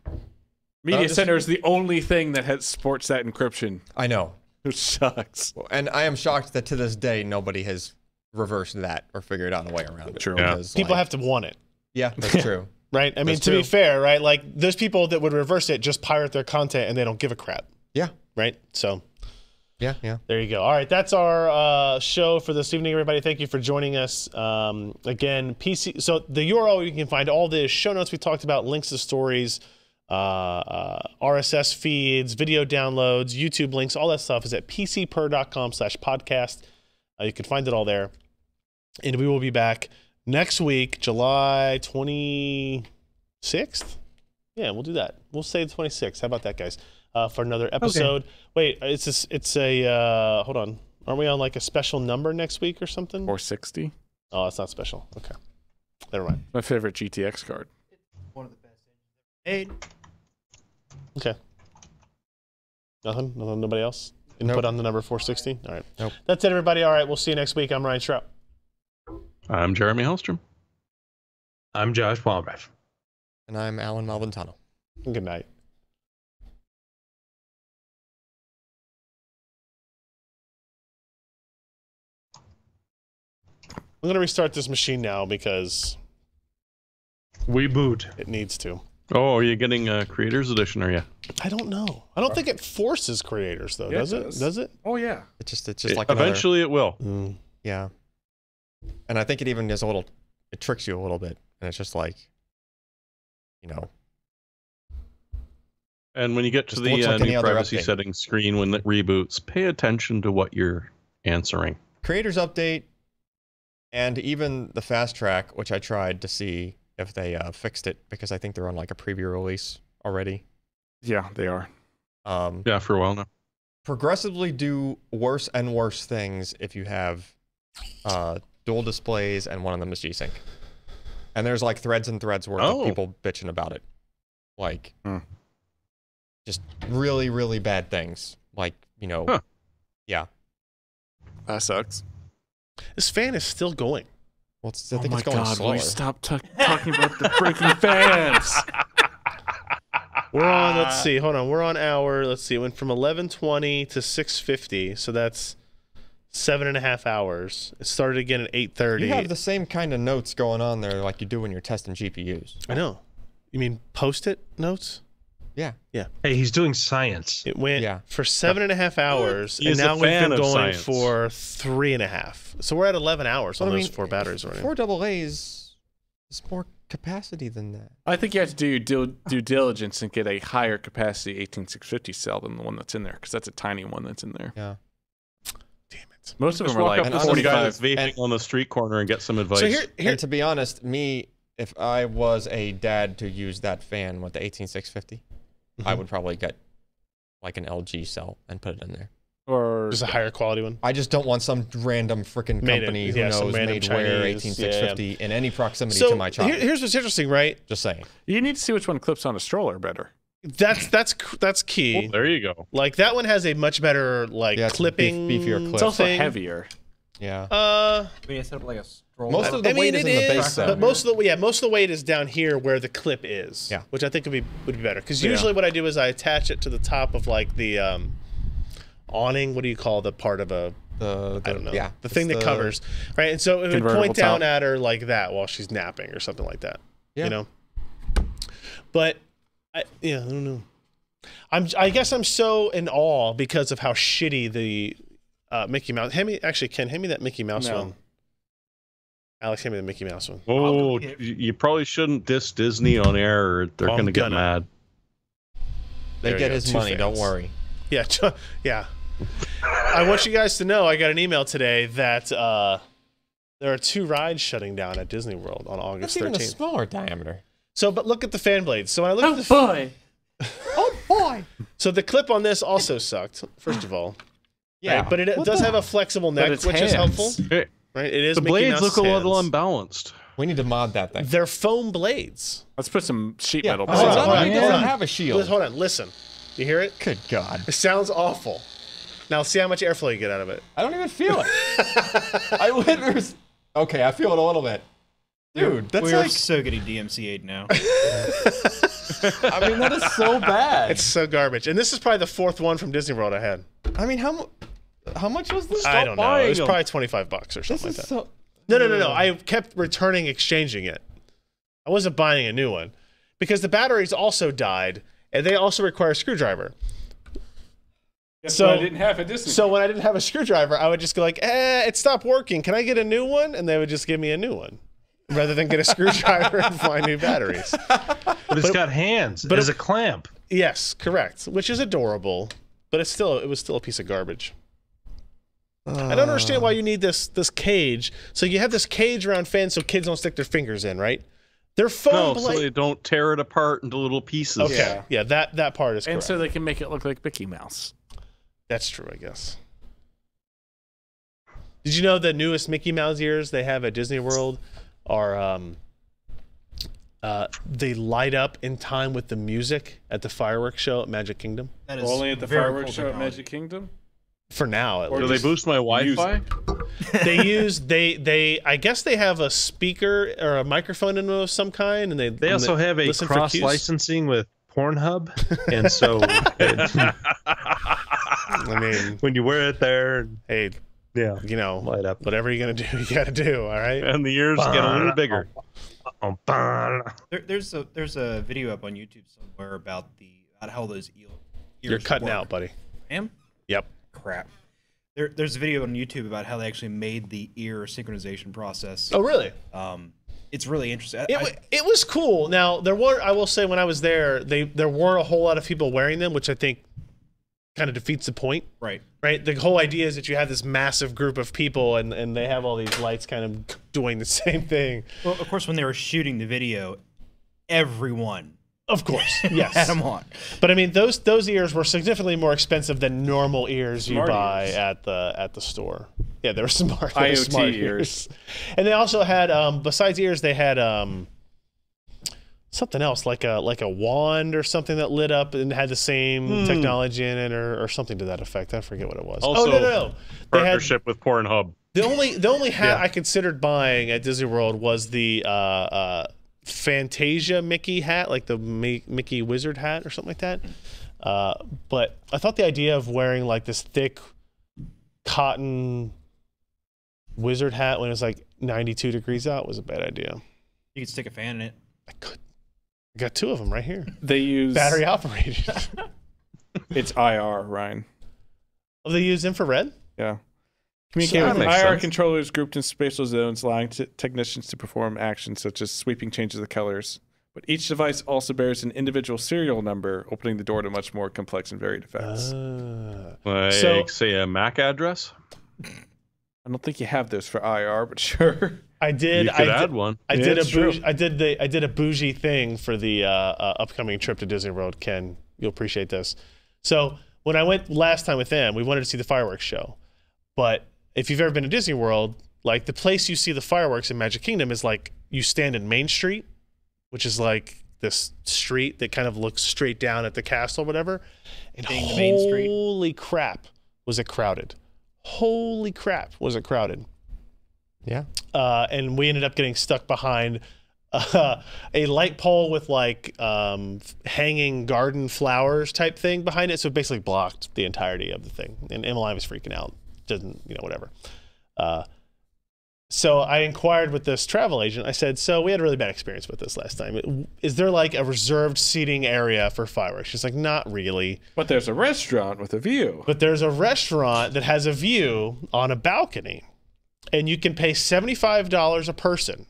Media Center is the only thing that supports that encryption. I know. Which sucks. And I am shocked that to this day nobody has reversed that or figured out a way around it. True. Because, People have to want it. Yeah, that's true. Right? I mean, That's to true. be fair, right? Like, those people that would reverse it just pirate their content and they don't give a crap. Yeah. Right? So, yeah. there you go. All right, that's our show for this evening, everybody. Thank you for joining us. Again, PC. So, the URL you can find all the show notes we talked about, links to stories, RSS feeds, video downloads, YouTube links, all that stuff is at pcper.com/podcast. You can find it all there. And we will be back next week, July 26th. Yeah, we'll do that. We'll say the 26th. How about that, guys? For another episode. Okay. Wait, it's a hold on. Aren't we on like a special number next week or something? 460. Oh, it's not special. Okay. Never mind. My favorite GTX card. One of the best engines ever made. Okay. Nothing? Nobody else? Input on the number 460? All right. Nope. That's it, everybody. All right, we'll see you next week. I'm Ryan Schraub. I'm Jeremy Hellstrom. I'm Josh Palmreff. And I'm Alan Malventano. Good night. I'm going to restart this machine now because we boot. It needs to. Oh, are you getting Creators Edition, are you? I don't know. I don't think it forces creators, though, does it? Does it? Oh, yeah. It's just like eventually it will. Yeah. And I think it even is it tricks you a little bit. And it's just like, you know. And when you get to the new privacy settings screen when it reboots, pay attention to what you're answering. Creators Update and even the Fast Track, which I tried to see if they fixed it, because I think they're on like a preview release already. Yeah, they are. Yeah, for a while now. Progressively do worse and worse things if you have dual displays and one of them is G-Sync. And there's like threads and threads worth of people bitching about it. Like, just really, really bad things. Like, you know, yeah. That sucks. This fan is still going. Well, I think it's going slower. Will you stop talking about the freaking fans? We're on, let's see, hold on. We're on hour, let's see, it went from 11:20 to 6:50, so that's 7.5 hours. It started again at 8:30. You have the same kind of notes going on there like you do when you're testing GPUs. I know. You mean Post-it notes? Yeah. Yeah. Hey, he's doing science. It went for 7.5 hours, and now we've been going for 3.5. So we're at 11 hours on those 4 batteries already. 4 AA's is more capacity than that. I think you have to do your due diligence and get a higher capacity 18650 cell than the one that's in there, because that's a tiny one that's in there. Yeah. Damn it. Most of Just them are walk like up to some guy 45. that's vaping on the street corner and get some advice. So here, and to be honest, if I was a dad to use that fan with the 18650, I would probably get like an LG cell and put it in there. Or just a higher quality one. I just don't want some random freaking company who knows made wear 18650 in any proximity to my child. Here's what's interesting, right? Just saying. You need to see which one clips on a stroller better. That's key. Well, there you go. Like that one has a much better clipping. Beefier clip. It's also heavier. Yeah. I mean, it's sort of like a stroller. Most of the weight is in the base cell. But most of the weight is down here where the clip is. Yeah. Which I think would be better. Because usually what I do is I attach it to the top of like the awning. What do you call the part of a I don't know. Yeah. The thing that covers. Right. And so it would point down top. at her like that while she's napping or something like that. Yeah. You know? But I don't know. I guess I'm so in awe because of how shitty the Mickey Mouse. Ken, hand me that Mickey Mouse one. Alex, give me the Mickey Mouse one. Oh, you probably shouldn't diss Disney on air, or they're going to get mad. They get his money, don't worry. Yeah, yeah. I want you guys to know I got an email today that there are 2 rides shutting down at Disney World on August 13th. That's even a smaller diameter. So, but look at the fan blades. So when I look at the boy. Oh boy. So the clip on this also sucked, first of all. Yeah. Right? But it does have a flexible neck, which is helpful. Hey, right? It is the Mickey blades Mouse's look a hands. little unbalanced. We need to mod that thing. They're foam blades. Let's put some sheet metal. Oh, Hold on, it doesn't have a shield. Hold on, listen. You hear it? Good God. It sounds awful. Now see how much airflow you get out of it. I don't even feel it. I literally. Okay, I feel it a little bit. Dude, that's We're like. so getting DMCA'd now. I mean, that is so bad. It's so garbage. And this is probably the 4th one from Disney World I had. I mean, how much was this? I don't know. It was them. probably $25 or something This like is that. so. No. I kept returning, exchanging it. I wasn't buying a new one because the batteries also died, and they also require a screwdriver. So I didn't have a Disney. So when I didn't have a screwdriver, I would just go like, it stopped working. Can I get a new one? And they would just give me a new one, rather than get a screwdriver and find new batteries. But it's got hands. But it's a clamp. Yes, correct. Which is adorable, but it was still a piece of garbage. I don't understand why you need this cage. So you have this cage around fans so kids don't stick their fingers in, right? They're foam No, so they don't tear it apart into little pieces. Okay, yeah, that part is correct. And so they can make it look like Mickey Mouse. That's true, I guess. Did you know the newest Mickey Mouse ears they have at Disney World are they light up in time with the music at the fireworks show at Magic Kingdom? That is Only at the very fireworks cool show at technology. Magic Kingdom? For now, at Do least. they boost my Wi-Fi? they I guess they have a speaker or a microphone in them of some kind, and They also have a listen for cues. cross-licensing with Pornhub, and so I mean, when you wear it there, hey, yeah, you know, light up. whatever you're gonna do, you gotta do. All right. And the ears get a little bigger. There's a video up on YouTube somewhere about how those ears You're cutting work. out, buddy. Am? Yep. Crap. There's a video on YouTube about how they actually made the ear synchronization process. Oh, really? It's really interesting. It was cool. Now I will say when I was there, there weren't a whole lot of people wearing them, which I think kind of defeats the point. Right. Right. The whole idea is that you have this massive group of people, and they have all these lights kind of doing the same thing. Well, of course, when they were shooting the video, everyone Of course, yes. had them on. But I mean, those ears were significantly more expensive than normal ears you Smart buy ears. at the store. Yeah, they were smart. They were IoT smart ears. And they also had besides ears, they had something else like a wand or something that lit up and had the same technology in it or something to that effect. I forget what it was. Also, no. They had Partnership with Pornhub. the only hat I considered buying at Disney World was the Fantasia Mickey hat, like the Mickey Wizard hat or something like that. But I thought the idea of wearing like this thick cotton wizard hat when it was like 92 degrees out was a bad idea. You could stick a fan in it. I could. I got 2 of them right here. They use Battery operated. It's IR, Ryan. Oh, they use infrared? Yeah. Communicate that with makes IR sense. controllers grouped in spatial zones, allowing technicians to perform actions such as sweeping changes of colors. But each device also bears an individual serial number, opening the door to much more complex and varied effects. Like, So- say, a MAC address? I don't think you have those for IR, but sure. I did. You could add one. I Yeah, did a it's true. bougie, I did a bougie thing for the upcoming trip to Disney World. Ken, you'll appreciate this. So when I went last time with them, we wanted to see the fireworks show. But if you've ever been to Disney World, like the place you see the fireworks in Magic Kingdom is like you stand in Main Street, which is like this street that kind of looks straight down at the castle or whatever. And Being the main street. holy crap, was it crowded. Holy crap, was it crowded. Yeah. And we ended up getting stuck behind a light pole with like hanging garden flowers type thing behind it. So it basically blocked the entirety of the thing. And Emily was freaking out. Didn't, whatever. So I inquired with this travel agent. I said, so we had a really bad experience with this last time. Is there like a reserved seating area for fireworks? She's like, not really. But there's a restaurant with a view. But there's a restaurant that has a view on a balcony. and you can pay $75 a person.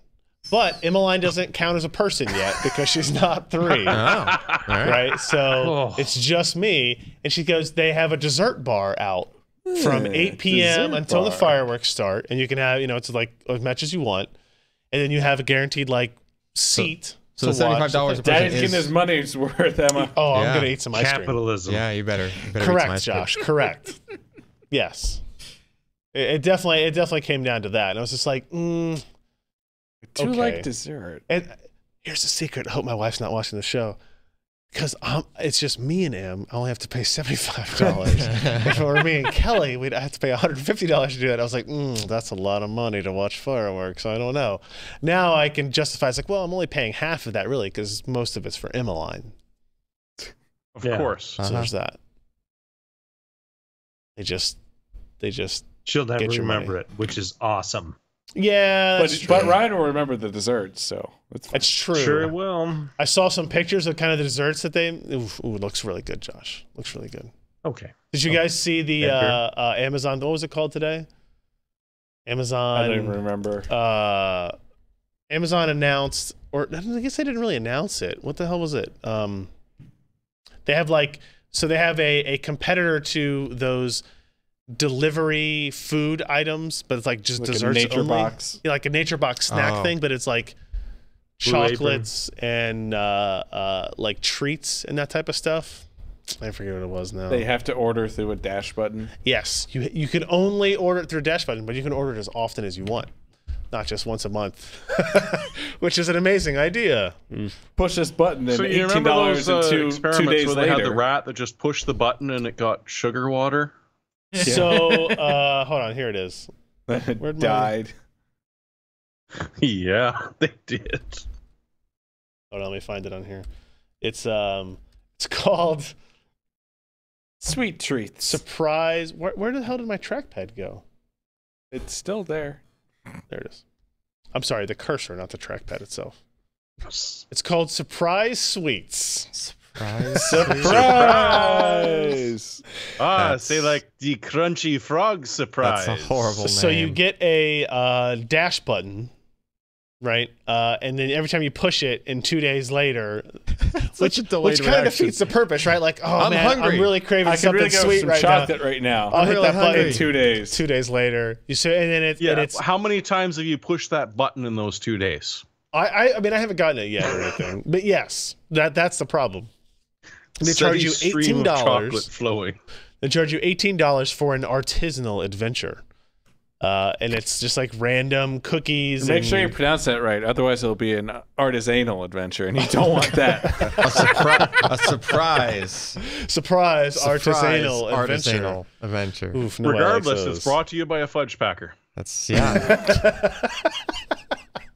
But Emmeline doesn't count as a person yet because she's not 3. Oh, all right. Right? So it's just me. And she goes, they have a dessert bar out from 8 p.m. until the fireworks start. And you can have, it's like as much as you want. And then you have a guaranteed seat. So the $75 a person Daddy's getting his money's worth, Emma. Oh, I'm going to eat some ice cream. Capitalism. Yeah, you better eat Correct, some ice cream. Josh. Correct. Yes. It definitely came down to that. And I was just like, Do okay. like dessert. And here's the secret. I hope my wife's not watching the show. Because it's just me and Em. I only have to pay $75. If it were me and Kelly, we'd have to pay $150 to do that. I was like, that's a lot of money to watch fireworks. I don't know. Now I can justify. It's like, well, I'm only paying half of that, really, because most of it's for Emmeline. Of course. So there's that. They just She'll never get your remember money. it, which is awesome. Yeah, that's But true. Ryan will remember the desserts, so it's fine. That's true. Sure it will. I saw some pictures of kind of the desserts that they. Ooh, it looks really good, Josh. Looks really good. Okay. Did you guys see the Amazon? What was it called today? Amazon. I don't even remember. Amazon announced, or I guess they didn't really announce it. What the hell was it? They have they have a competitor to those delivery food items, but it's like just Like a desserts Nature only. Box. Yeah, like a Nature Box snack thing, but it's like Blue chocolates and like treats and that type of stuff. I forget what it was now. They have to order through a dash button. Yes, you can only order it through a dash button, but you can order it as often as you want, not just once a month, which is an amazing idea. Push this button and So you $18 remember those and two experiments days where they had the later. rat that just pushed the button and it got sugar water? So hold on, here it is. Where'd my- died. Yeah, they did. Hold on, let me find it on here. It's called Sweet treats. Surprise. Where the hell did my trackpad go? It's still there. There it is. I'm sorry, the cursor, not the trackpad itself. It's called Surprise Sweets. Surprise! Say like the crunchy frog surprise. That's a horrible name. So you get a dash button, right? And then every time you push it, and 2 days later, which kind of defeats the purpose, right? Like, I'm hungry. I'm really craving I could something really go sweet some right now. chocolate right now. I'll hit really that button hungry. In 2 days. 2 days later. You say, and then it's How many times have you pushed that button in those 2 days? I mean, I haven't gotten it yet or anything, but yes, that's the problem. They charge you Steady stream of chocolate $18. flowing. They charge you $18 for an artisanal adventure, and it's just like random cookies. Make sure you pronounce that right, otherwise it'll be an artisanal adventure, and you don't want that. a surprise surprise artisanal adventure. Oof, no, Regardless, it's brought to you by a fudge packer. That's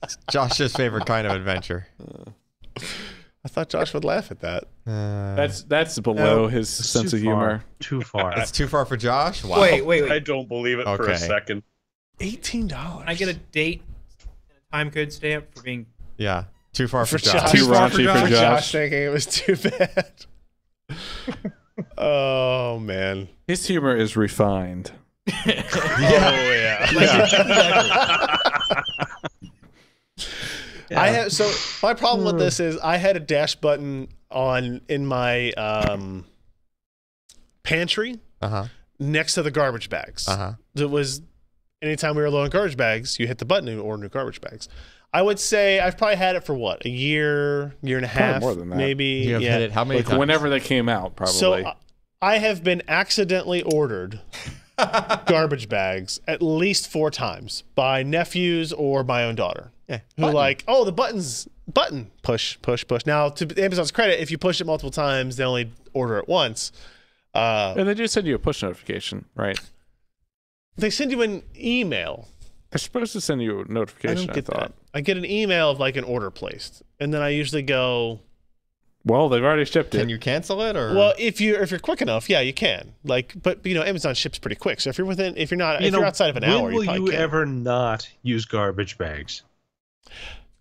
It's Josh's favorite kind of adventure. I thought Josh would laugh at that. That's below his sense of humor. Too far. It's too far for Josh. Wow. Wait. I don't believe it for Okay. a second. $18. Can I get a date and a time code stamp for being? Yeah, too far for for Josh. Josh? Too raunchy for Josh. thinking it was too bad. Oh man. His humor is refined. Oh yeah. I have my problem with this is I had a dash button in my pantry next to the garbage bags. It was anytime we were low on garbage bags, you hit the button and order new garbage bags. I would say I've probably had it for what, a year and a half, more than that. maybe. You have hit it how many Like times? whenever they came out, probably. So I have been accidentally ordered garbage bags at least 4 times by nephews or my own daughter. Yeah, who like, oh, the button, push. Now, to Amazon's credit, if you push it multiple times, they only order it once. and they do send you a push notification, right? They send you an email. They're supposed to send you a I notification, don't get I thought. that. I get an email of like an order placed, and then I usually go, Well, they've already shipped it. Can you cancel it or? well, if you're quick enough, yeah, you can. Like, but Amazon ships pretty quick. So if you're outside of an hour, when will probably you can. ever not use garbage bags? Do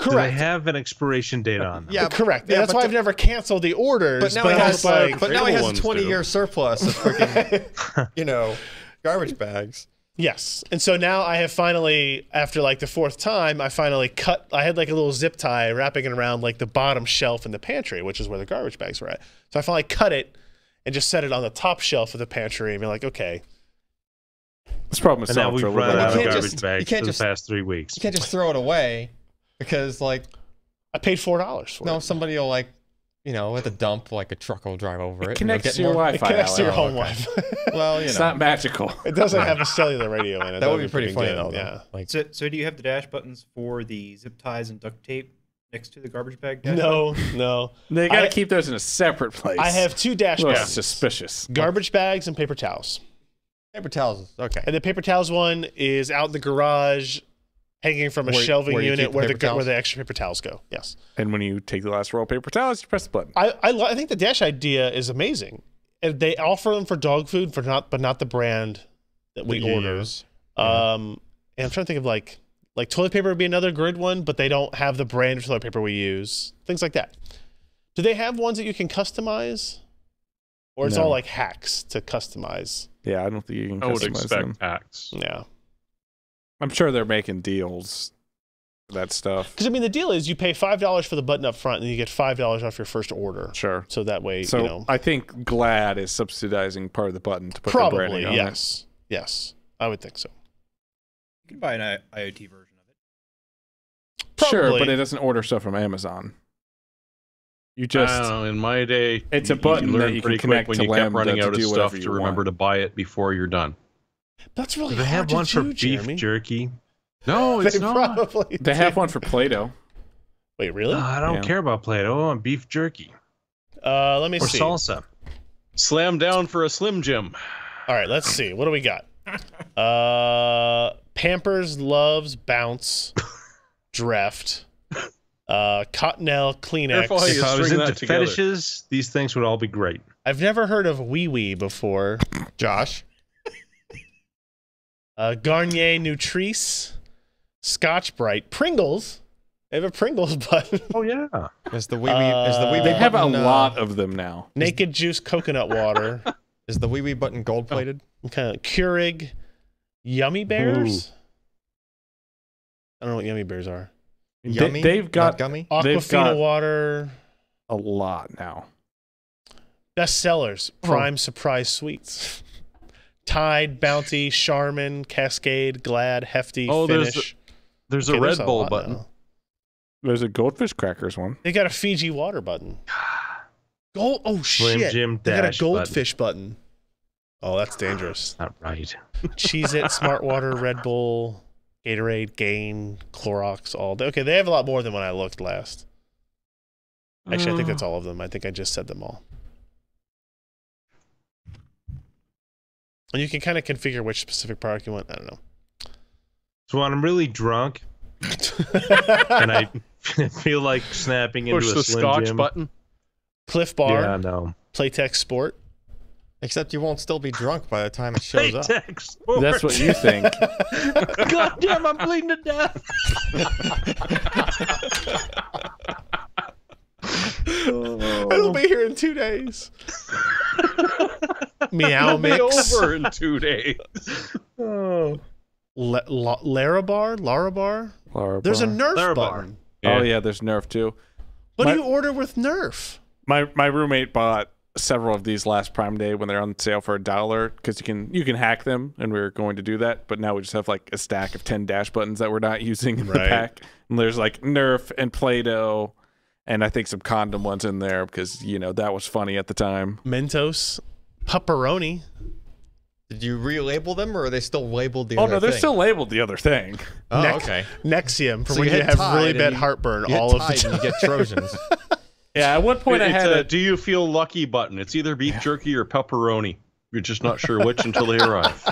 they Correct. have an expiration date on them? yeah, Correct. Yeah, that's but why I've never canceled the orders. But now he I has was like, but now he has a ones do. 20-year surplus of freaking, garbage bags. Yes. And so now I have finally, after like the 4th time, I had like a little zip tie wrapping it around like the bottom shelf in the pantry, which is where the garbage bags were at. So I finally cut it and just set it on the top shelf of the pantry and be like, okay. This problem is And now solved we've for a run little out of while. garbage bags for the past 3 weeks. You can't just throw it away because, like, I paid $4 for it. somebody will, like, at the dump, like a truck will drive over it. It connects to your Wi-Fi. It connects to your home okay. Wi-Fi. Well, It's not magical. It doesn't have a cellular radio in it. That would be pretty funny, good. though. Yeah. Like, So do you have the dash buttons for the zip ties and duct tape next to the garbage bag dash No. They got to keep those in a separate place. I have 2 dash Well, bags. suspicious. Garbage bags and paper towels. paper towels. Okay. And the paper towels one is out in the garage, hanging from a Where- shelving where you unit keep the where paper towels? where the extra paper towels go. Yes. And when you take the last roll of paper towels, you press the button. I think the dash idea is amazing. And they offer them for dog food but not the brand that we order. use. And I'm trying to think of like toilet paper would be another good one, but they don't have the brand of toilet paper we use. Things like that. Do they have ones that you can customize? Or it's No. all like hacks to customize? Yeah, I don't think you can I would customize expect them. hacks. Yeah. I'm sure they're making deals for that stuff. Because, I mean, the deal is you pay $5 for the button up front and you get $5 off your first order. Sure. So that way, So I think Glad is subsidizing part of the button to put their probably, branding on it. yes. Yes. I would think so. You can buy an IoT version of it. Sure, Probably. but it doesn't order stuff from Amazon. You I just don't know, in my day, It's a button learn that you can pretty connect quick to when you kept Lambda running to out of do stuff whatever to you remember want. to buy it before you're done. That's really Do they hard have one to for do, beef Jeremy. jerky? No, it's They not. probably they have one for Play-Doh. Wait, really? I don't Yeah. care about Play-Doh. I want beef jerky Let me or see. salsa. Slam down for a Slim Jim. All right, let's see. What do we got? Pampers Loves Bounce Dreft. Cottonelle Careful how Kleenex. you If I was string that into together. fetishes, these things would all be great. I've never heard of Wee Wee before. Josh. Garnier Nutrice. Scotch Brite. Pringles. They have a Pringles button. Oh yeah. Is the wee wee? Is the wee wee? They have a button, lot of them now. Naked Juice Coconut Water. Is the wee wee button gold plated? Kind of Keurig. Yummy Bears. I don't know what Yummy Bears are. Yummy. They've Not got gummy. They've Aquafina got- Water. a lot now. Best sellers. Prime Surprise Sweets. Tide, Bounty, Charmin, Cascade, Glad, Hefty, Oh, Finish. There's Okay, a Red Bull lot button. now. There's a Goldfish Crackers one. They got a Fiji water button. Gold. Oh Slim shit! Jim They got a Dash goldfish button. Oh, that's dangerous. Not right. Cheez It, Smart Water, Red Bull, Gatorade, Gain, Clorox, all day. Okay, they have a lot more than when I looked last. Actually, I think that's all of them. I think I just said them all. And you can kind of configure which specific product you want. I don't know. So when I'm really drunk and I feel like snapping into Push a the Slim Scotch Jim. button. Cliff Bar, Yeah, no. Playtex Sport. Except you won't still be drunk by the time it shows up. Paytex. That's what you think. God damn, I'm bleeding to death. It'll be here in 2 days. Meow It'll be Mix. over in 2 days. Larabar? Laura There's a Bar. Nerf Larabar. button. Oh yeah, there's Nerf too. What My- do you order with Nerf? My roommate bought several of these last Prime Day when they're on sale for $1 because you can hack them, and we were going to do that. But now we just have like a stack of 10 dash buttons that we're not using in the Right. pack. And there's like Nerf and Play-Doh, and I think some condom ones in there because that was funny at the time. Mentos. Pepperoni. Did you relabel them, or are they still labeled the Oh other no, they're thing? still labeled the other thing. Oh, Neck- okay. Nexium for So when you you hit have Tide really and bad you- heartburn You hit all of the Tide time. and you get Trojans. Yeah, at one point I It's had a do you feel lucky button. It's either beef jerky or pepperoni. You're just not sure which until they arrive.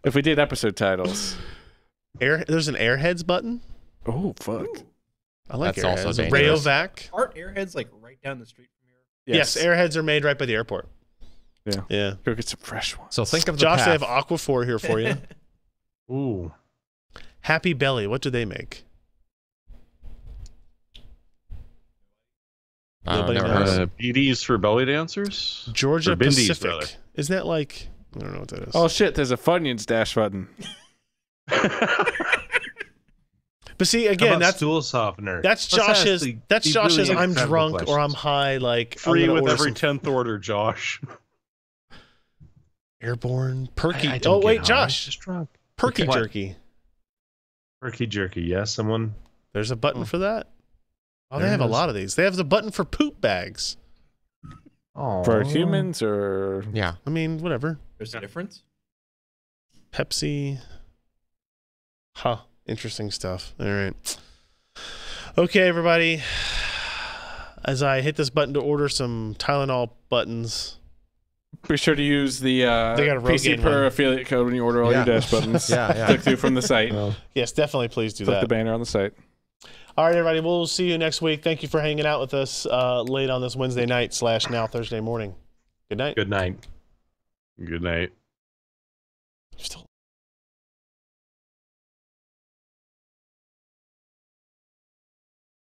if we did episode titles. There's an Airheads button. Oh fuck. I like That's also Airheads. dangerous. Rayovac. Aren't Airheads like right down the street from here? Yes, Airheads are made right by the airport. Yeah. Yeah. Go get some fresh ones. So think of the Josh, path. they have Aquaphor here for you. Ooh. Happy Belly. What do they make? I don't Nobody never knows. heard of it. BDs for belly dancers? Georgia Or Bindies, Pacific. rather. Isn't that like I don't know what that is. Oh shit! There's a Funyuns dash button. But see, again, that's stool softener. That's Josh's. That's Josh's. Really I'm drunk or I'm high. Like free with order every 10th order, Josh. Airborne perky. I don't Oh wait, get high, Josh. just drunk. Perky What? jerky. Perky jerky. Yes, someone. There's a button for that. Oh, they There have it a is. lot of these. They have the button for poop bags. Oh, For humans or Yeah. I mean, whatever. There's a difference. Pepsi. Huh. Interesting stuff. All right. Okay, everybody. As I hit this button to order some Tylenol buttons. be sure to use the They got a PC Rogaine per one. affiliate code when you order all Yeah. your dash buttons. Yeah. Click through from the site. Yes, definitely. Please do Click the that. banner on the site. All right, everybody. We'll see you next week. Thank you for hanging out with us late on this Wednesday night / now Thursday morning. Good night. Good night. Good night.